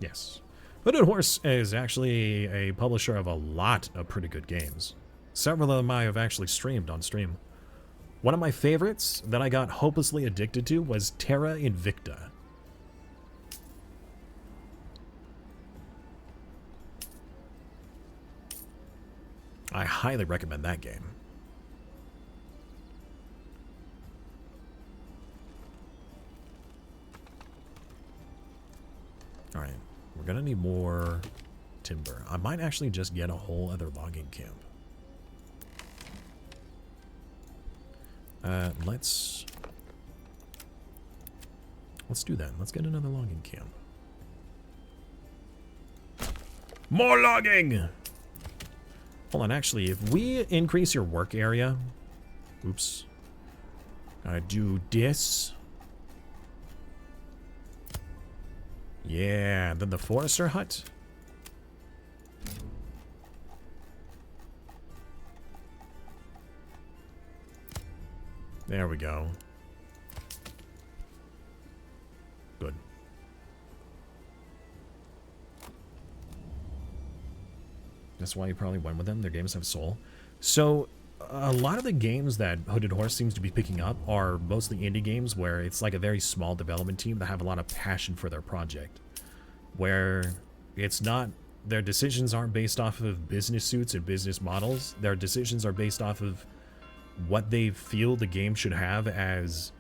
Yes. Hooded Horse is actually a publisher of a lot of pretty good games. Several of them I have actually streamed on stream. One of my favorites that I got hopelessly addicted to was Terra Invicta. I highly recommend that game. Alright, we're gonna need more timber. I might actually just get a whole other logging camp. Let's do that. Let's get another logging camp. More logging! Hold on, actually, if we increase your work area... Oops. Gotta do this. Yeah, then the forester hut. There we go. Good. That's why you probably went with them. Their games have soul. So, a lot of the games that Hooded Horse seems to be picking up are mostly indie games where it's like a very small development team that have a lot of passion for their project. Where it's not... Their decisions aren't based off of business suits and business models. Their decisions are based off of what they feel the game should have as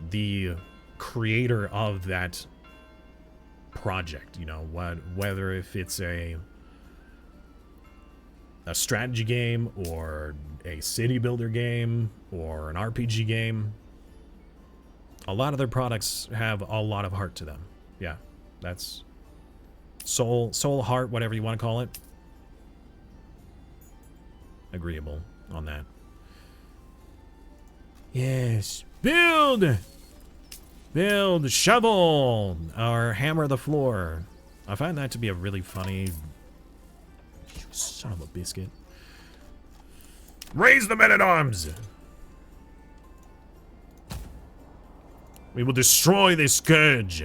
the creator of that project. You know, whether if it's a strategy game or a city builder game or an RPG game. A lot of their products have a lot of heart to them. Yeah, that's soul, heart, whatever you want to call it. Agreeable on that. Yes. Build! Build, shovel, or hammer the floor. I find that to be a really funny... Son of a biscuit. Raise the men-at-arms! We will destroy this scourge.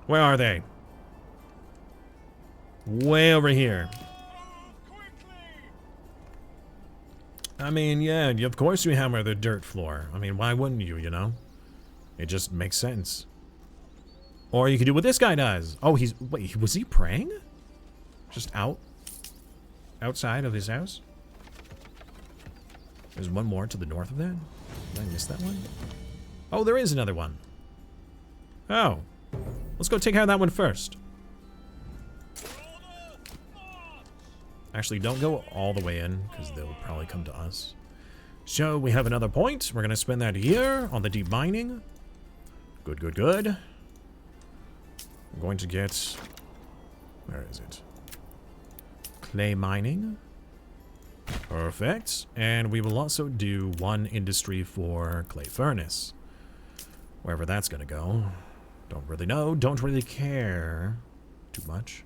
Where are they? Way over here. I mean, yeah, of course you hammer the dirt floor. I mean, why wouldn't you, you know? It just makes sense. Or you could do what this guy does. Oh, wait, was he praying? Just outside of his house? There's one more to the north of that? Did I miss that one? Oh, there is another one. Oh. Let's go take care of that one first. Actually, don't go all the way in, because they'll probably come to us. So, we have another point. We're going to spend that here on the deep mining. Good, good, good. I'm going to get... Where is it? Clay mining. Perfect. And we will also do one industry for clay furnace. Wherever that's going to go. Don't really know. Don't really care too much.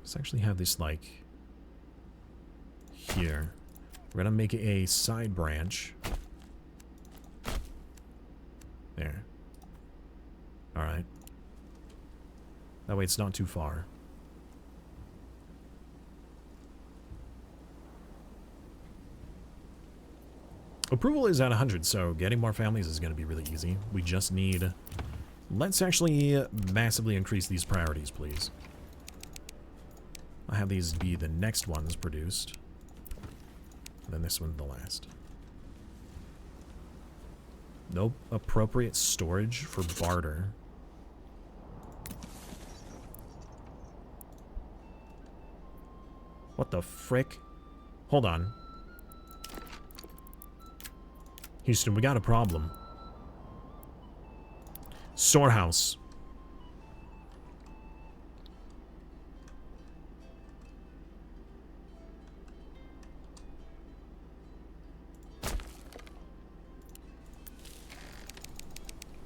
Let's actually have this, like, here. We're going to make a side branch. There. Alright. That way it's not too far. Approval is at 100, so getting more families is going to be really easy. We just need... Let's actually massively increase these priorities, please. I'll have these be the next ones produced. And then this one the last. No appropriate storage for barter. What the frick? Hold on. Houston, we got a problem. Storehouse.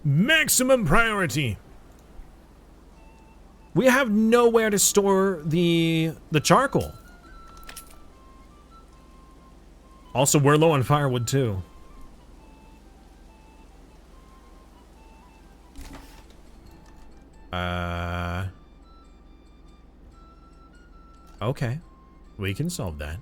Maximum priority. We have nowhere to store the charcoal. Also, we're low on firewood too. Okay. We can solve that.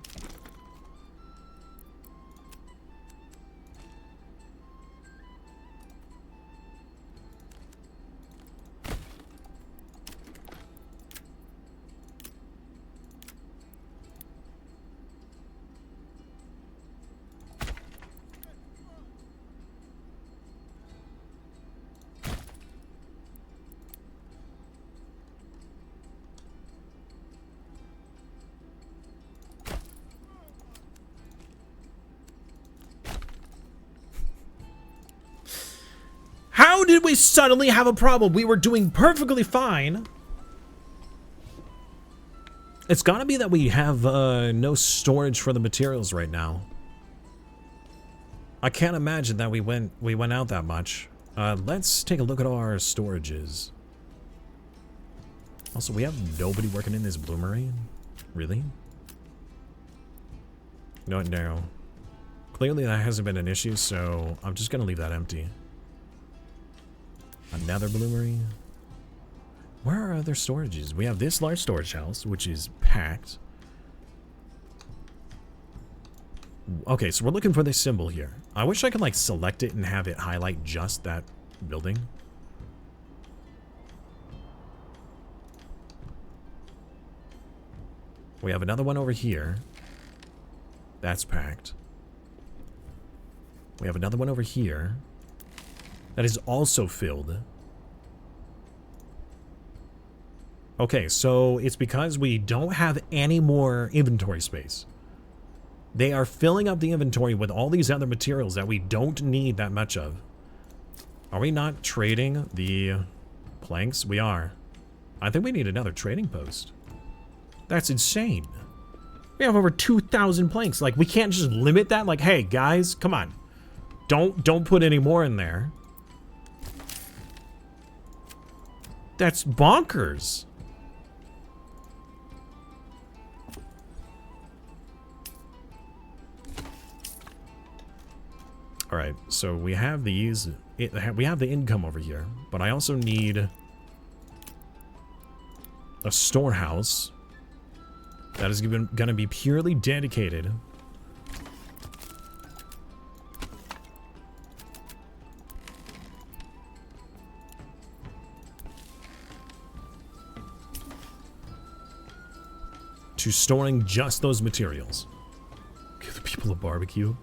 How did we suddenly have a problem? We were doing perfectly fine. It's gotta be that we have no storage for the materials right now. I can't imagine that we went out that much. Let's take a look at our storages. Also, we have nobody working in this bloomery. Really? No. Clearly that hasn't been an issue, so I'm just gonna leave that empty. Another bloomery. Where are other storages? We have this large storage house, which is packed. Okay, so we're looking for this symbol here. I wish I could, like, select it and have it highlight just that building. We have another one over here. That's packed. We have another one over here. That is also filled. Okay, so it's because we don't have any more inventory space. They are filling up the inventory with all these other materials that we don't need that much of. Are we not trading the planks? We are. I think we need another trading post. That's insane. We have over 2,000 planks. Like, we can't just limit that. Like, hey, guys, come on. Don't put any more in there. That's bonkers. All right, so we have these. We have the income over here, but I also need a storehouse that is going to be purely dedicated to storing just those materials. Give the people a barbecue.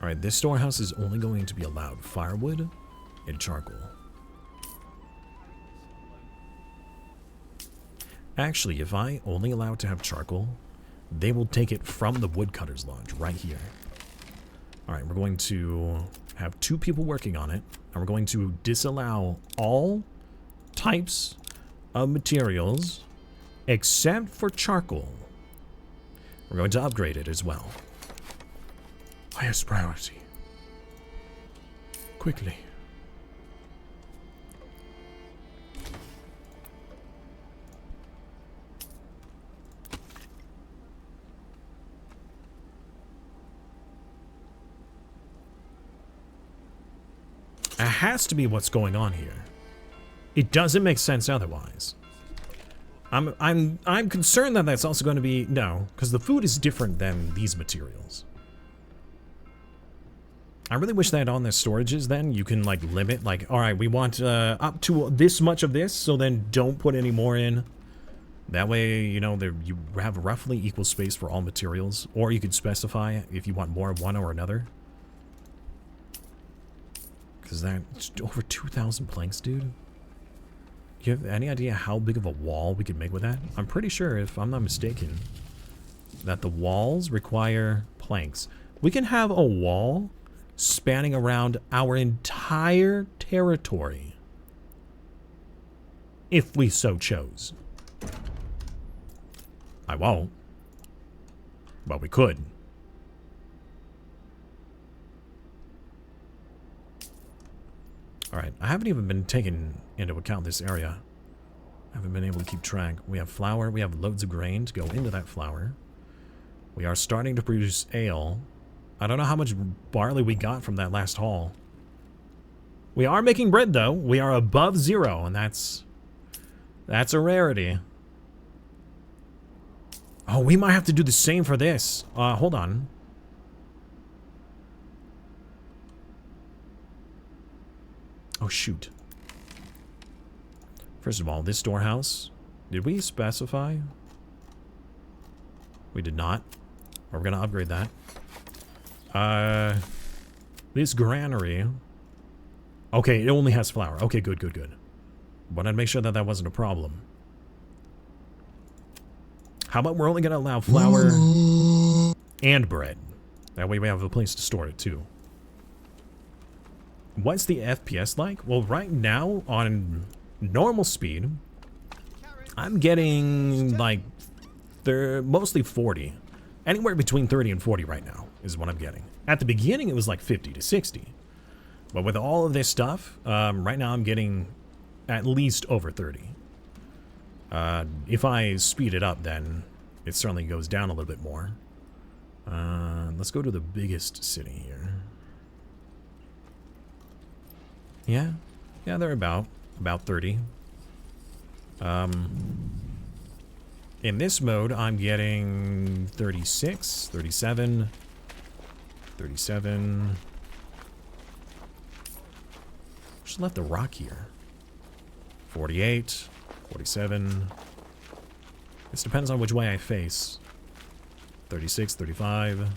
Alright, this storehouse is only going to be allowed firewood and charcoal. Actually, if I only allow it to have charcoal, they will take it from the woodcutter's lodge right here. Alright, we're going to have 2 people working on it, and we're going to disallow all types of materials except for charcoal. We're going to upgrade it as well. Highest priority. Quickly. It has to be what's going on here. It doesn't make sense otherwise. I'm concerned that that's also going to be no, because the food is different than these materials. I really wish that on the storages then you can like limit like, all right, we want up to this much of this, so then don't put any more in. That way, you know, you have roughly equal space for all materials, or you could specify if you want more of one or another. Because that's over 2,000 planks, dude. Do you have any idea how big of a wall we could make with that? I'm pretty sure, if I'm not mistaken, that the walls require planks. We can have a wall spanning around our entire territory, if we so chose. I won't, but we could. Alright, I haven't even been taking into account this area. I haven't been able to keep track. We have flour, we have loads of grain to go into that flour. We are starting to produce ale. I don't know how much barley we got from that last haul. We are making bread though. We are above 0, and that's a rarity. Oh, we might have to do the same for this. Hold on. Oh, shoot. First of all, this storehouse, did we specify? We did not. We're going to upgrade that. This granary. Okay, it only has flour. Okay, good, good, good. But I'd make sure that that wasn't a problem. How about we're only going to allow flour and bread? That way we have a place to store it, too. What's the FPS like? Well, right now, on normal speed, I'm getting, like, mostly 40. Anywhere between 30 and 40 right now is what I'm getting. At the beginning, it was like 50 to 60. But with all of this stuff, right now I'm getting at least over 30. If I speed it up, then it certainly goes down a little bit more. Let's go to the biggest city here. Yeah, they're about 30. In this mode, I'm getting 36, 37, 37. Just left the rock here. 48, 47. This depends on which way I face. 36, 35.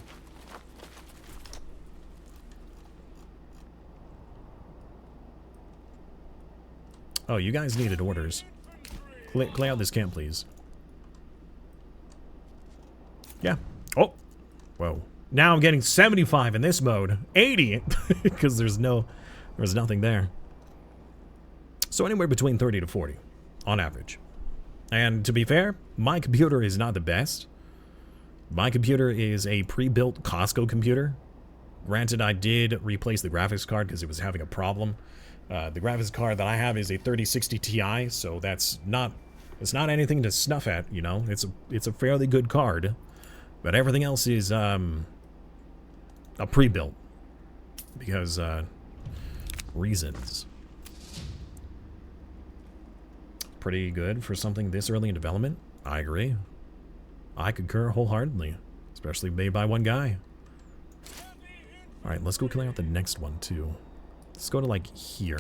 Oh, you guys needed orders. Play out this camp, please. Yeah. Oh. Whoa. Now I'm getting 75 in this mode. 80! Because there's nothing there. So anywhere between 30 to 40. On average. And to be fair, my computer is not the best. My computer is a pre-built Costco computer. Granted, I did replace the graphics card because it was having a problem. The graphics card that I have is a 3060 Ti, so it's not anything to snuff at, you know. It's a fairly good card, but everything else is a pre-built because reasons. Pretty good for something this early in development. I agree. I concur wholeheartedly, especially made by one guy. All right, let's go clear out the next one too. Let's go to, like, here.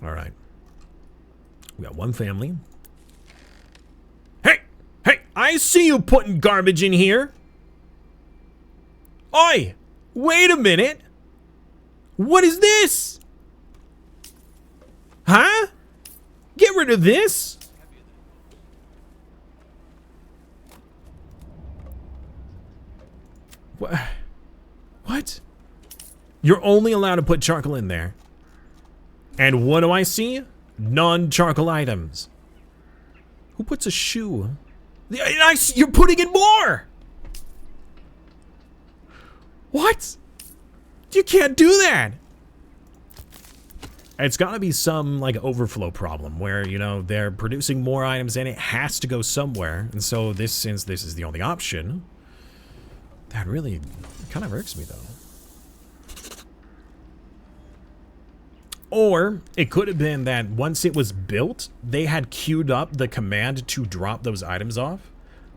Alright. We got one family. Hey! Hey! I see you putting garbage in here! Oi! Wait a minute! What is this? Huh? Get rid of this? What? You're only allowed to put charcoal in there. And what do I see? Non-charcoal items. Who puts a shoe? You're putting in more! What? You can't do that! It's gotta be some, like, overflow problem where, you know, they're producing more items and it has to go somewhere. And so since this is the only option, that really kind of irks me, though. Or it could have been that once it was built, they had queued up the command to drop those items off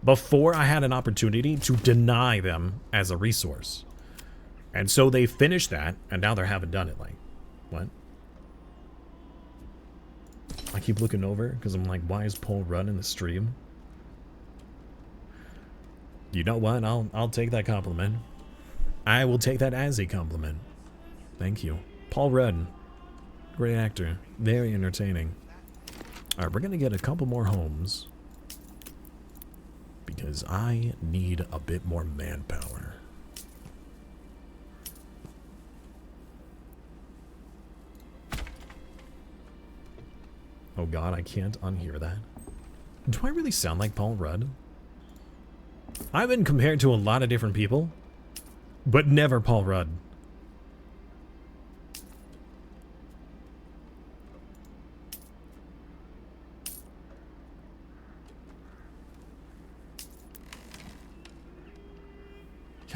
before I had an opportunity to deny them as a resource. And so they finished that, and now they haven't done it. Like, what? I keep looking over because I'm like, why is Paul Rudd in the stream? You know what? I'll take that compliment. I will take that as a compliment. Thank you. Paul Rudd. Great actor. Very entertaining. Alright, we're gonna get a couple more homes. Because I need a bit more manpower. Oh god, I can't unhear that. Do I really sound like Paul Rudd? I've been compared to a lot of different people, but never Paul Rudd.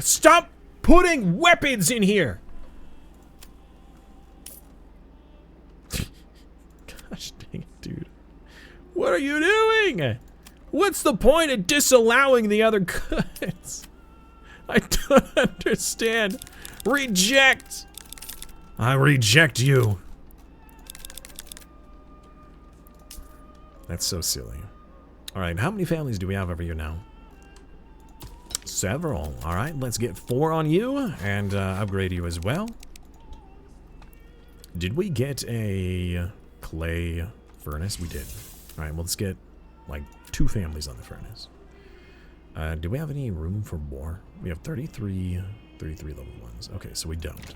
Stop putting weapons in here! Gosh dang it, dude. What are you doing? What's the point of disallowing the other goods? I don't understand. Reject! I reject you. That's so silly. Alright, how many families do we have over here now? Several. Alright, let's get 4 on you and upgrade you as well. Did we get a clay furnace? We did. Alright, well, let's get like 2 families on the furnace. Do we have any room for more? We have 33 level 1s. Okay, so we don't.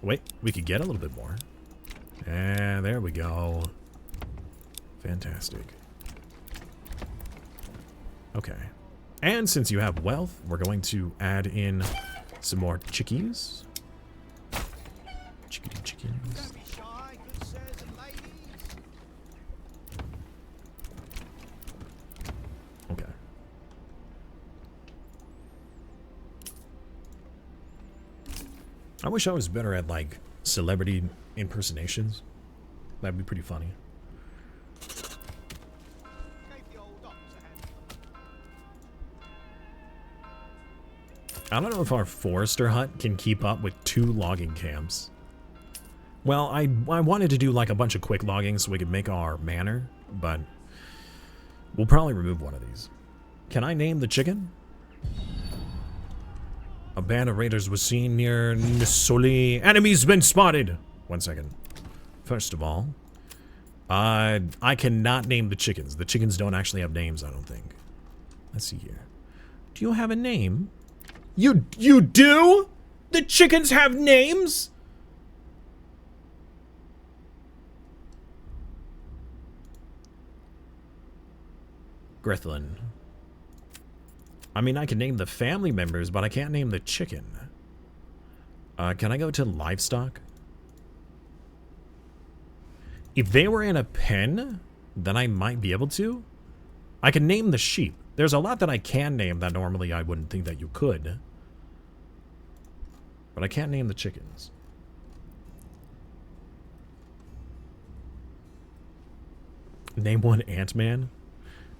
Wait, we could get a little bit more. And there we go. Fantastic. Okay. And since you have wealth, we're going to add in some more chickies. Chickadee chickens. Okay. I wish I was better at, like, celebrity impersonations. That'd be pretty funny. I don't know if our forester hut can keep up with 2 logging camps. Well, I wanted to do like a bunch of quick logging so we could make our manor, but we'll probably remove one of these. Can I name the chicken? A band of raiders was seen near Nisoli. Enemies been spotted! 1 second. First of all, I cannot name the chickens. The chickens don't actually have names, I don't think. Let's see here. Do you have a name? You do? The chickens have names? Grethlin. I mean, I can name the family members, but I can't name the chicken. Can I go to livestock? If they were in a pen, then I might be able to. I can name the sheep. There's a lot that I can name that normally I wouldn't think that you could. But I can't name the chickens. Name one Ant-Man?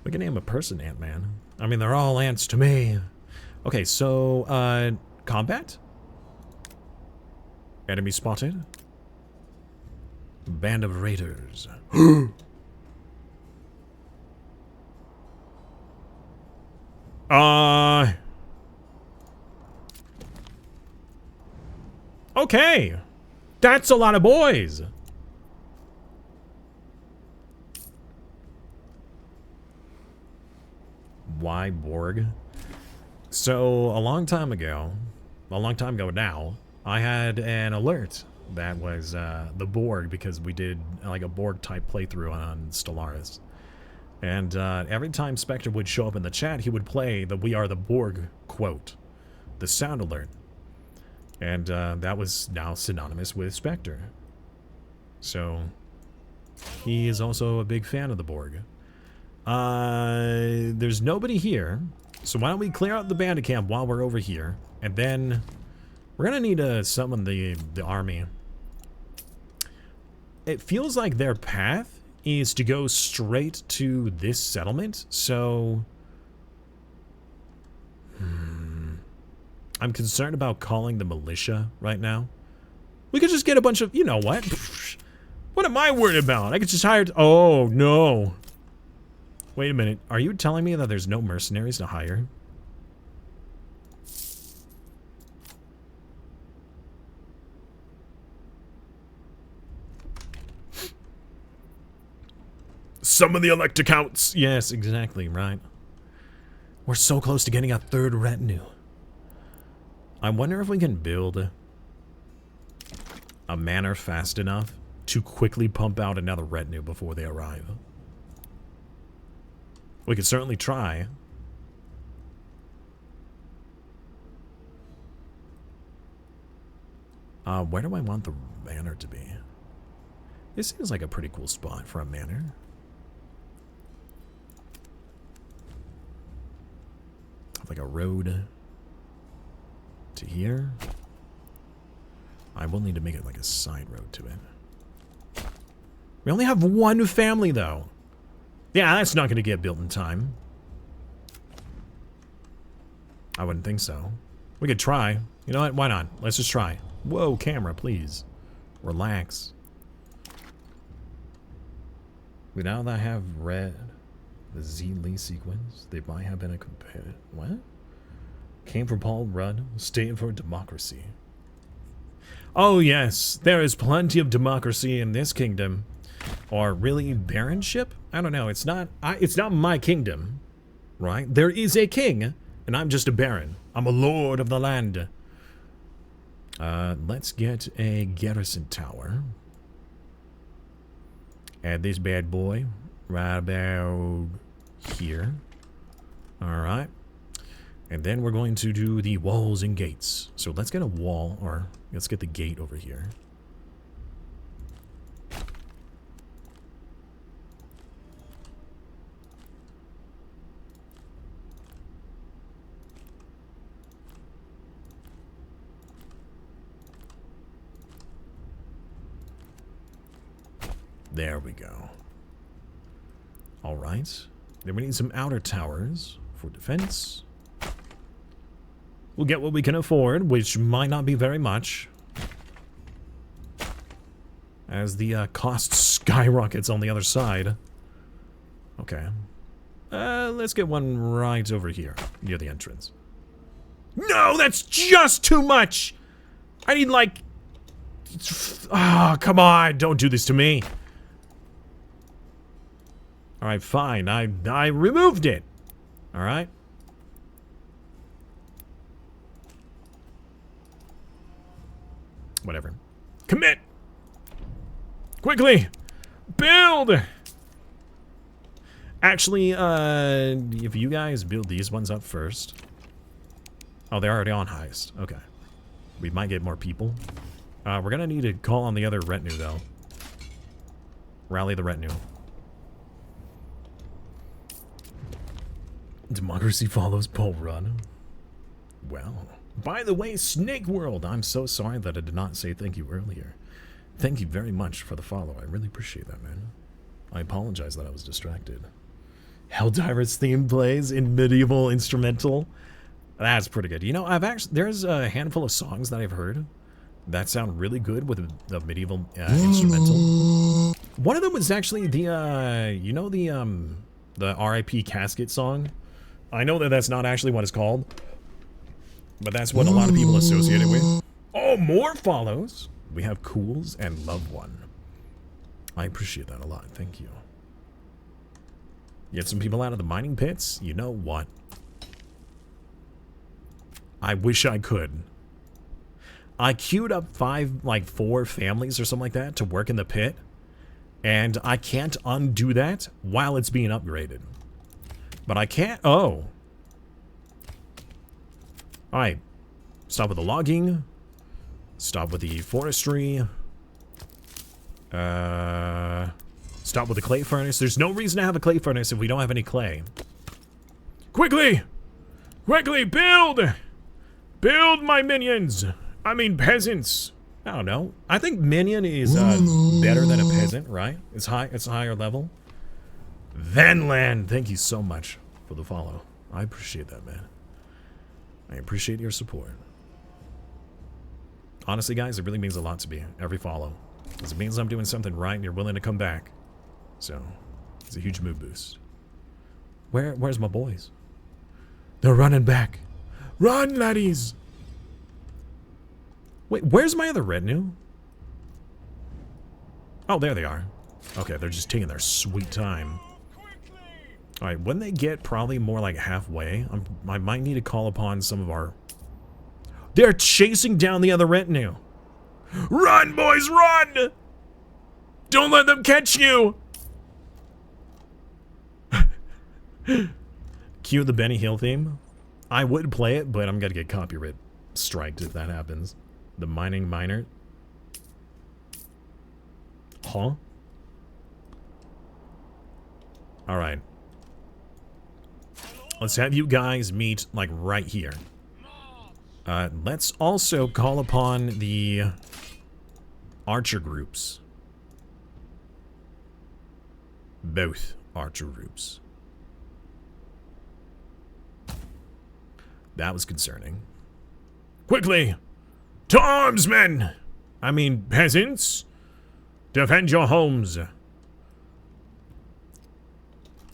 We can name a person Ant-Man. I mean, they're all ants to me. Okay, so, combat? Enemy spotted. Band of raiders. Okay. That's a lot of boys. why Borg? So a long time ago now, I had an alert that was the Borg, because we did like a Borg type playthrough on Stellaris. And every time Spectre would show up in the chat, he would play the "We Are the Borg" quote, the sound alert. And that was now synonymous with Spectre. So he is also a big fan of the Borg. There's nobody here, so why don't we clear out the bandit camp while we're over here, and then we're gonna need to summon the army. It feels like their path is to go straight to this settlement, so I'm concerned about calling the militia right now. We could just get a bunch of, you know what? What am I worried about? I could just hire... Oh, no. Wait a minute. Are you telling me that there's no mercenaries to hire? Some of the elect accounts. Yes, exactly, right. We're so close to getting a third retinue. I wonder if we can build a manor fast enough to quickly pump out another retinue before they arrive. We could certainly try. Where do I want the manor to be? This seems like a pretty cool spot for a manor. Like a road to here. I will need to make it like a side road to it. We only have one family though. Yeah, that's not going to get built in time. I wouldn't think so. We could try. You know what? Why not? Let's just try. Whoa, camera, please. Relax. We now that have read the Z-Lee sequence, they might have been a competitor. What? Came from Paul Rudd, staying for democracy. Oh yes, there is plenty of democracy in this kingdom. Or really baronship? I don't know. It's not my kingdom, right? There is a king, and I'm just a baron. I'm a lord of the land. Let's get a garrison tower. Add this bad boy right about here. Alright. And then we're going to do the walls and gates. So let's get a wall, or let's get the gate over here. There we go. Alright. Then we need some outer towers for defense. We'll get what we can afford, which might not be very much, as the cost skyrockets on the other side. Okay. Let's get one right over here, near the entrance. No, that's just too much! I need, like... Ah, come on, don't do this to me. Alright, fine. I removed it. Alright. Whatever. Commit! Quickly! Build! Actually, if you guys build these ones up first. Oh, they're already on heist. Okay. We might get more people. We're gonna need to call on the other retinue, though. Rally the retinue. Democracy follows Paul Rudd. Well, by the way, Snake World, I'm so sorry that I did not say thank you earlier. Thank you very much for the follow. I really appreciate that, man. I apologize that I was distracted. Helldiver's theme plays in medieval instrumental. That's pretty good. You know, there's a handful of songs that I've heard that sound really good with the medieval instrumental. One of them was actually the you know, the R.I.P. casket song. I know that that's not actually what it's called, but that's what a lot of people associate it with. Oh, more follows. We have Cools and Love One. I appreciate that a lot. Thank you. Get some people out of the mining pits? You know what? I wish I could. I queued up 4 families or something like that to work in the pit. And I can't undo that while it's being upgraded. But I can't... Oh. Alright. Stop with the logging. Stop with the forestry. Stop with the clay furnace. There's no reason to have a clay furnace if we don't have any clay. Quickly! Quickly, build! Build, my minions! I mean, peasants. I don't know. I think minion is better than a peasant, right? It's a higher level. Vanland, thank you so much for the follow. I appreciate that, man. I appreciate your support. Honestly, guys, it really means a lot to me, every follow. Because it means I'm doing something right and you're willing to come back. So, it's a huge mood boost. Where's my boys? They're running back. Run, laddies! Wait, where's my other retinue? Oh, there they are. Okay, they're just taking their sweet time. Alright, when they get probably more like halfway, I might need to call upon some of our... They're chasing down the other retinue! Run, boys, run! Don't let them catch you! Cue the Benny Hill theme. I would play it, but I'm gonna get copyright striked if that happens. The mining miner. Huh? Alright. Let's have you guys meet, like, right here. Let's also call upon the archer groups. Both archer groups. That was concerning. Quickly! To arms, men! I mean, peasants! Defend your homes!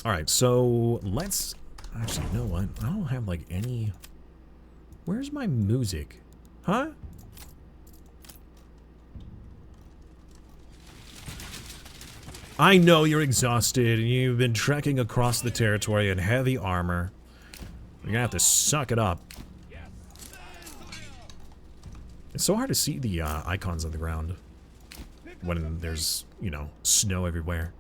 Alright, so let's... Actually, you know what? I don't have, like, any... Where's my music? Huh? I know you're exhausted and you've been trekking across the territory in heavy armor. You're gonna have to suck it up. It's so hard to see the icons on the ground when there's, you know, snow everywhere.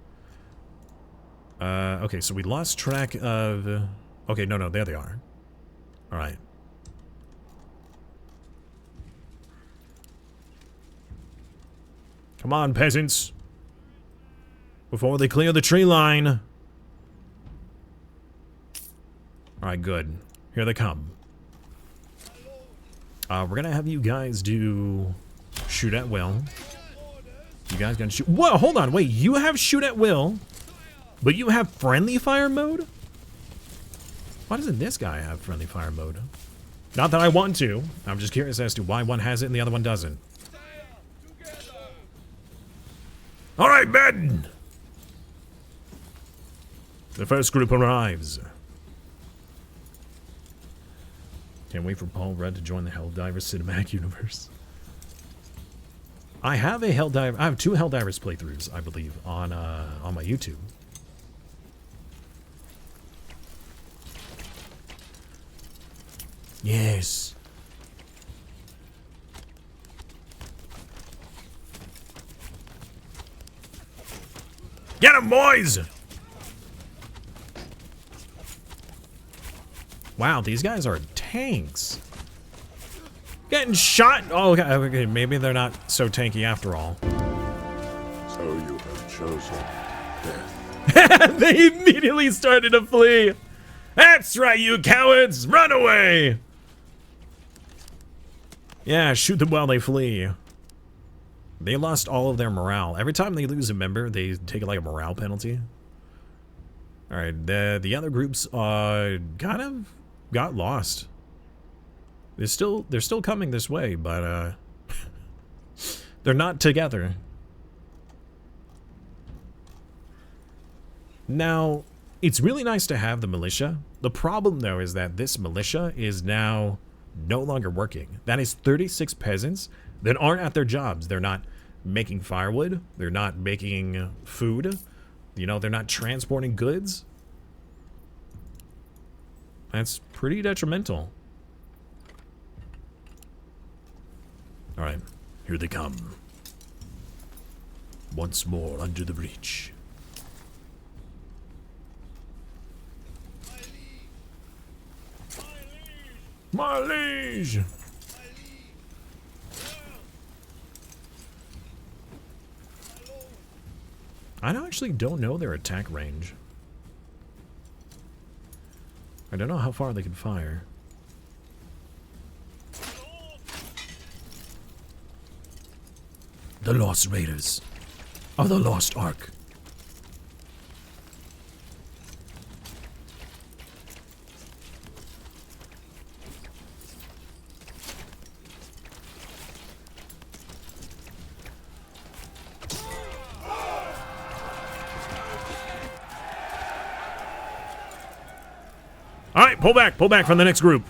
Okay, so we lost track of... Okay, no, there they are. Alright. Come on, peasants. Before they clear the tree line. Alright, good. Here they come. We're gonna have you guys do shoot at will. You guys gonna shoot... Whoa, hold on, wait. You have shoot at will, but you have friendly fire mode? Why doesn't this guy have friendly fire mode? Not that I want to. I'm just curious as to why one has it and the other one doesn't. Alright, men! The first group arrives. Can't wait for Paul Rudd to join the Helldivers cinematic universe. I have a Helldiver. I have 2 Helldivers playthroughs, I believe, on my YouTube. Yes. Get 'em, boys! Wow, these guys are tanks. Getting shot. Oh, okay, maybe they're not so tanky after all. So you have chosen death. They immediately started to flee. That's right, you cowards! Run away! Yeah, shoot them while they flee. They lost all of their morale. Every time they lose a member, they take like a morale penalty. Alright, the other groups kind of got lost. They're still coming this way, but they're not together. Now, it's really nice to have the militia. The problem though is that this militia is now no longer working. That is 36 peasants that aren't at their jobs. They're not making firewood. They're not making food. You know, they're not transporting goods. That's pretty detrimental. Alright, here they come. Once more under the breach. My liege! I actually don't know their attack range. I don't know how far they can fire. The Lost Raiders of the Lost Ark. All right, pull back from the next group.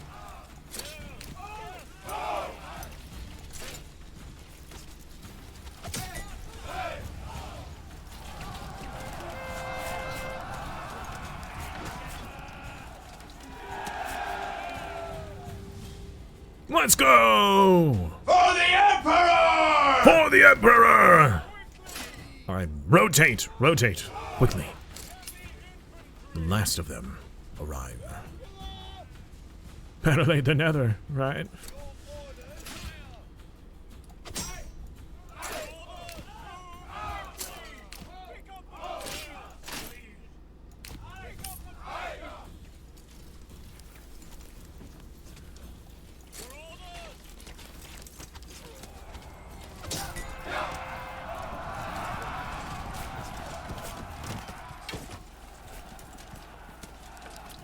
Let's go! For the Emperor! For the Emperor! All right, rotate, quickly. The last of them arrive. Penetrate the nether, right?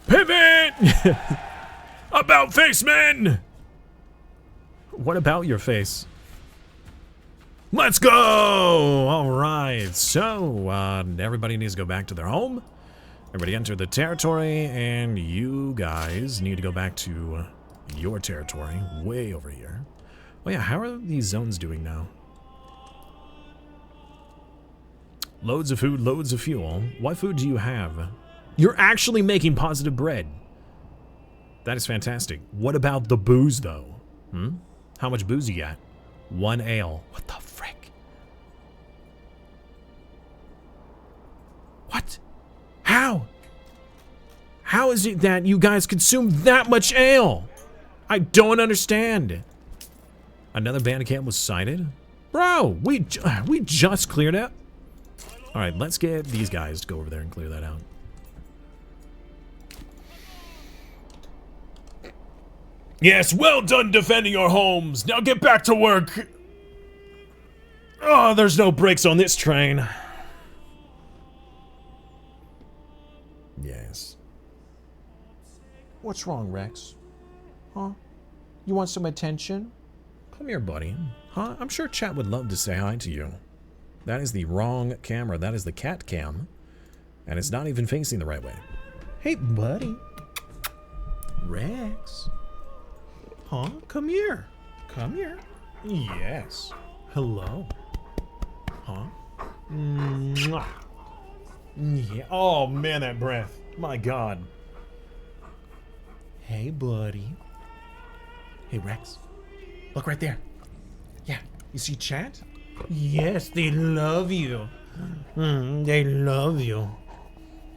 Pivot! About face, men! What about your face? Let's go! Alright, so everybody needs to go back to their home. Everybody enter the territory, and you guys need to go back to your territory, way over here. Oh yeah, how are these zones doing now? Loads of food, loads of fuel. What food do you have? You're actually making positive bread. That is fantastic. What about the booze, though? How much booze you got? 1 ale. What the frick? What? How? How is it that you guys consume that much ale? I don't understand. Another bandit camp was sighted? Bro, we just cleared it. All right, let's get these guys to go over there and clear that out. Yes, well done defending your homes. Now get back to work. Oh, there's no brakes on this train. Yes. What's wrong, Rex? Huh? You want some attention? Come here, buddy. Huh? I'm sure chat would love to say hi to you. That is the wrong camera. That is the cat cam. And it's not even facing the right way. Hey, buddy. Rex. Huh? Come here. Come here. Yes. Hello. Huh? Mwah. Yeah. Oh, man, that breath. My God. Hey, buddy. Hey, Rex. Look right there. Yeah. You see chat? Yes, they love you. They love you.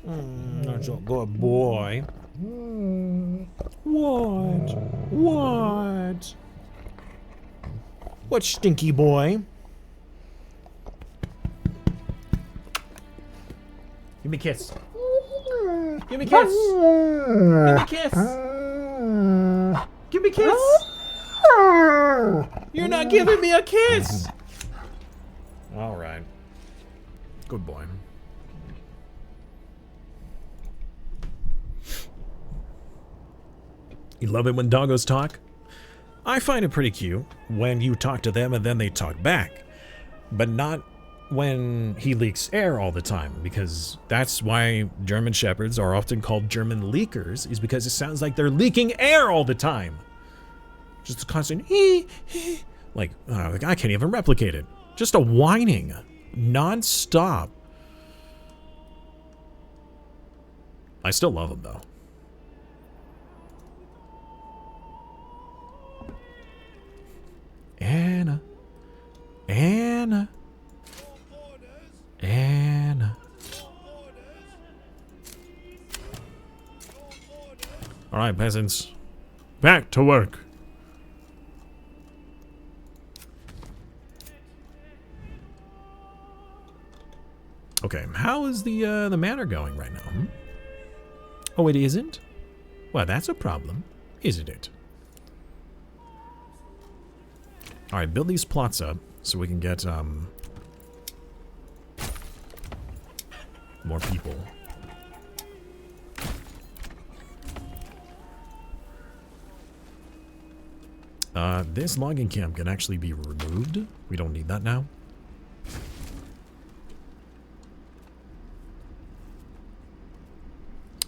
That's a good boy. What? What? What, stinky boy? Give me a kiss. Give me a kiss. Give me a kiss. Give me a kiss. You're not giving me a kiss. All right. Good boy. You love it when doggos talk? I find it pretty cute when you talk to them and then they talk back. But not when he leaks air all the time, because that's why German Shepherds are often called German leakers, is because it sounds like they're leaking air all the time. Just a constant like I can't even replicate it. Just a whining, non-stop. I still love him though. Anna. Anna. Anna. Alright, peasants. Back to work. Okay, how is the manor going right now? Hmm? Oh, it isn't? Well, that's a problem, isn't it? Alright, build these plots up so we can get more people. This logging camp can actually be removed. We don't need that now.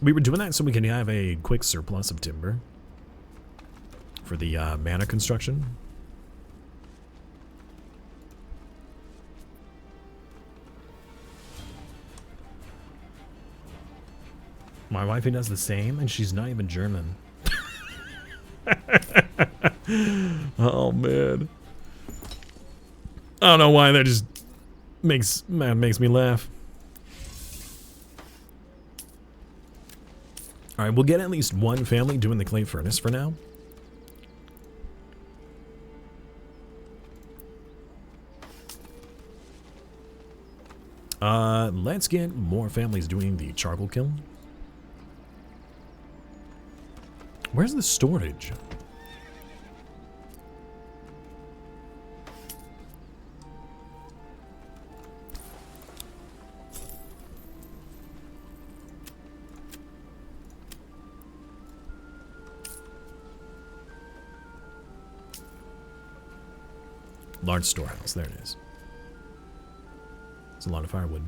We were doing that so we can have a quick surplus of timber for the manor construction. My wifey does the same, and she's not even German. Oh man, I don't know why that just makes me laugh. All right, we'll get at least one family doing the clay furnace for now. Let's get more families doing the charcoal kiln. Where's the storage? Large storehouse, there it is. It's a lot of firewood.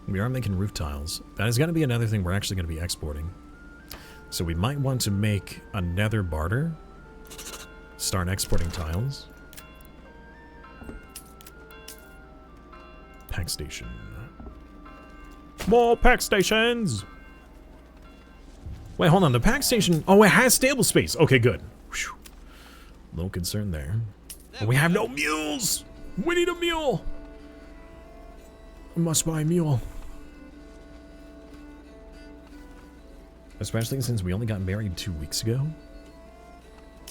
We are making roof tiles. That is going to be another thing we're actually going to be exporting. So we might want to make another barter. Start exporting tiles. Pack station. More pack stations! Wait, hold on. The pack station... Oh, it has stable space. Okay, good. Whew. Little concern there. But we have no mules! We need a mule! We must buy a mule. Especially since we only got married 2 weeks ago.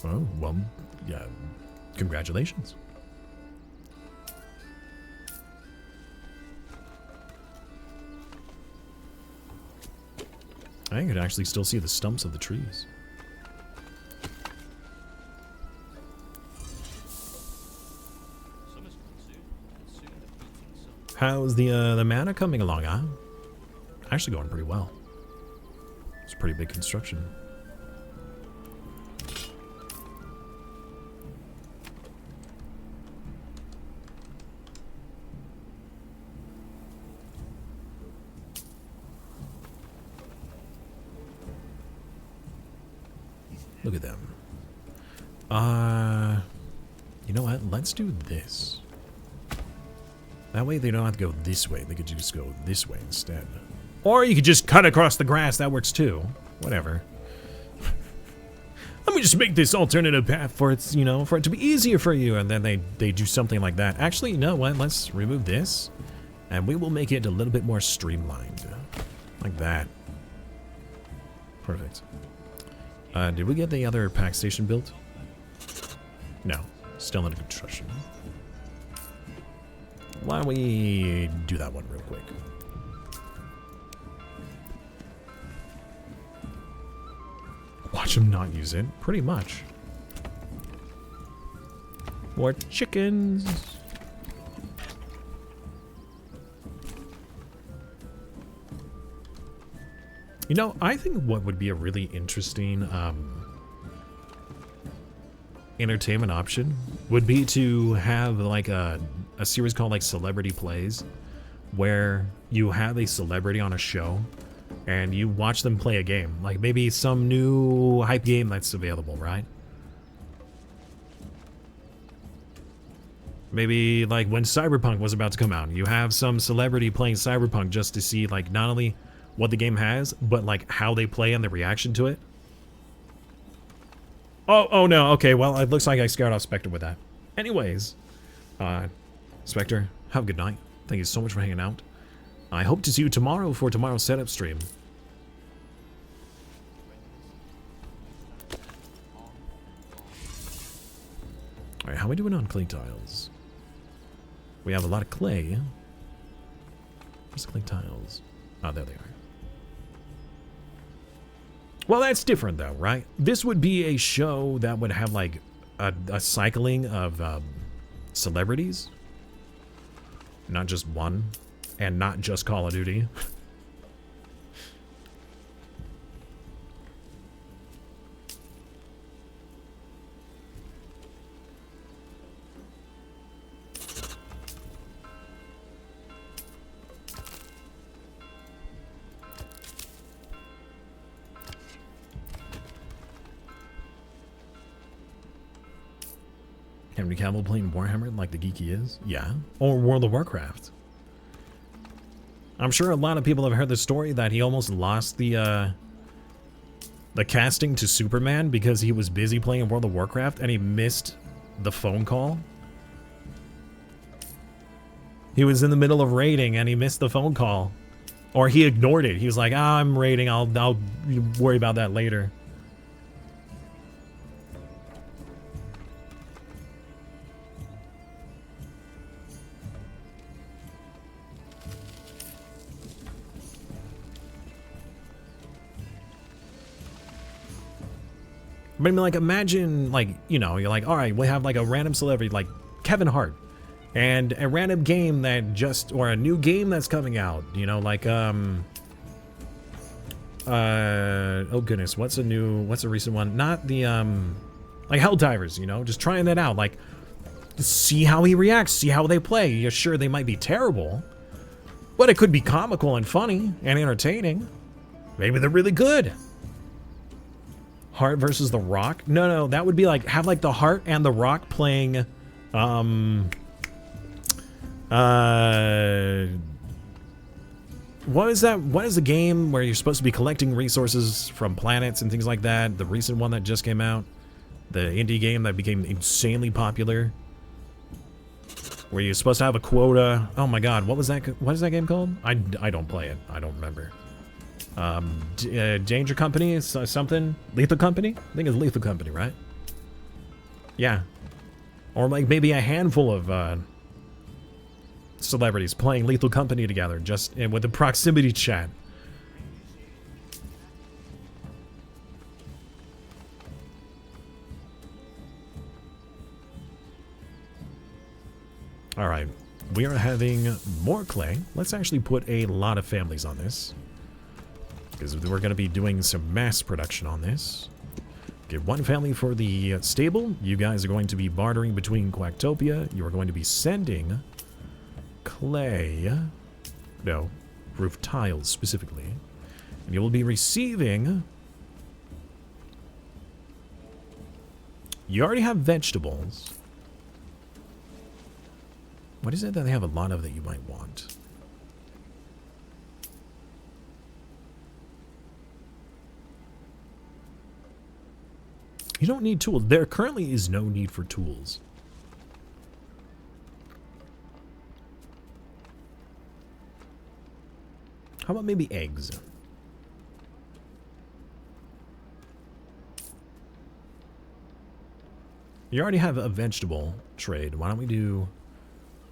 Oh, well, yeah. Congratulations. I could actually still see the stumps of the trees. How's the manor coming along, huh? Actually going pretty well. It's a pretty big construction. Look at them. You know what? Let's do this. That way they don't have to go this way. They could just go this way instead. Or you could just cut across the grass. That works too. Whatever. Let me just make this alternative path for it, you know, for it to be easier for you. And then they do something like that. Actually, you know what? Let's remove this. And we will make it a little bit more streamlined. Like that. Perfect. Did we get the other pack station built? No. Still under construction. Why don't we do that one real quick? Watch him not use it. Pretty much. More chickens. You know, I think what would be a really interesting entertainment option would be to have like a series called like Celebrity Plays, where you have a celebrity on a show and you watch them play a game, like maybe some new hype game that's available, right? Maybe like when Cyberpunk was about to come out, you have some celebrity playing Cyberpunk just to see like not only what the game has, but like how they play and the reaction to it. Oh no, okay, well, it looks like I scared off Spectre with that. Anyways, Spectre, have a good night. Thank you so much for hanging out. I hope to see you tomorrow for tomorrow's setup stream. Alright, how are we doing on clay tiles? We have a lot of clay. Where's the clay tiles? Oh, there they are. Well, that's different though, right? This would be a show that would have like a cycling of celebrities. Not just one. And not just Call of Duty. Henry Cavill playing Warhammer like the geek he is? Yeah. Or World of Warcraft. I'm sure a lot of people have heard the story that he almost lost the casting to Superman because he was busy playing World of Warcraft and he missed the phone call. He was in the middle of raiding and he missed the phone call. Or he ignored it. He was like, ah, I'm raiding, I'll worry about that later. But I mean, like, imagine, like, you know, you're like, all right, we have like a random celebrity like Kevin Hart, and a random game that just, or a new game that's coming out, you know, like, oh goodness, what's a recent one? Not the, like Helldivers, you know, just trying that out, like, see how he reacts, see how they play. You're sure they might be terrible, but it could be comical and funny and entertaining. Maybe they're really good. Hart versus The Rock? No, that would be like, have like The Hart and The Rock playing, what is that? What is the game where you're supposed to be collecting resources from planets and things like that? The recent one that just came out? The indie game that became insanely popular? Where you're supposed to have a quota? Oh my god, what is that game called? I don't play it. I don't remember. Danger Company is something? Lethal Company? I think it's Lethal Company, right? Yeah. Or like maybe a handful of celebrities playing Lethal Company together, just with a proximity chat. Alright, we are having more clay. Let's actually put a lot of families on this, because we're going to be doing some mass production on this. Get one family for the stable. You guys are going to be bartering between Quacktopia. You are going to be sending clay. No, roof tiles specifically. And you will be receiving... You already have vegetables. What is it that they have a lot of that you might want? You don't need tools. There currently is no need for tools. How about maybe eggs? You already have a vegetable trade. Why don't we do...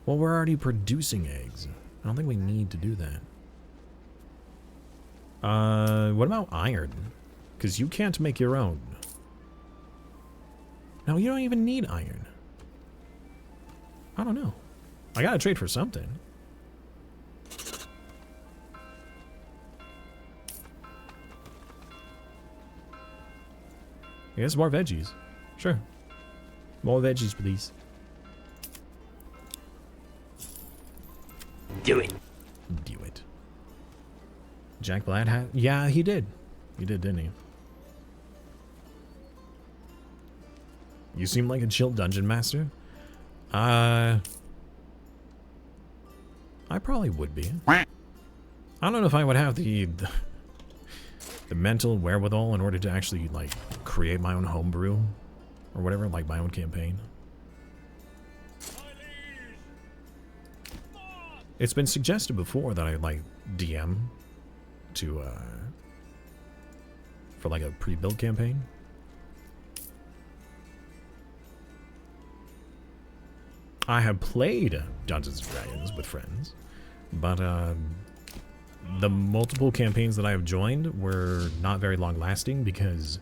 Well, we're already producing eggs. I don't think we need to do that. What about iron? Because you can't make your own. No, you don't even need iron. I don't know. I gotta trade for something. I guess more veggies. Sure. More veggies, please. Do it. Do it. Jack Blatt had... Yeah, he did. He did, didn't he? You seem like a chill dungeon master. I probably would be. I don't know if I would have the mental wherewithal in order to actually, like, create my own homebrew or whatever, like my own campaign. It's been suggested before that I like DM to for like a pre-built campaign. I have played Dungeons & Dragons with friends, but the multiple campaigns that I have joined were not very long lasting because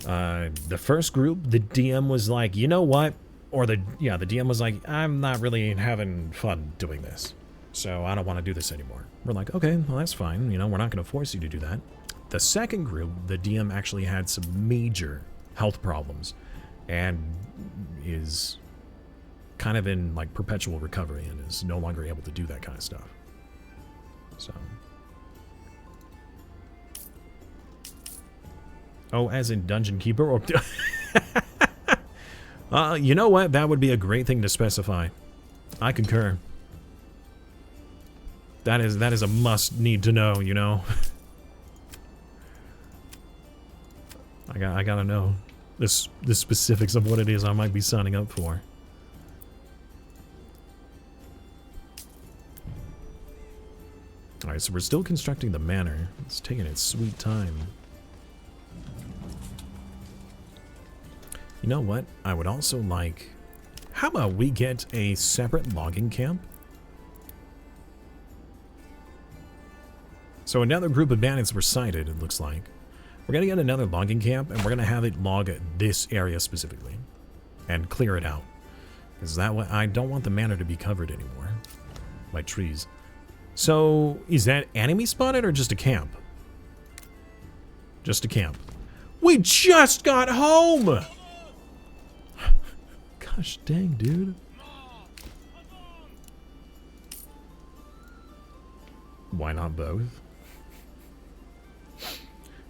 the first group, the DM was like, you know what? Or the DM was like, I'm not really having fun doing this, so I don't want to do this anymore. We're like, okay, well that's fine. You know, we're not going to force you to do that. The second group, the DM actually had some major health problems and is kind of in like perpetual recovery and is no longer able to do that kind of stuff. So. Oh, as in Dungeon Keeper? Or you know what? That would be a great thing to specify. I concur. That is a must need to know, you know? I gotta know the specifics of what it is I might be signing up for. Alright, so we're still constructing the manor. It's taking its sweet time. You know what? I would also like... How about we get a separate logging camp? So another group of bandits were sighted, it looks like. We're going to get another logging camp, and we're going to have it log this area specifically. And clear it out. Because that way, I don't want the manor to be covered anymore. By trees. So, is that enemy spotted or just a camp? Just a camp. We just got home! Gosh dang, dude. Why not both?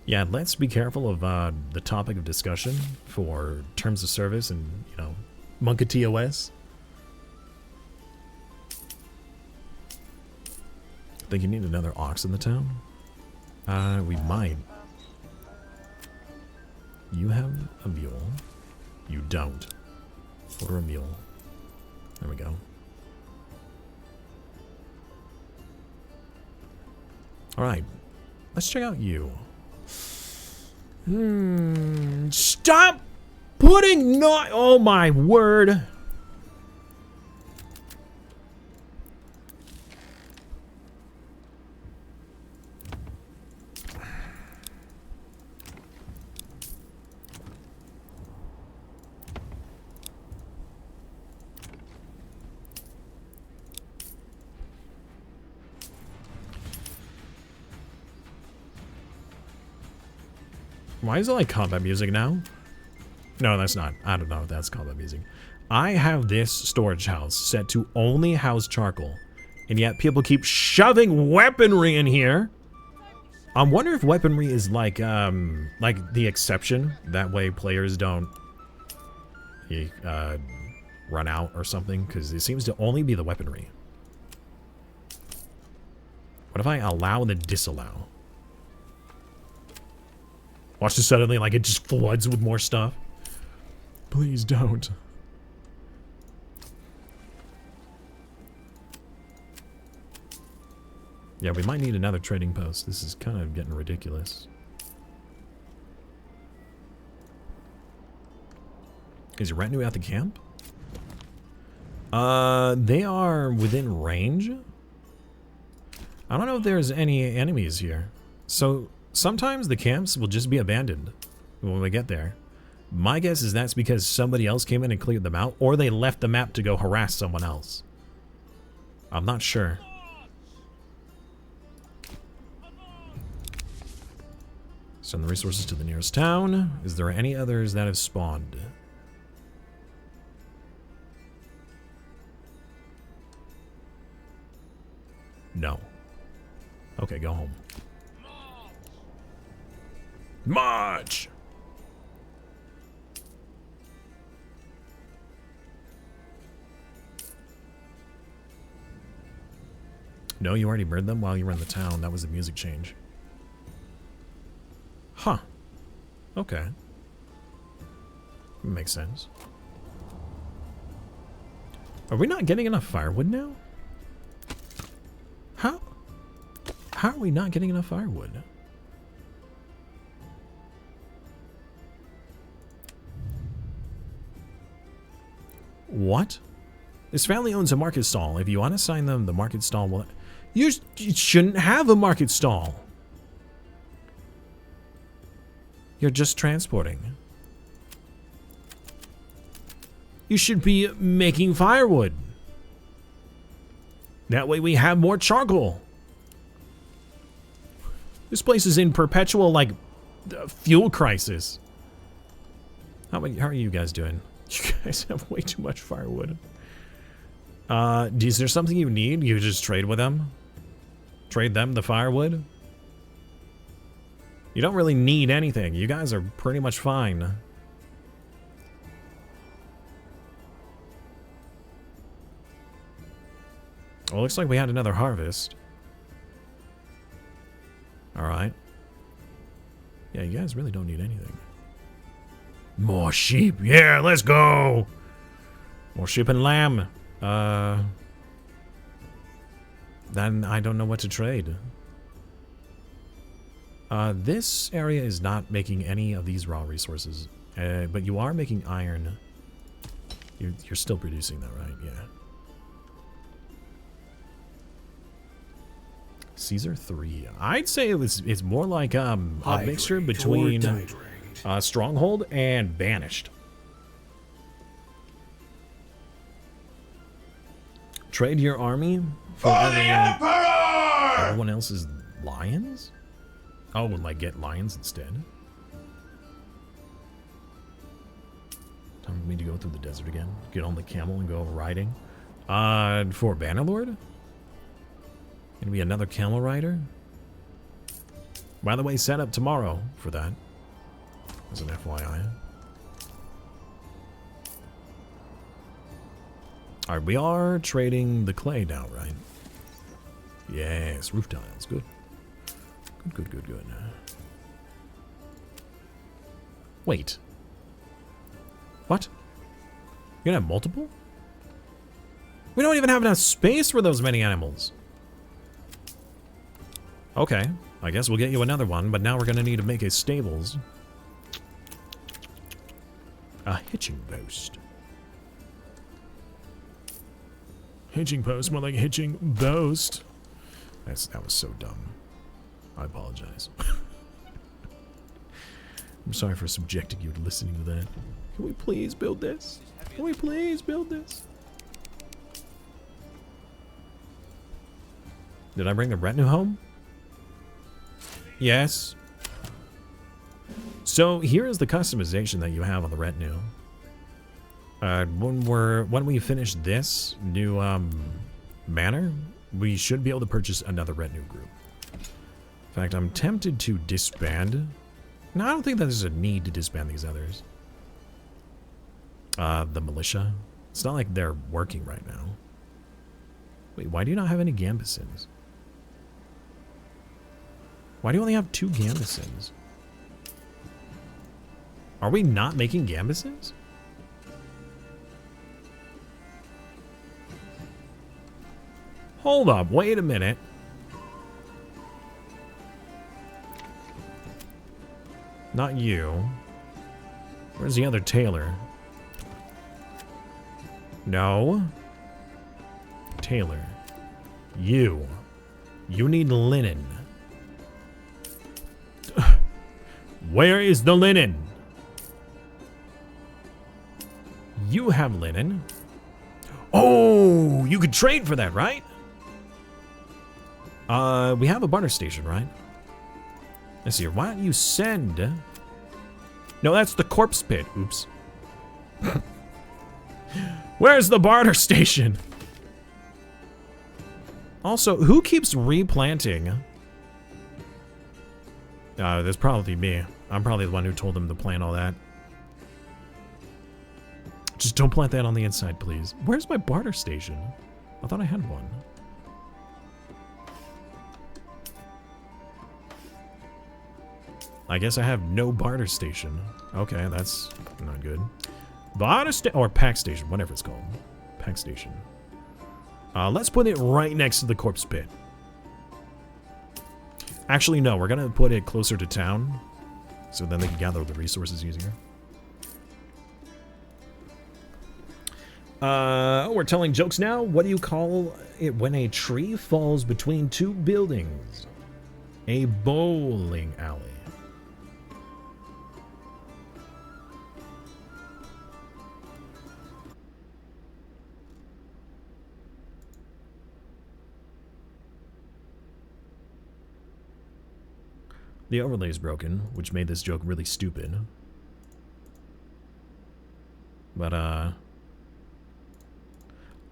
Yeah, let's be careful of the topic of discussion for terms of service and, you know, Monka TOS. Think you need another ox in the town? We might. You have a mule. You don't. Order a mule. There we go. Alright. Let's check out you. Stop putting not. Oh my word. Why is it like combat music now? No, that's not. I don't know if that's combat music. I have this storage house set to only house charcoal, and yet people keep shoving weaponry in here. I wonder if weaponry is like the exception. That way players don't run out or something, because it seems to only be the weaponry. What if I allow and then disallow? Watch this suddenly, like, it just floods with more stuff. Please don't. Yeah, we might need another trading post. This is kind of getting ridiculous. Is your retinue at the camp? They are within range. I don't know if there's any enemies here. So... sometimes the camps will just be abandoned when we get there. My guess is that's because somebody else came in and cleared them out, or they left the map to go harass someone else. I'm not sure. Send the resources to the nearest town. Is there any others that have spawned? No. Okay, go home. March! No, you already burned them while you were in the town. That was the music change. Huh. Okay. Makes sense. Are we not getting enough firewood now? How are we not getting enough firewood? What? This family owns a market stall. If you unassign them, the market stall will... You shouldn't have a market stall. You're just transporting. You should be making firewood. That way we have more charcoal. This place is in perpetual, like, fuel crisis. How are you guys doing? You guys have way too much firewood. Is there something you need? You just trade with them? Trade them the firewood? You don't really need anything. You guys are pretty much fine. Well, looks like we had another harvest. Alright. Yeah, you guys really don't need anything. More sheep. Yeah, let's go. More sheep and lamb. Then I don't know what to trade. This area is not making any of these raw resources. But you are making iron. You're still producing that, right? Yeah. Caesar 3. I'd say it's more like a mixture between Stronghold and Banished. Trade your army for everyone else's lions? Oh, like get lions instead? Time for me to go through the desert again. Get on the camel and go riding. For Bannerlord? Gonna be another camel rider? By the way, set up tomorrow for that. As an FYI. Alright, we are trading the clay now, right? Yes, roof tiles. Good. Good. Wait. What? You're gonna have multiple? We don't even have enough space for those many animals. Okay, I guess we'll get you another one, but now we're gonna need to make a stables. A hitching post. Hitching post, more like hitching post. That was so dumb. I apologize. I'm sorry for subjecting you to listening to that. Can we please build this? Can we please build this? Did I bring the retinue home? Yes. So here is the customization that you have on the retinue. When we finish this new manor, we should be able to purchase another retinue group. In fact, I'm tempted to disband. No, I don't think that there's a need to disband these others. The militia. It's not like they're working right now. Wait, why do you not have any gambesons? Why do you only have 2 gambesons? Are we not making gambesons? Hold up, wait a minute. Not you. Where's the other tailor? No. Tailor. You. You need linen. Where is the linen? You have linen. Oh, you could trade for that, right? We have a barter station, right? Let's see here. Why don't you send... No, that's the corpse pit. Oops. Where's the barter station? Also, who keeps replanting? That's probably me. I'm probably the one who told them to plant all that. Just don't plant that on the inside, please. Where's my barter station? I thought I had one. I guess I have no barter station. Okay, that's not good. or pack station, whatever it's called. Pack station. Let's put it right next to the corpse pit. Actually, no, we're gonna put it closer to town, so then they can gather the resources easier. We're telling jokes now. What do you call it when a tree falls between two buildings? A bowling alley. The overlay is broken, which made this joke really stupid. But,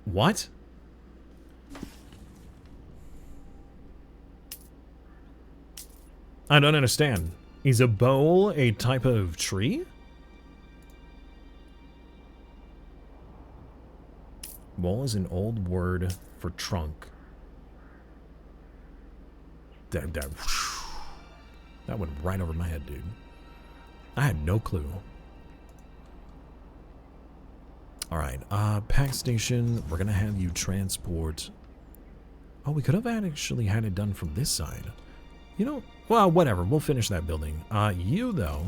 what? I don't understand. Is a bowl a type of tree? Bowl is an old word for trunk. That went right over my head, dude. I had no clue. Alright, pack station, we're gonna have you transport... Oh, we could have actually had it done from this side. You know, well, whatever, we'll finish that building. You, though...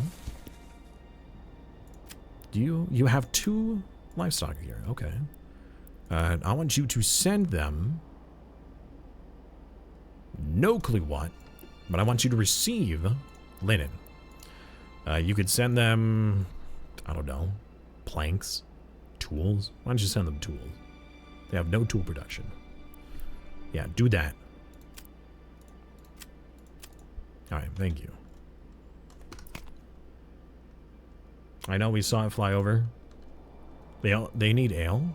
You have 2 livestock here, okay. I want you to send them... No clue what. But I want you to receive linen. You could send them, I don't know, planks, tools. Why don't you send them tools? They have no tool production. Yeah, do that. Alright, thank you. I know we saw it fly over. They need ale?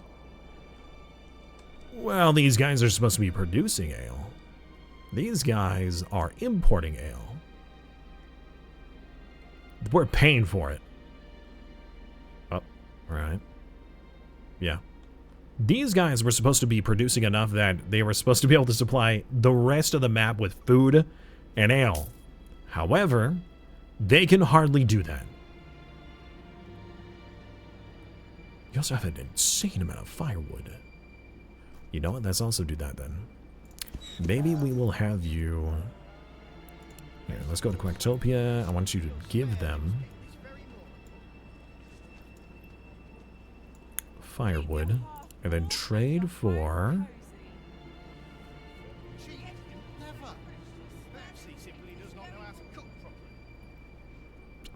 Well, these guys are supposed to be producing ale. These guys are importing ale. We're paying for it. Oh, alright. Yeah. These guys were supposed to be producing enough that they were supposed to be able to supply the rest of the map with food and ale. However, they can hardly do that. You also have an insane amount of firewood. You know what? Let's also do that then. Maybe we will have you... Here, let's go to Quacktopia. I want you to give them... firewood. And then trade for...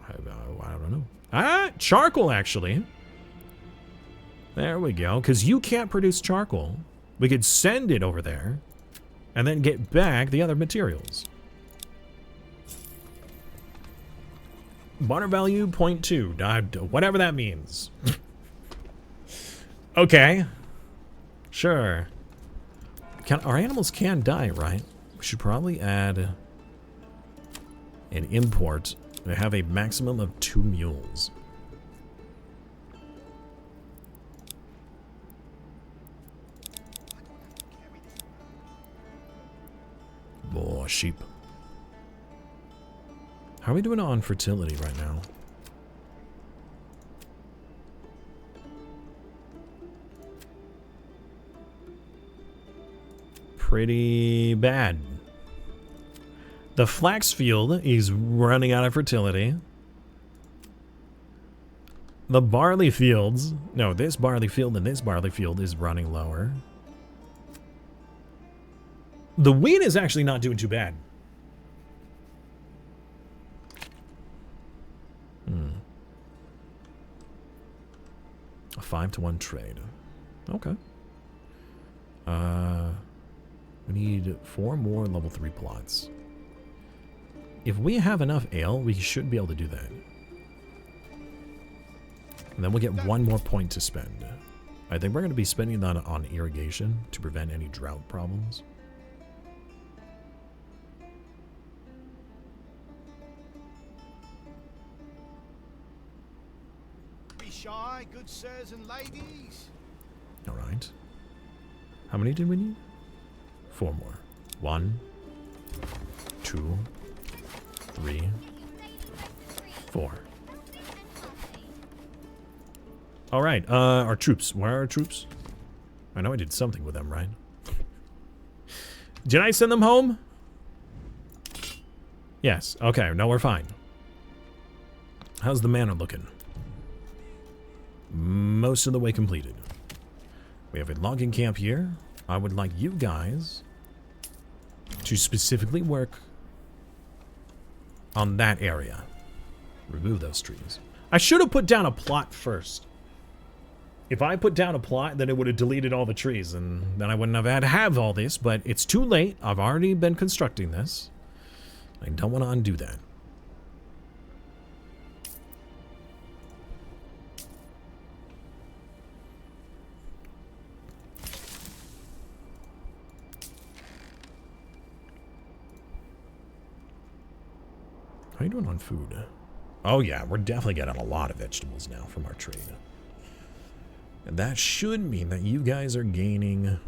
I don't know. Ah! Charcoal, actually. There we go. Because you can't produce charcoal. We could send it over there. And then get back the other materials. Barter value 0.2. Whatever that means. Okay. Sure. Our animals can die, right? We should probably add an import. We have a maximum of 2 mules. Oh, sheep. How are we doing on fertility right now? Pretty bad. The flax field is running out of fertility. The barley fields... No, this barley field and this barley field is running lower. The wheat is actually not doing too bad. A 5-to-1 trade. Okay. We need 4 more level 3 plots. If we have enough ale, we should be able to do that. And then we'll get 1 more point to spend. I think we're going to be spending that on irrigation to prevent any drought problems. Be shy, good sirs and ladies. All right. How many did we need? 4 more. 1, 2, 3, 4. All right, our troops. Where are our troops? I know I did something with them, right? Did I send them home? Yes. Okay, no, we're fine. How's the manor looking? Most of the way completed. We have a logging camp here. I would like you guys to specifically work on that area. Remove those trees. I should have put down a plot first. If I put down a plot, then it would have deleted all the trees, and then I wouldn't have had to have all this, but it's too late. I've already been constructing this. I don't want to undo that. How you doing on food? Oh yeah, we're definitely getting a lot of vegetables now from our trade. And that should mean that you guys are gaining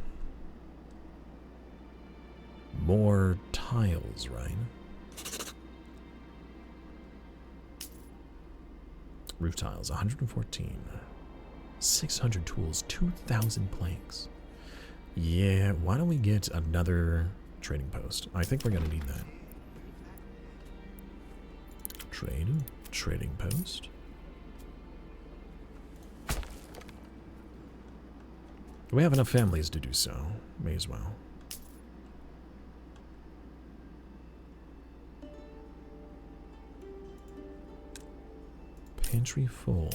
more tiles, right? Roof tiles, 114. 600 tools, 2,000 planks. Yeah, why don't we get another trading post? I think we're gonna need that. Trading post. We have enough families to do so. May as well. Pantry full.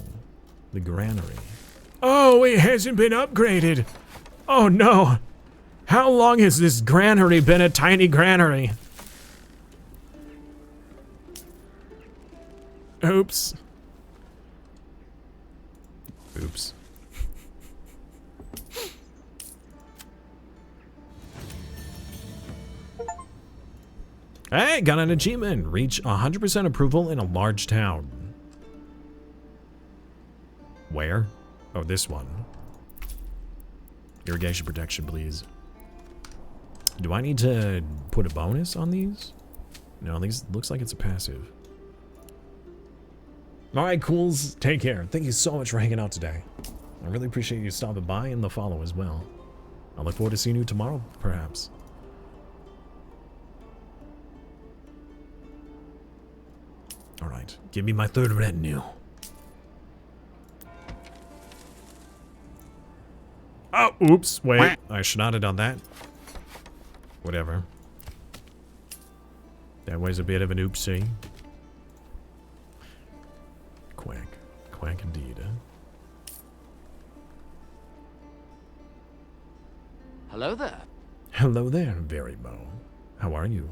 The granary. Oh, it hasn't been upgraded. Oh no. How long has this granary been a tiny granary? Oops. Oops. Hey, got an achievement. Reach 100% approval in a large town. Where? Oh, this one. Irrigation protection, please. Do I need to put a bonus on these? No, these looks like it's a passive. Alright, cools. Take care. Thank you so much for hanging out today. I really appreciate you stopping by and the follow as well. I look forward to seeing you tomorrow, perhaps. Alright, give me my third retinue. Oh, oops, wait. I should not have done that. Whatever. That was a bit of an oopsie. Quack. Quack indeed, huh? Hello there. Hello there, Very Mo. How are you?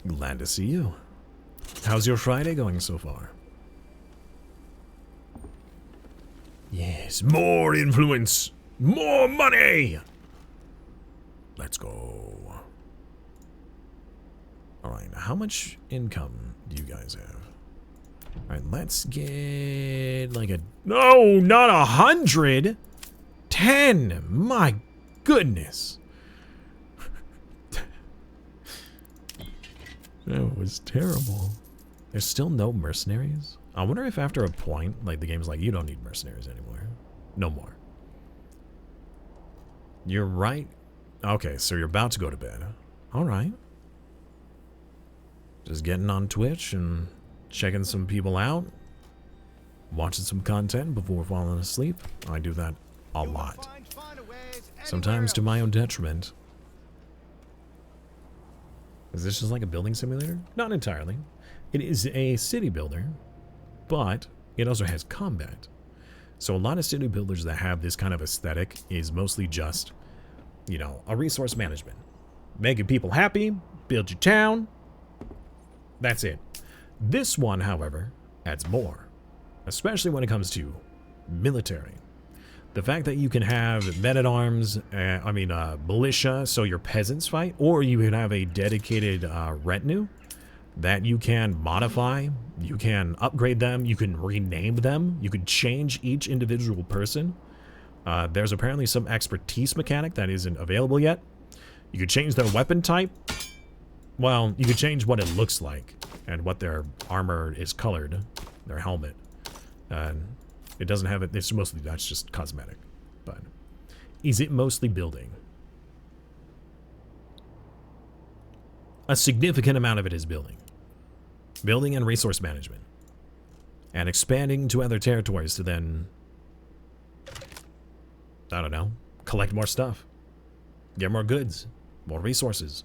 Glad to see you. How's your Friday going so far? Yes, more influence, more money. Let's go. All right, how much income do you guys have? All right, let's get like a, no, not 100. 10, my goodness. That was terrible. There's still no mercenaries? I wonder if after a point, like the game's like, you don't need mercenaries anymore. No more. You're right. Okay, so you're about to go to bed. Alright. Just getting on Twitch and checking some people out. Watching some content before falling asleep. I do that a lot. Sometimes to my own detriment. Is this just like a building simulator? Not entirely. It is a city builder, but it also has combat. So a lot of city builders that have this kind of aesthetic is mostly just, you know, a resource management. Making people happy, build your town. That's it. This one, however, adds more. Especially when it comes to military. The fact that you can have men-at-arms, militia, so your peasants fight, or you can have a dedicated retinue that you can modify, you can upgrade them, you can rename them, you can change each individual person. There's apparently some expertise mechanic that isn't available yet. You could change their weapon type. Well, you could change what it looks like and what their armor is colored, their helmet. It doesn't have it. It's mostly, that's just cosmetic. But is it mostly building? A significant amount of it is building. Building and resource management. And expanding to other territories to then, I don't know, collect more stuff. Get more goods. More resources.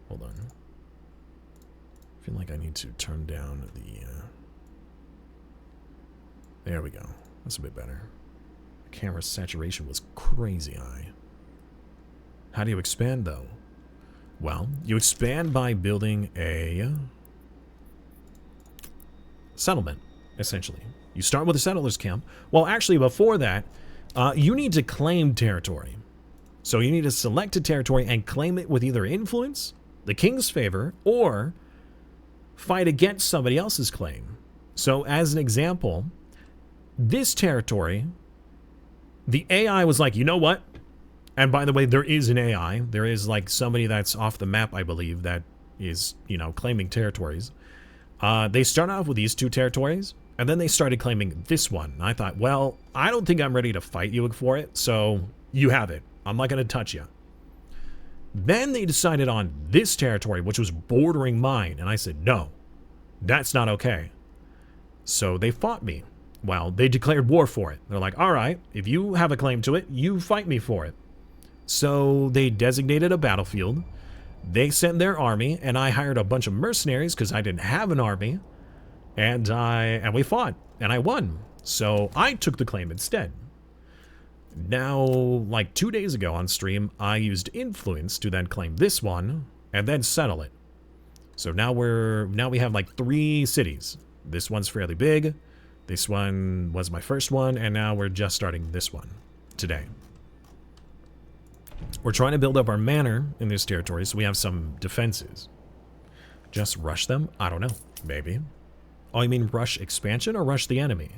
Hold on. I feel like I need to turn down the... There we go. That's a bit better. The camera saturation was crazy high. How do you expand, though? Well, you expand by building a settlement, essentially. You start with a settlers camp. Well, actually, before that, you need to claim territory. So you need to select a territory and claim it with either influence, the king's favor, or fight against somebody else's claim. So as an example, this territory, the AI was like, you know what? And by the way, there is an AI. There is like somebody that's off the map, I believe, that is, you know, claiming territories. They start off with these two territories, and then they started claiming this one. And I thought, well, I don't think I'm ready to fight you for it, so you have it. I'm not going to touch you. Then they decided on this territory, which was bordering mine, and I said, no, that's not okay. So they fought me. Well, they declared war for it. They're like, all right, if you have a claim to it, you fight me for it. So they designated a battlefield. They sent their army, and I hired a bunch of mercenaries because I didn't have an army. And we fought, and I won. So I took the claim instead. Now, like 2 days ago on stream, I used influence to then claim this one and then settle it. So now we have like 3 cities. This one's fairly big. This one was my first one, and now we're just starting this one today. We're trying to build up our manor in this territory, so we have some defenses. Just rush them? I don't know. Maybe. Oh, you mean rush expansion or rush the enemy?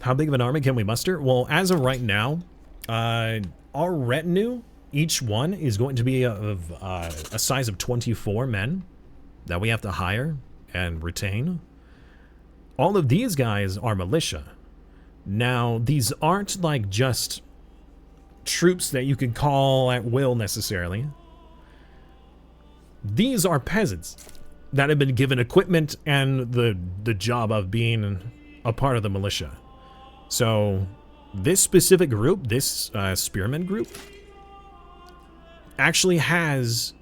How big of an army can we muster? Well, as of right now, our retinue, each one is going to be of a size of 24 men that we have to hire and retain. All of these guys are militia. Now, these aren't like just troops that you can call at will necessarily. These are peasants that have been given equipment and the job of being a part of the militia. So this specific group, this spearman group, actually has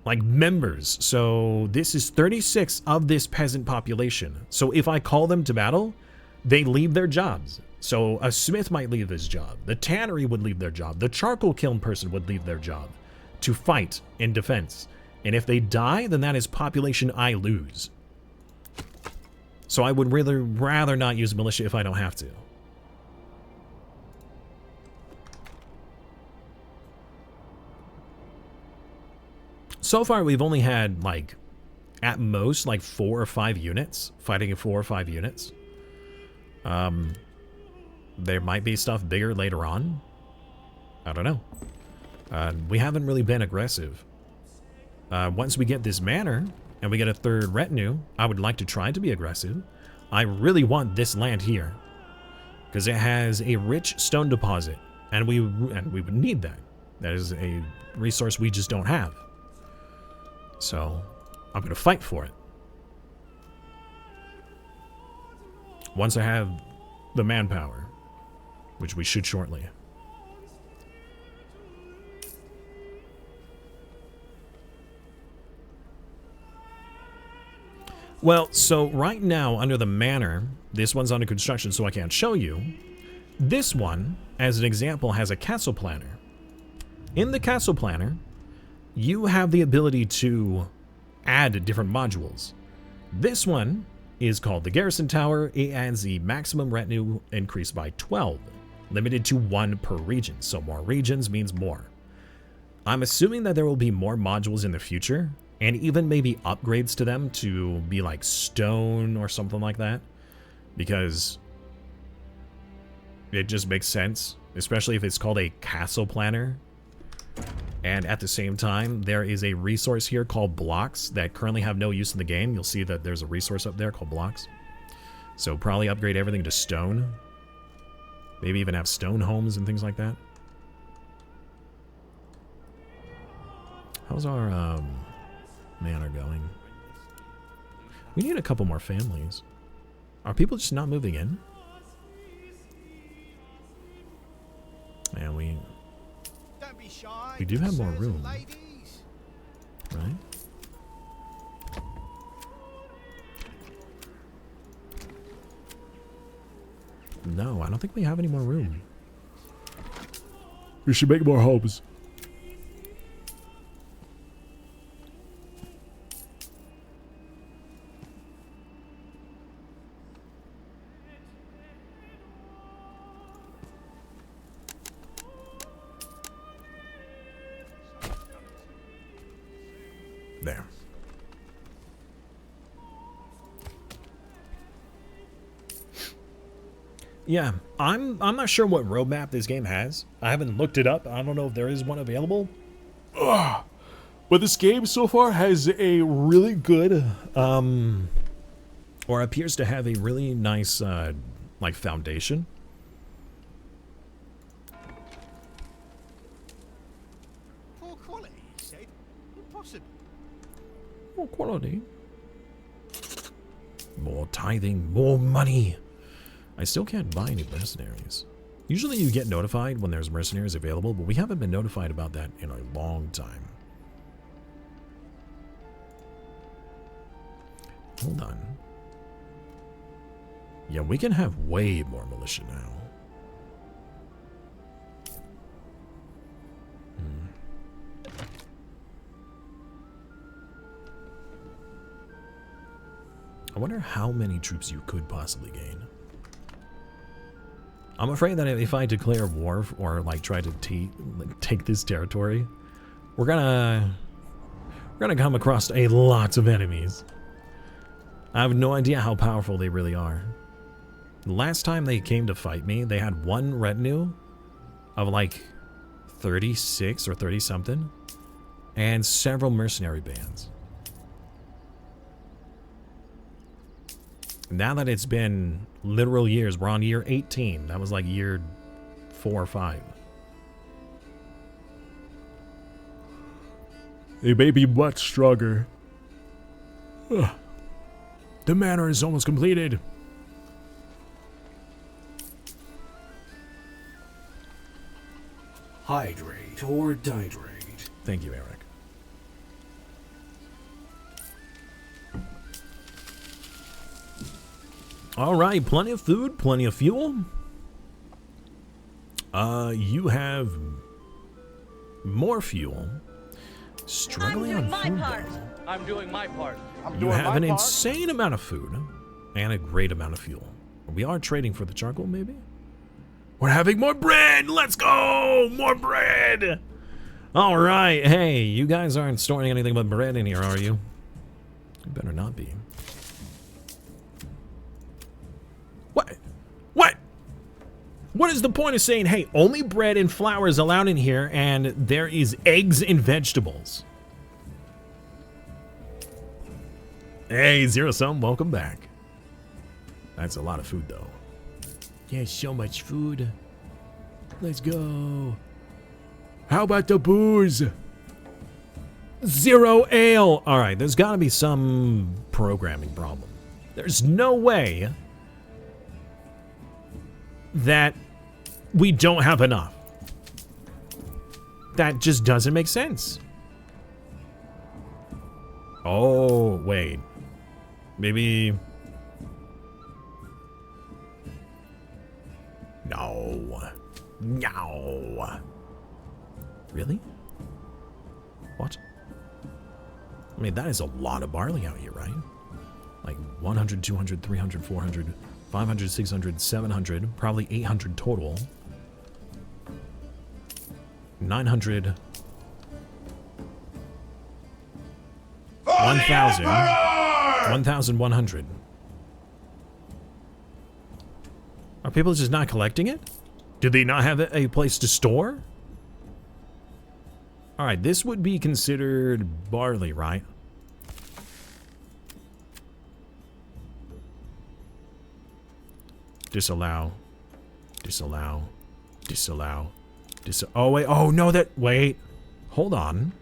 like members. So this is 36 of this peasant population. So if I call them to battle, they leave their jobs. So a smith might leave his job. The tannery would leave their job. The charcoal kiln person would leave their job to fight in defense. And if they die, then that is population I lose. So I would really rather not use militia if I don't have to. So far, we've only had, like, at most, like 4 or 5 units. Fighting in 4 or 5 units. There might be stuff bigger later on. I don't know. We haven't really been aggressive. Once we get this manor, and we get a 3rd retinue, I would like to try to be aggressive. I really want this land here, because it has a rich stone deposit, and we would need that. That is a resource we just don't have. So, I'm going to fight for it. Once I have the manpower, which we should shortly. Well, so right now, under the manor, this one's under construction, so I can't show you. This one, as an example, has a castle planner. In the castle planner, you have the ability to add different modules. This one is called the Garrison Tower. It adds the maximum retinue increase by 12, limited to 1 per region, so more regions means more. I'm assuming that there will be more modules in the future, and even maybe upgrades to them to be like stone or something like that. Because It just makes sense, especially if it's called a castle planner. And at the same time, there is a resource here called blocks that currently have no use in the game. You'll see that there's a resource up there called blocks. So probably upgrade everything to stone. Maybe even have stone homes and things like that. How's our manor going? We need a couple more families. Are people just not moving in? And we do have more room, right? No, I don't think we have any more room. We should make more homes. There. Yeah, I'm not sure what roadmap this game has. I haven't looked it up. I don't know if there is one available. Ugh. But this game so far has a really good, or appears to have a really nice, like, foundation. Poor quality, he said. Impossible. More quality. More tithing, more money. I still can't buy any mercenaries. Usually you get notified when there's mercenaries available, but we haven't been notified about that in a long time. Hold on. Yeah, we can have way more militia now. I wonder how many troops you could possibly gain. I'm afraid that if I declare war or like try to take this territory, we're gonna come across a lot of enemies. I have no idea how powerful they really are. The last time they came to fight me, they had one retinue of like 36 or 30 something and several mercenary bands. Now that it's been literal years, we're on year 18. That was like year 4 or 5. They may be much stronger. Ugh. The manor is almost completed. Hydrate or dihydrate. Thank you, Eric. All right, plenty of food, plenty of fuel. You have more fuel. Struggling on food, though. I'm doing my part. You have an insane amount of food and a great amount of fuel. We are trading for the charcoal, maybe? We're having more bread! Let's go! More bread! All right, hey, you guys aren't storing anything but bread in here, are you? You better not be. What? What? What is the point of saying, hey, only bread and flour is allowed in here, and there is eggs and vegetables? Hey, Zero Sum, welcome back. That's a lot of food, though. Yeah, so much food. Let's go. How about the booze? 0 ale. All right, there's got to be some programming problem. There's no way that we don't have enough. That just doesn't make sense. Oh, wait. Maybe... No. No. Really? What? I mean, that is a lot of barley out here, right? Like 100, 200, 300, 400, 500, 600, 700, probably 800 total. 900. 1,000. 1,100. Are people just not collecting it? Do they not have a place to store? Alright, this would be considered barley, right? Disallow. Disallow. Disallow. Oh, wait. Oh, no, wait. Hold on.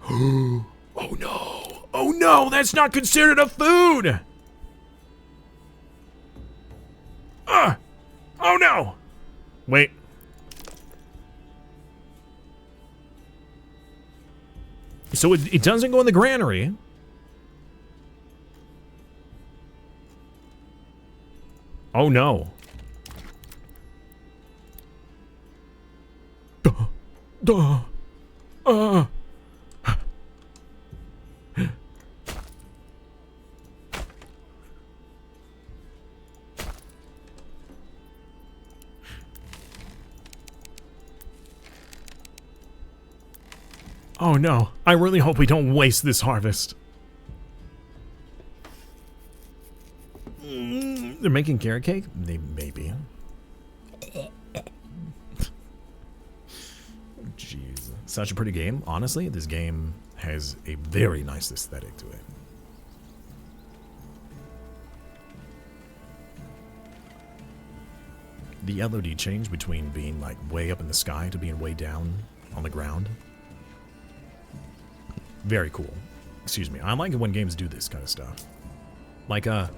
Oh, no. Oh, no, that's not considered a food! Oh, no! Wait. So it doesn't go in the granary. Oh, no. Oh no, I really hope we don't waste this harvest. They're making carrot cake? They maybe. Jeez. Such a pretty game. Honestly, this game has a very nice aesthetic to it. The LOD change between being like way up in the sky to being way down on the ground. Very cool. Excuse me. I like it when games do this kind of stuff. Like, the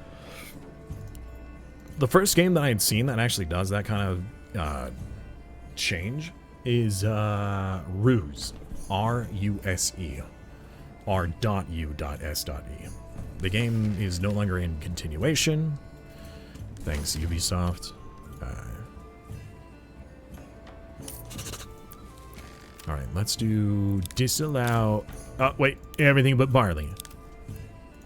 first game that I had seen that actually does that kind of, change is, Ruse. R-U-S-E. R.U.S.E. The game is no longer in continuation. Thanks, Ubisoft. Alright, let's do disallow... wait, everything but barley.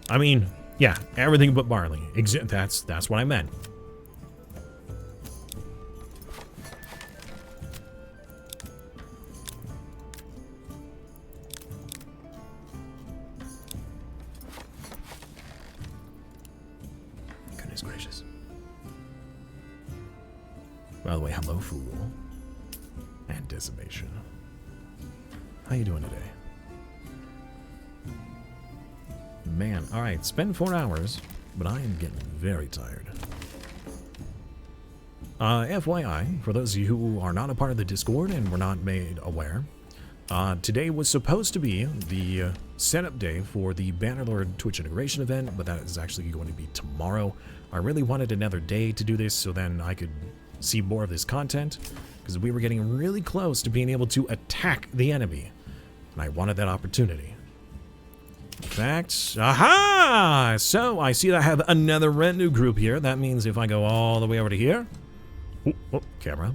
I mean, yeah, everything but barley. That's what I meant. Goodness gracious. By the way, hello, fool. And decimation. How you doing today? Man, alright, spend 4 hours, but I am getting very tired. FYI, for those of you who are not a part of the Discord and were not made aware, today was supposed to be the setup day for the Bannerlord Twitch integration event, but that is actually going to be tomorrow. I really wanted another day to do this so then I could see more of this content, because we were getting really close to being able to attack the enemy, and I wanted that opportunity. In fact, aha! So I see that I have another retinue group here. That means if I go all the way over to here, oh, camera.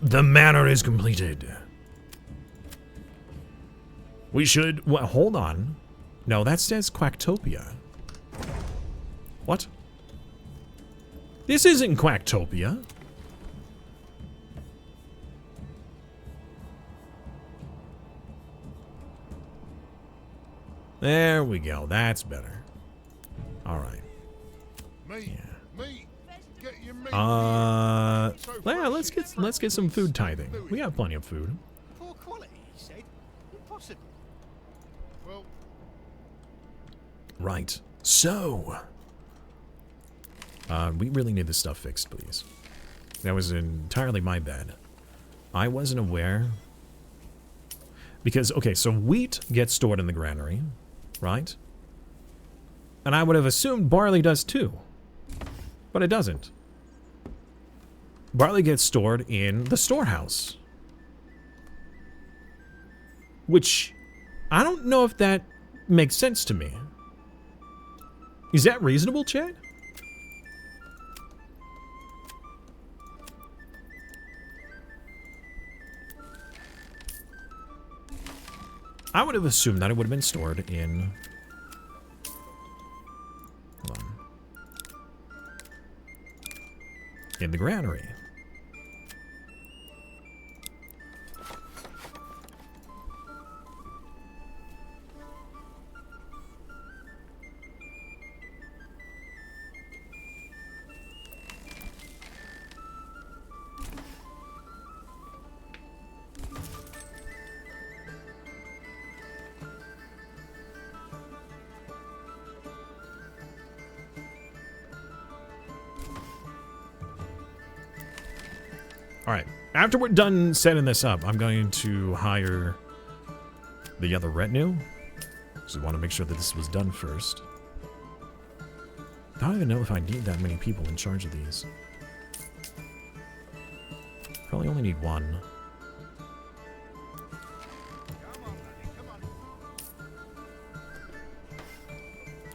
The manor is completed. We should, well, hold on. No, that says Quacktopia. What? This isn't Quacktopia. There we go. That's better. All right. Yeah. Yeah, let's get some food tithing. We got plenty of food. Poor quality, he said. Impossible. Well, Right. So, we really need this stuff fixed, please. That was entirely my bad. I wasn't aware. Because, okay, so wheat gets stored in the granary, right? And I would have assumed barley does too. But it doesn't. Barley gets stored in the storehouse. Which, I don't know if that makes sense to me. Is that reasonable, Chad? I would have assumed that it would have been stored in... Hold on. In the granary. Alright, after we're done setting this up, I'm going to hire the other retinue. So I want to make sure that this was done first. I don't even know if I need that many people in charge of these. Probably only need one.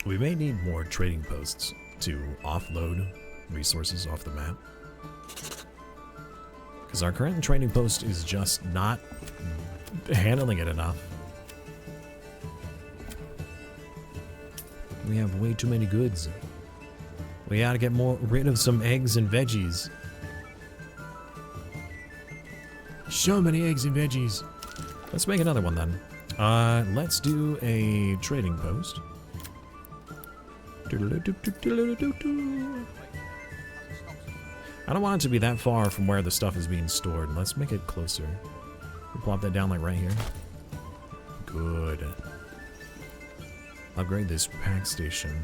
We may need more trading posts to offload resources off the map. Because our current trading post is just not handling it enough. We have way too many goods. We gotta get rid of some eggs and veggies. So many eggs and veggies. Let's make another one then. Let's do a trading post. I don't want it to be that far from where the stuff is being stored. Let's make it closer. We'll plop that down like right here. Good. Upgrade this pack station.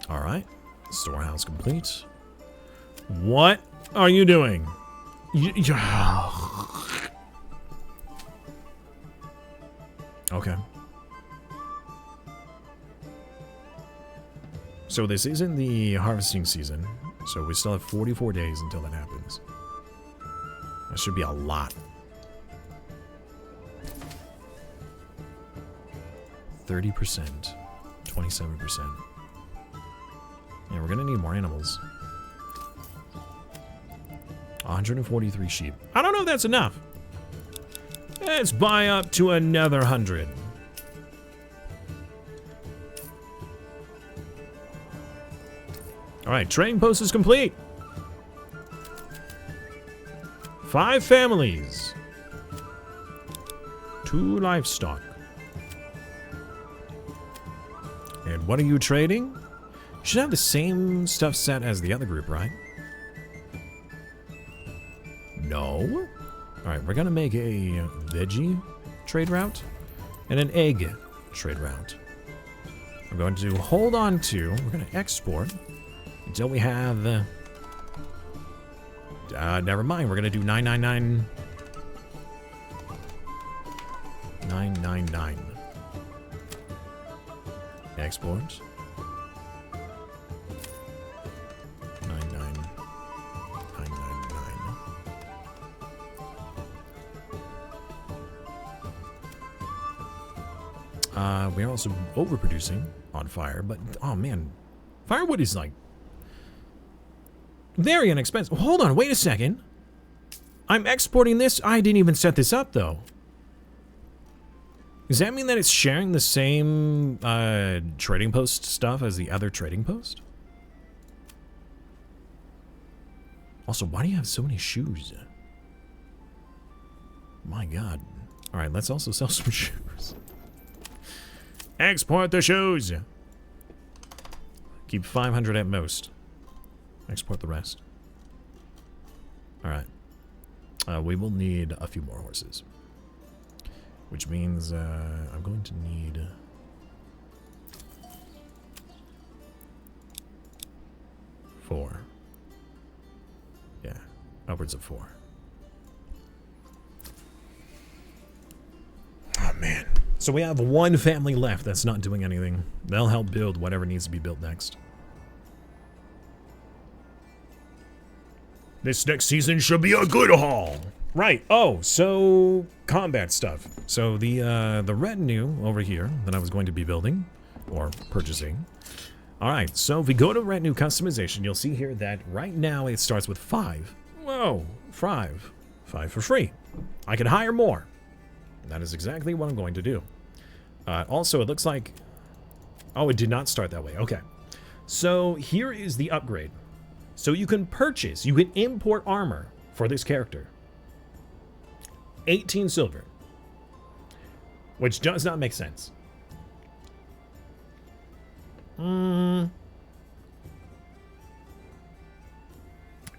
Alright. Storehouse complete. What are you doing? Okay. So this isn't the harvesting season, so we still have 44 days until that happens. That should be a lot. 30%, 27%. Yeah, we're gonna need more animals. 143 sheep. I don't know if that's enough. Let's buy up to another 100. Alright, trading post is complete. 5 families. 2 livestock. And what are you trading? You should have the same stuff set as the other group, right? No? Alright, we're gonna make a veggie trade route and an egg trade route. I'm going to hold on to, we're gonna export until we have, never mind, we're gonna do 999. 999. Export. 99999. We're also overproducing on fire, but oh man, firewood is like very inexpensive. Hold on, wait a second. I'm exporting this. I didn't even set this up though. Does that mean that it's sharing the same trading post stuff as the other trading post? Also, why do you have so many shoes? My god. Alright, let's also sell some shoes. Export the shoes! Keep 500 at most. Export the rest. Alright. We will need a few more horses. Which means I'm going to need 4. Yeah, upwards of 4. Oh man. So we have one family left that's not doing anything. They'll help build whatever needs to be built next. This next season should be a good haul. Right. Oh, so combat stuff. So the retinue over here that I was going to be building or purchasing. All right. So if we go to retinue customization, you'll see here that right now it starts with 5. Whoa, 5. 5 for free. I can hire more. That is exactly what I'm going to do. Also, it looks like... Oh, it did not start that way. Okay. So here is the upgrade. So you can purchase, you can import armor for this character. 18 silver. Which does not make sense.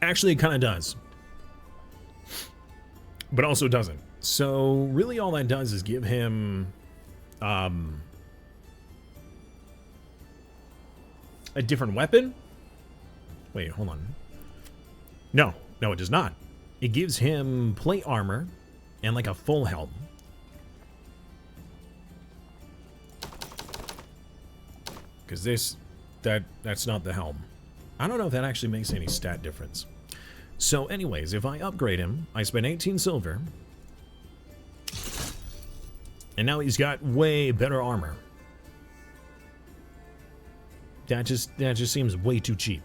Actually, it kind of does. But also doesn't. So really all that does is give him a different weapon. Wait, hold on. No, it does not. It gives him plate armor and like a full helm. Because that's not the helm. I don't know if that actually makes any stat difference. So anyways, if I upgrade him, I spend 18 silver. And now he's got way better armor. That just seems way too cheap.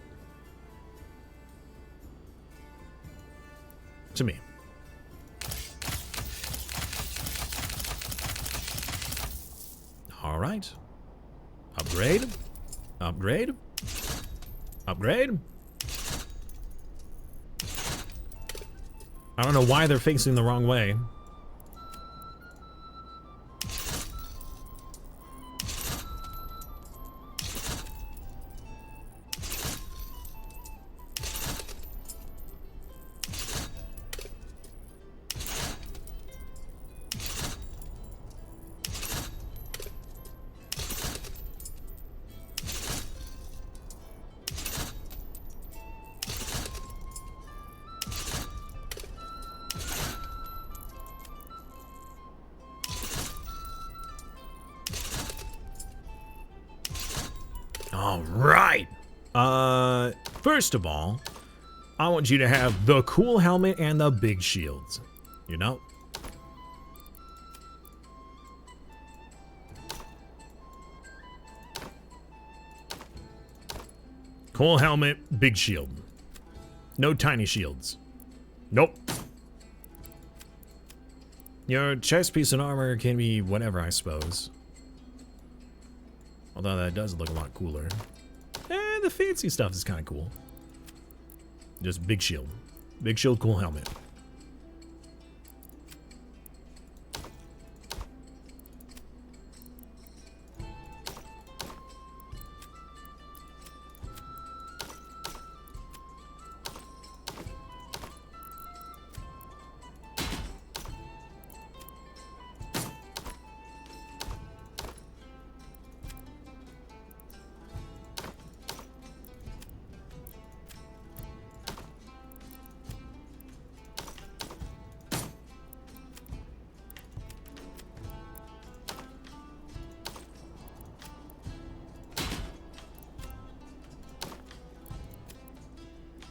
To me. All right. Upgrade. Upgrade. Upgrade. I don't know why they're facing the wrong way. All right. First of all, I want you to have the cool helmet and the big shields. You know? Cool helmet, big shield. No tiny shields. Nope. Your chest piece and armor can be whatever, I suppose. Although that does look a lot cooler. The fancy stuff is kind of cool. Just big shield. Big shield, cool helmet.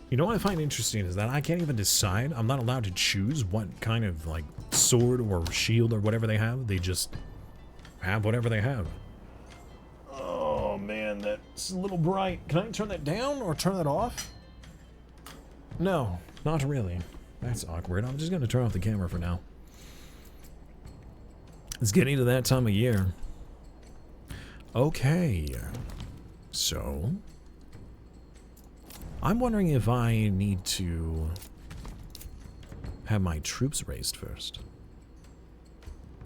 You know what I find interesting is that I can't even decide. I'm not allowed to choose what kind of like sword or shield or whatever they have. They just have whatever they have. Oh man, that's a little bright. Can I turn that down or turn that off? No, not really. That's awkward. I'm just gonna turn off the camera for now. It's getting to that time of year. Okay. So I'm wondering if I need to have my troops raised first.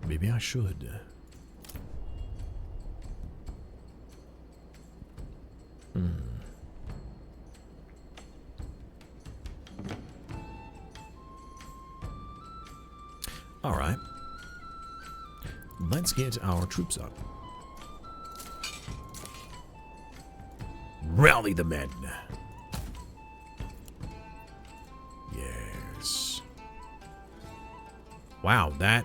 Maybe I should. All right. Let's get our troops up. Rally the men. Yes. Wow, that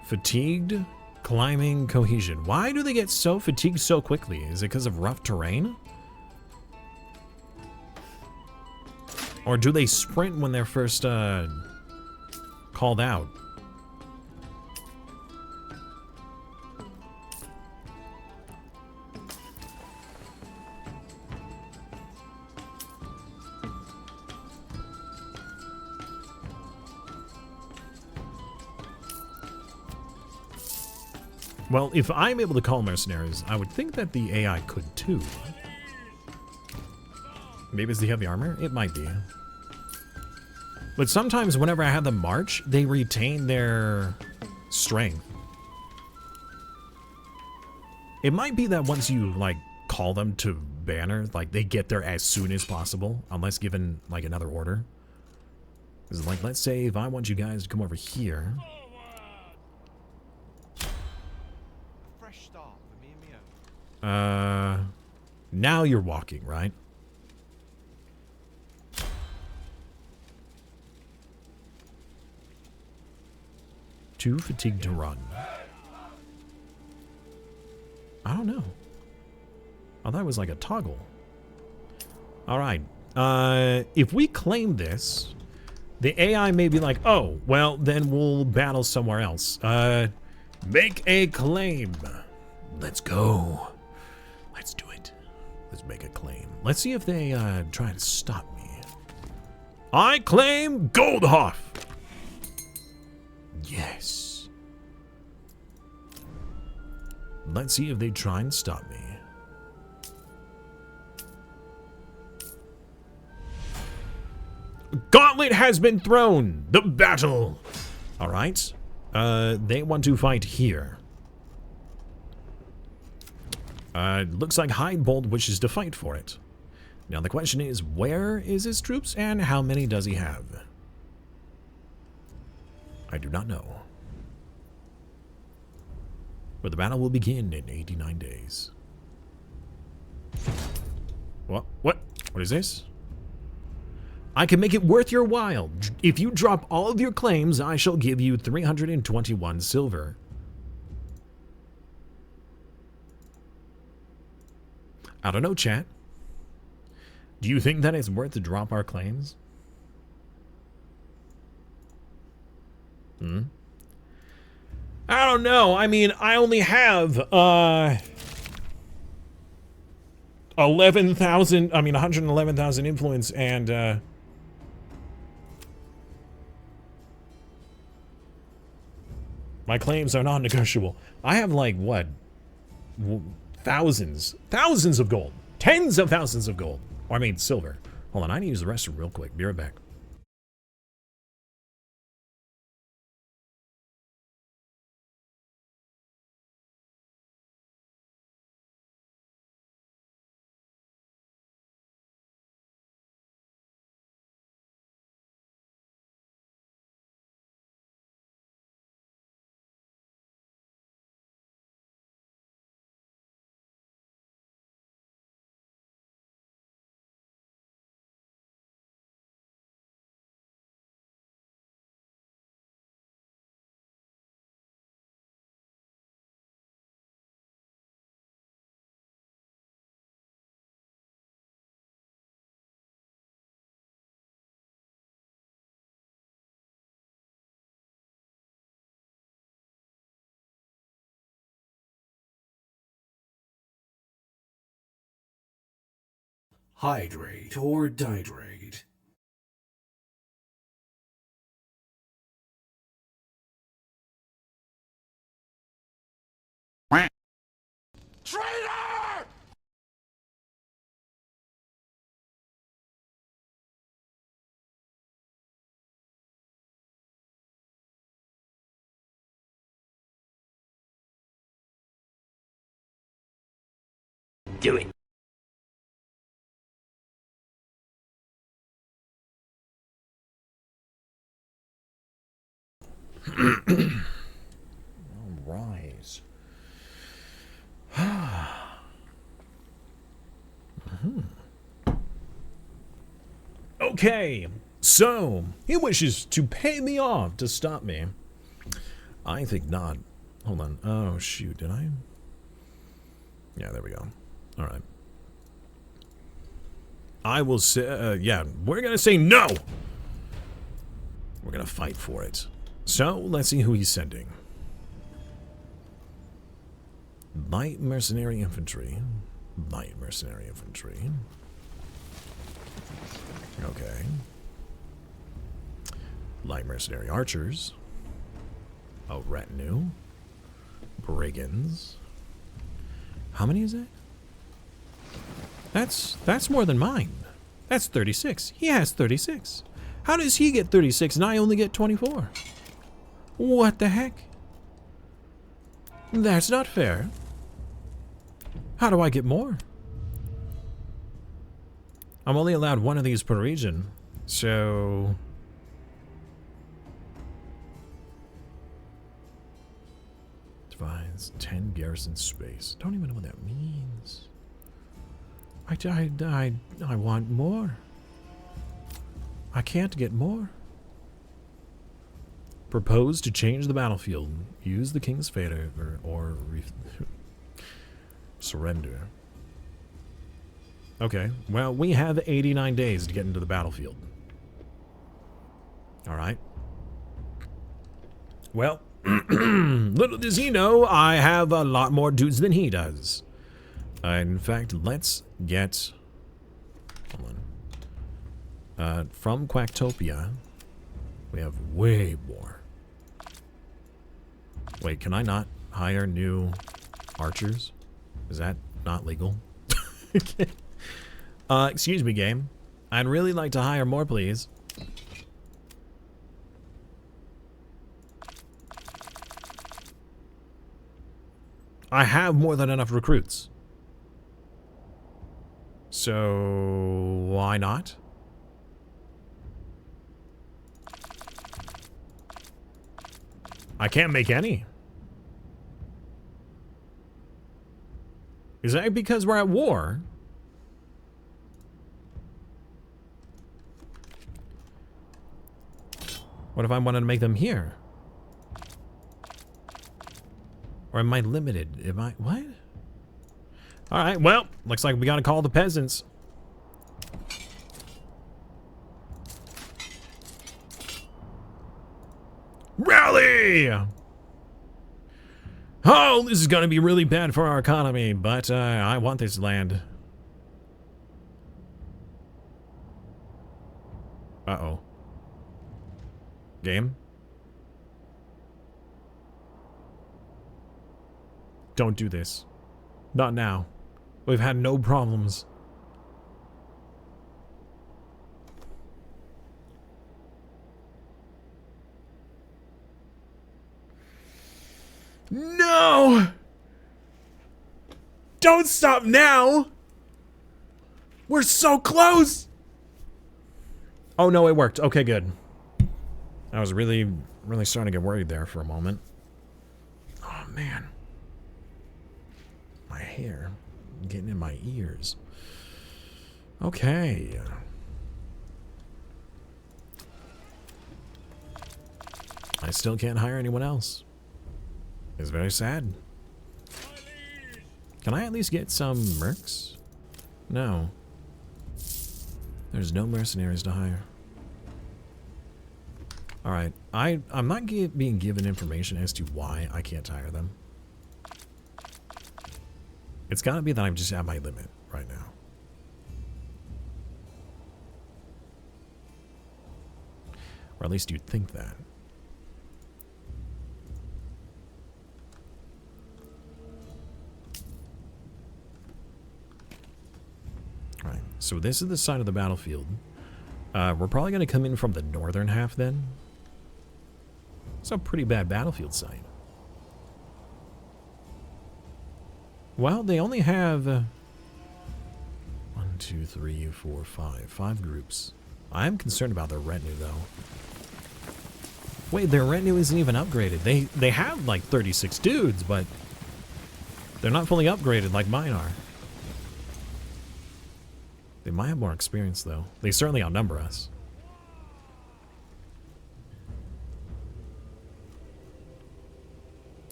fatigued, climbing, cohesion. Why do they get so fatigued so quickly? Is it because of rough terrain? Or do they sprint when they're first called out? Well, if I'm able to call mercenaries, I would think that the AI could too. Maybe it's the heavy armor? It might be. But sometimes whenever I have them march, they retain their strength. It might be that once you, like, call them to banner, like, they get there as soon as possible, unless given, like, another order. Because, like, let's say if I want you guys to come over here. Fresh start for me and me own. Now you're walking, right? Too fatigued to run. I don't know. Oh, that was like a toggle. All right. If we claim this, the AI may be like, oh, well, then we'll battle somewhere else. Make a claim. Let's go. Let's do it. Let's make a claim. Let's see if they try to stop me. I claim Goldhoff. Yes. Let's see if they try and stop me. Gauntlet has been thrown. The battle. All right. They want to fight here. Looks like Hidebolt wishes to fight for it. Now the question is, where is his troops and how many does he have? I do not know. But the battle will begin in 89 days. What? What is this? I can make it worth your while. If you drop all of your claims, I shall give you 321 silver. I don't know, chat. Do you think that it's worth to drop our claims? I don't know. I mean, I only have 111,000 influence and my claims are non-negotiable. I have like what? Thousands of gold. Tens of thousands of gold. Or I mean silver. Hold on, I need to use the restroom real quick. Be right back. Hydrate or dihydrate. Traitor! Do it. Rise. Okay, so he wishes to pay me off to stop me. I think not. Hold on. Oh shoot, did I? Yeah, there we go. All right. I will say, yeah, we're gonna say no. We're gonna fight for it. So let's see who he's sending. Light mercenary infantry. Light mercenary infantry. Okay. Light mercenary archers. A retinue. Brigands. How many is that? That's more than mine. That's 36. He has 36. How does he get 36 and I only get 24? What the heck? That's not fair. How do I get more? I'm only allowed one of these per region, so Fortifies 10 garrison space. Don't even know what that means. I want more. I can't get more. Propose to change the battlefield. Use the King's Favor or surrender. Okay, well, we have 89 days to get into the battlefield. Alright. Well, little does he know, I have a lot more dudes than he does. In fact, let's get... Hold on. From Quacktopia, we have way more. Wait, can I not hire new archers? Is that not legal? Excuse me, game. I'd really like to hire more, please. I have more than enough recruits. So, why not? I can't make any. Is that because we're at war? What if I wanted to make them here? Or am I limited? Am I... What? Alright, well, looks like we gotta call the peasants. Rally! Oh, this is gonna be really bad for our economy, but I want this land. Uh-oh. Game? Don't do this. Not now. We've had no problems. No! Don't stop now! We're so close! Oh no, it worked. Okay, good. I was really starting to get worried there for a moment. Oh man. My hair getting in my ears. Okay. I still can't hire anyone else. It's very sad. Can I at least get some mercs? No. There's no mercenaries to hire. Alright, I'm not being given information as to why I can't hire them. It's gotta be that I'm just at my limit right now. Or at least you'd think that. Alright, so this is the side of the battlefield. We're probably gonna come in from the northern half then. It's a pretty bad battlefield site. Well, they only have 1, 2, 3, 4, 5 groups. I'm concerned about their retinue, though. Wait, their retinue isn't even upgraded. They have like 36 dudes, but they're not fully upgraded like mine are. They might have more experience, though. They certainly outnumber us.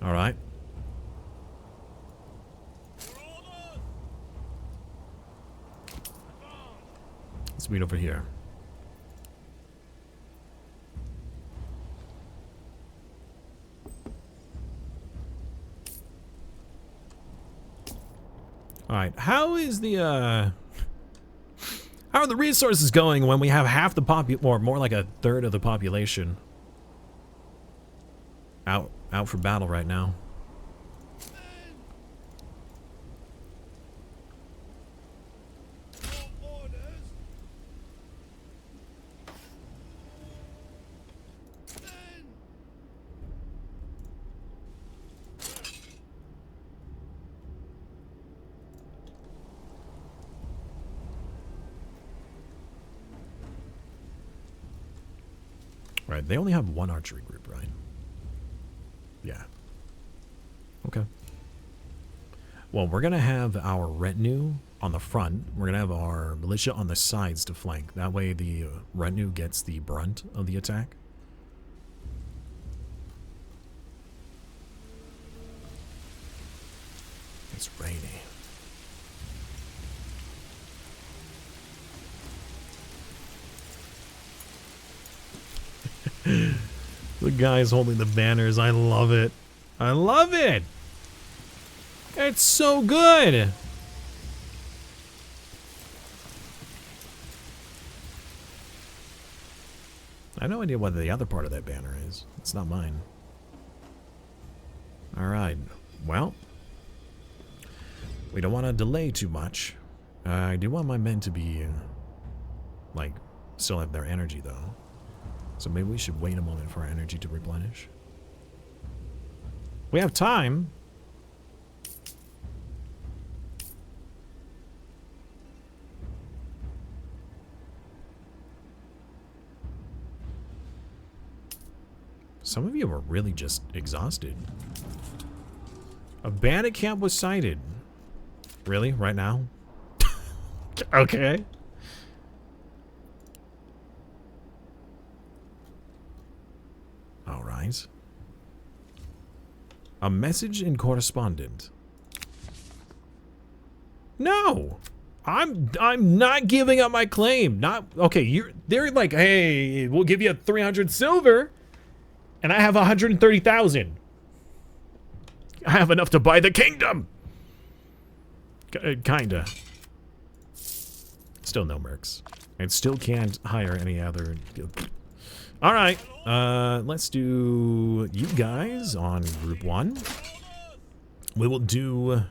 All right. Let's meet over here. All right. How is the how are the resources going when we have half the or more like a third of the population out for battle right now? Right, they only have one archery group, right? Yeah. Well, we're going to have our retinue on the front. We're going to have our militia on the sides to flank. That way the retinue gets the brunt of the attack. It's rainy. The guys holding the banners. I love it. I love it. It's so good. I have no idea what the other part of that banner is. It's not mine. Alright. Well, we don't want to delay too much. I do want my men to be, like, still have their energy, though. So maybe we should wait a moment for our energy to replenish. We have time. Some of you are really just exhausted. A bandit camp was sighted. Really? Right now? Okay. All right. A message in correspondent. No. I'm not giving up my claim. Not okay, they're like, "Hey, we'll give you 300 silver." And I have 130,000. I have enough to buy the kingdom. Kinda. Still no mercs. And still can't hire any other. All right. Let's do you guys on group 1. We will do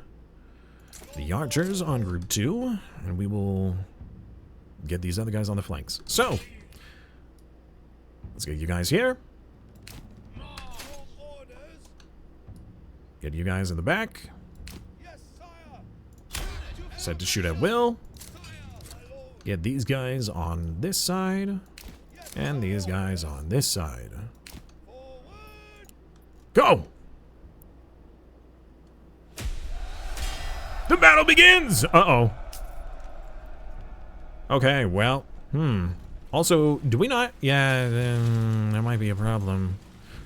the archers on group 2. And we will get these other guys on the flanks. So, let's get you guys here. Get you guys in the back. Set to shoot at will. Get these guys on this side. And these guys on this side. Go! The battle begins! Uh-oh. Okay, well, Also, do we not? Yeah, there might be a problem.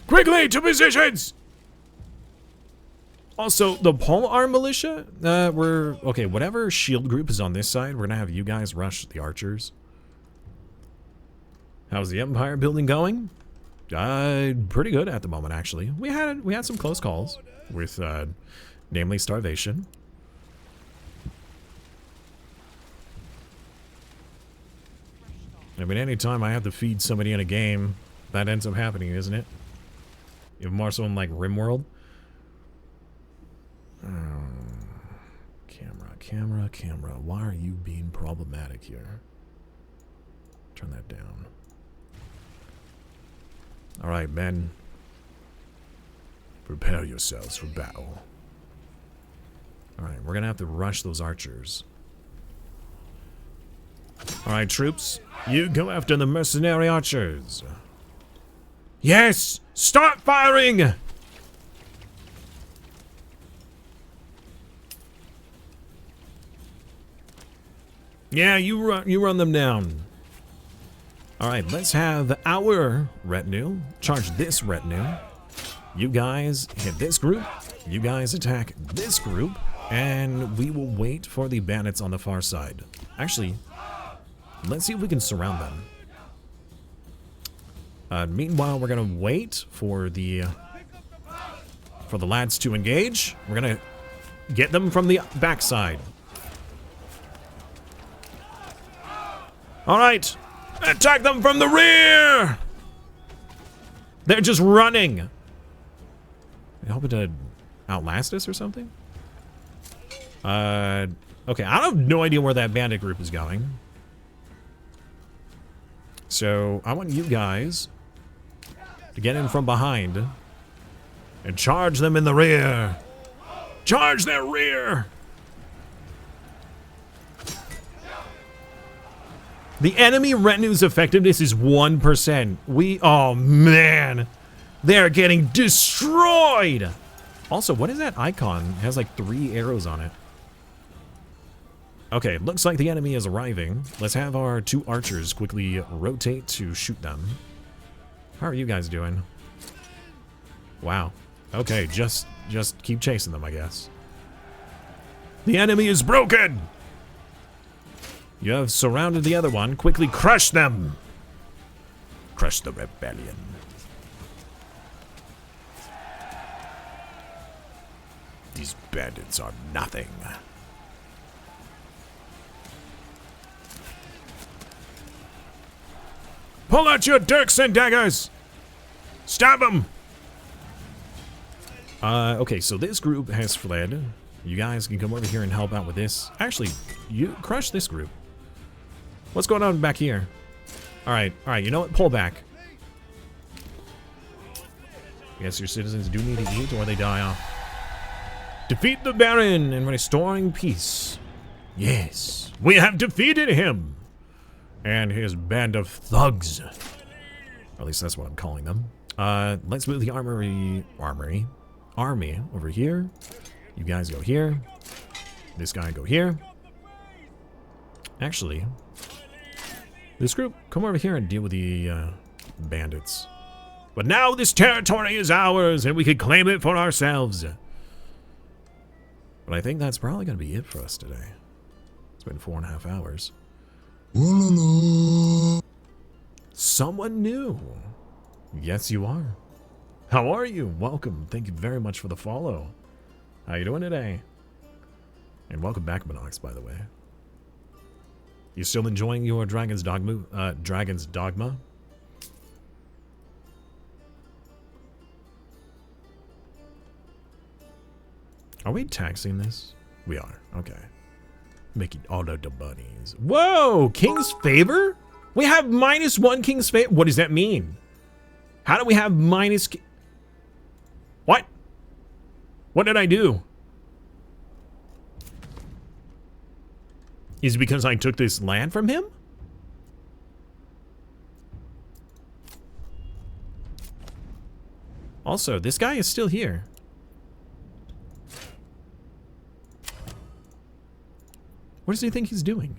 Quickly, to positions! Also, the polearm militia, okay, whatever shield group is on this side, we're gonna have you guys rush the archers. How's the empire building going? Pretty good at the moment, actually. We had some close calls with, namely starvation. I mean, anytime I have to feed somebody in a game, that ends up happening, isn't it? Even more so in, like, RimWorld. Camera. Why are you being problematic here? Turn that down. Alright, men. Prepare yourselves for battle. Alright, we're gonna have to rush those archers. Alright, troops. You go after the mercenary archers. Yes! Start firing! Yeah, you run them down. Alright, let's have our retinue charge this retinue. You guys hit this group. You guys attack this group. And we will wait for the bandits on the far side. Actually, let's see if we can surround them. Meanwhile, we're gonna wait for the lads to engage. We're gonna get them from the backside. All right, attack them from the rear. They're just running. They hoping to outlast us or something. Okay, I have no idea where that bandit group is going. So I want you guys to get in from behind and charge them in the rear. Charge their rear. The enemy retinue's effectiveness is 1%. Oh man, they're getting destroyed. Also, what is that icon? It has like 3 arrows on it. Okay, looks like the enemy is arriving. Let's have our 2 archers quickly rotate to shoot them. How are you guys doing? Wow. Okay, just keep chasing them, I guess. The enemy is broken! You have surrounded the other one. Quickly crush them! Crush the rebellion. These bandits are nothing. Pull out your dirks and daggers! Stab them! Okay, so this group has fled. You guys can come over here and help out with this. Actually, you crush this group. What's going on back here? Alright, you know what? Pull back. Yes, your citizens do need to eat or they die off. Defeat the Baron and restoring peace. Yes, we have defeated him. And his band of thugs. Or at least that's what I'm calling them. Let's move the army over here. You guys go here. This guy go here. Actually, this group, come over here and deal with the bandits. But now this territory is ours and we can claim it for ourselves. But I think that's probably going to be it for us today. It's been 4.5 hours. Someone new. Yes, you are. How are you? Welcome. Thank you very much for the follow. How you doing today? And welcome back, Monox, by the way. You still enjoying your Dragon's Dogma? Are we taxing this? We are. Okay. Making all of the bunnies. Whoa! King's favor? We have -1 King's favor? What does that mean? How do we have minus... What? What did I do? Is it because I took this land from him? Also, this guy is still here. What does he think he's doing?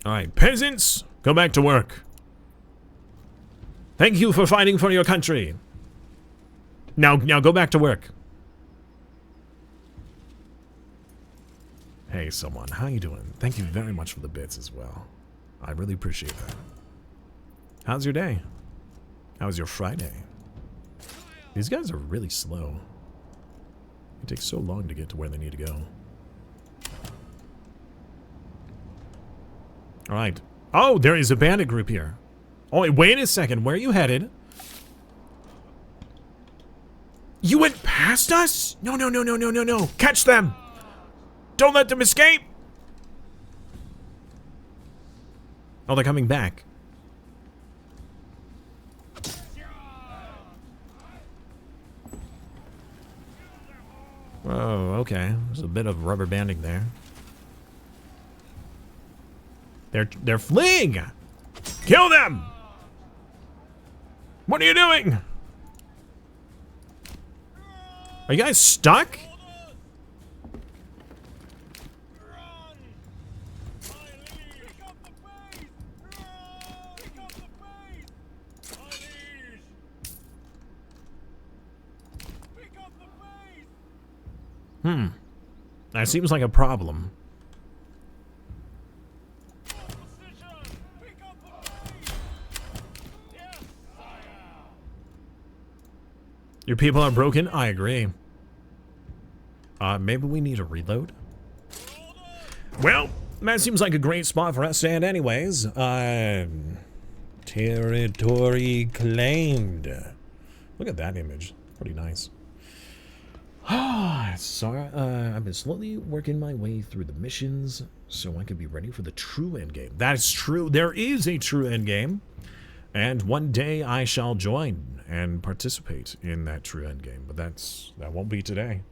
Alright, peasants, go back to work. Thank you for fighting for your country. Now go back to work. Hey, someone, how you doing? Thank you very much for the bits as well. I really appreciate that. How's your day? How's your Friday? These guys are really slow. It takes so long to get to where they need to go. Alright. Oh, there is a bandit group here. Oh, wait a second. Where are you headed? You went past us? No. Catch them! Don't let them escape! Oh, they're coming back. Oh, okay. There's a bit of rubber banding there. They're fleeing! Kill them! What are you doing? Are you guys stuck? That seems like a problem. Your people are broken? I agree. Maybe we need a reload? Well, that seems like a great spot for us to stand anyways. Territory claimed. Look at that image. Pretty nice. Sorry, I've been slowly working my way through the missions so I can be ready for the true endgame. That is true. There is a true endgame. And one day I shall join and participate in that true endgame. But that won't be today.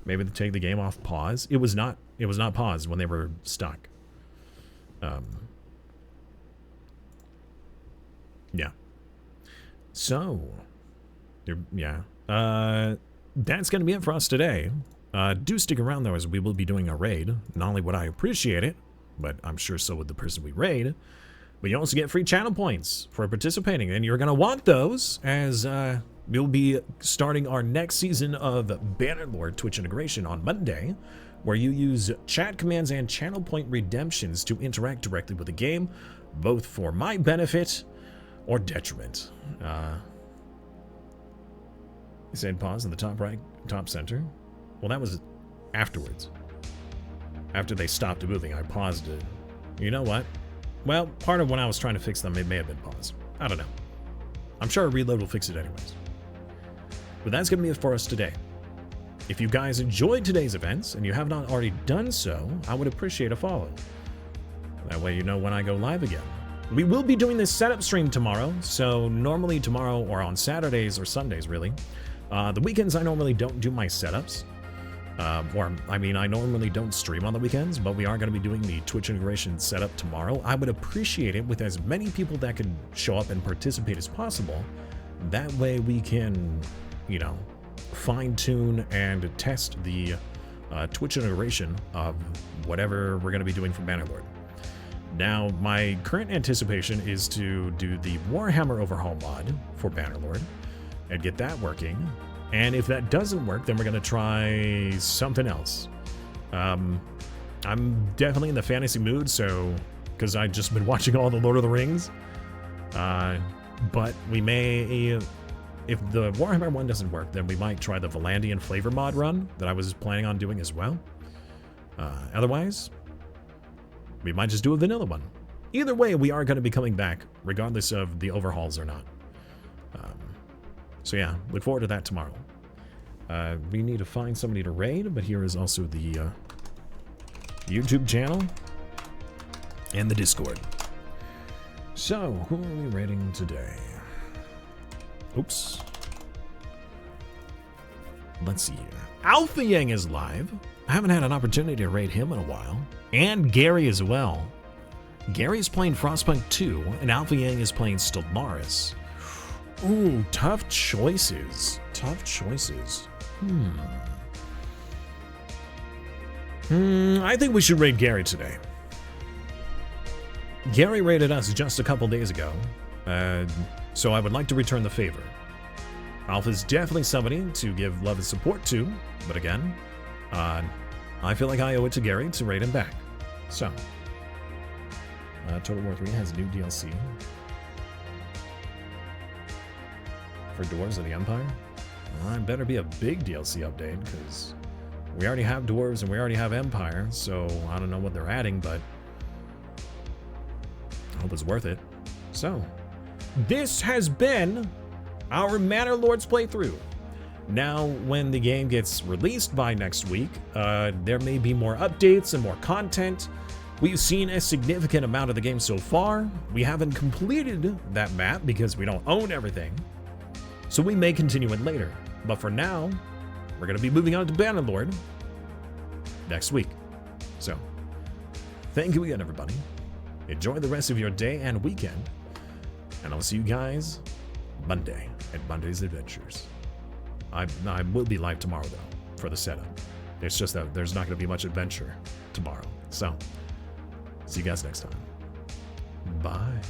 Maybe to take the game off pause. It was not paused when they were stuck. Yeah. So, yeah. That's going to be it for us today. Do stick around, though, as we will be doing a raid. Not only would I appreciate it, but I'm sure so would the person we raid, but you also get free channel points for participating, and you're going to want those as we'll be starting our next season of Bannerlord Twitch integration on Monday, where you use chat commands and channel point redemptions to interact directly with the game, both for my benefit or detriment. It said pause in the top right, top center. Well, that was afterwards. After they stopped moving, I paused it. You know what? Well, part of when I was trying to fix them, it may have been paused. I don't know. I'm sure a reload will fix it anyways. But that's going to be it for us today. If you guys enjoyed today's events, and you have not already done so, I would appreciate a follow. That way you know when I go live again. We will be doing this setup stream tomorrow, so normally tomorrow or on Saturdays or Sundays, really. The weekends I normally don't do my setups. I normally don't stream on the weekends, but we are going to be doing the Twitch integration setup tomorrow. I would appreciate it with as many people that can show up and participate as possible. That way we can, you know, fine-tune and test the Twitch integration of whatever we're going to be doing for Bannerlord. Now, my current anticipation is to do the Warhammer overhaul mod for Bannerlord and get that working. And if that doesn't work, then we're going to try something else. I'm definitely in the fantasy mood, so because I've just been watching all the Lord of the Rings. But we may, if the Warhammer one doesn't work, then we might try the Valandian flavor mod run that I was planning on doing as well. Otherwise, we might just do a vanilla one. Either way, we are going to be coming back, regardless of the overhauls or not. So yeah, look forward to that tomorrow. We need to find somebody to raid, but here is also the YouTube channel and the Discord. So, who are we raiding today? Oops. Let's see here. Alpha Yang is live. I haven't had an opportunity to raid him in a while. And Gary as well. Gary is playing Frostpunk 2, and Alpha Yang is playing Stellaris. Ooh, tough choices. Tough choices. I think we should raid Gary today. Gary raided us just a couple days ago, so I would like to return the favor. Alpha's definitely somebody to give love and support to, but again, I feel like I owe it to Gary to raid him back. So, Total War 3 has new DLC. For Dwarves of the Empire? Well, it better be a big DLC update, because we already have Dwarves and we already have Empire, so I don't know what they're adding, but I hope it's worth it. So, this has been our Manor Lords playthrough. Now, when the game gets released by next week, there may be more updates and more content. We've seen a significant amount of the game so far. We haven't completed that map because we don't own everything. So we may continue it later. But for now, we're going to be moving on to Bannerlord next week. So, thank you again, everybody. Enjoy the rest of your day and weekend. And I'll see you guys Monday at Monday's Adventures. I will be live tomorrow, though, for the setup. It's just that there's not going to be much adventure tomorrow. So, see you guys next time. Bye.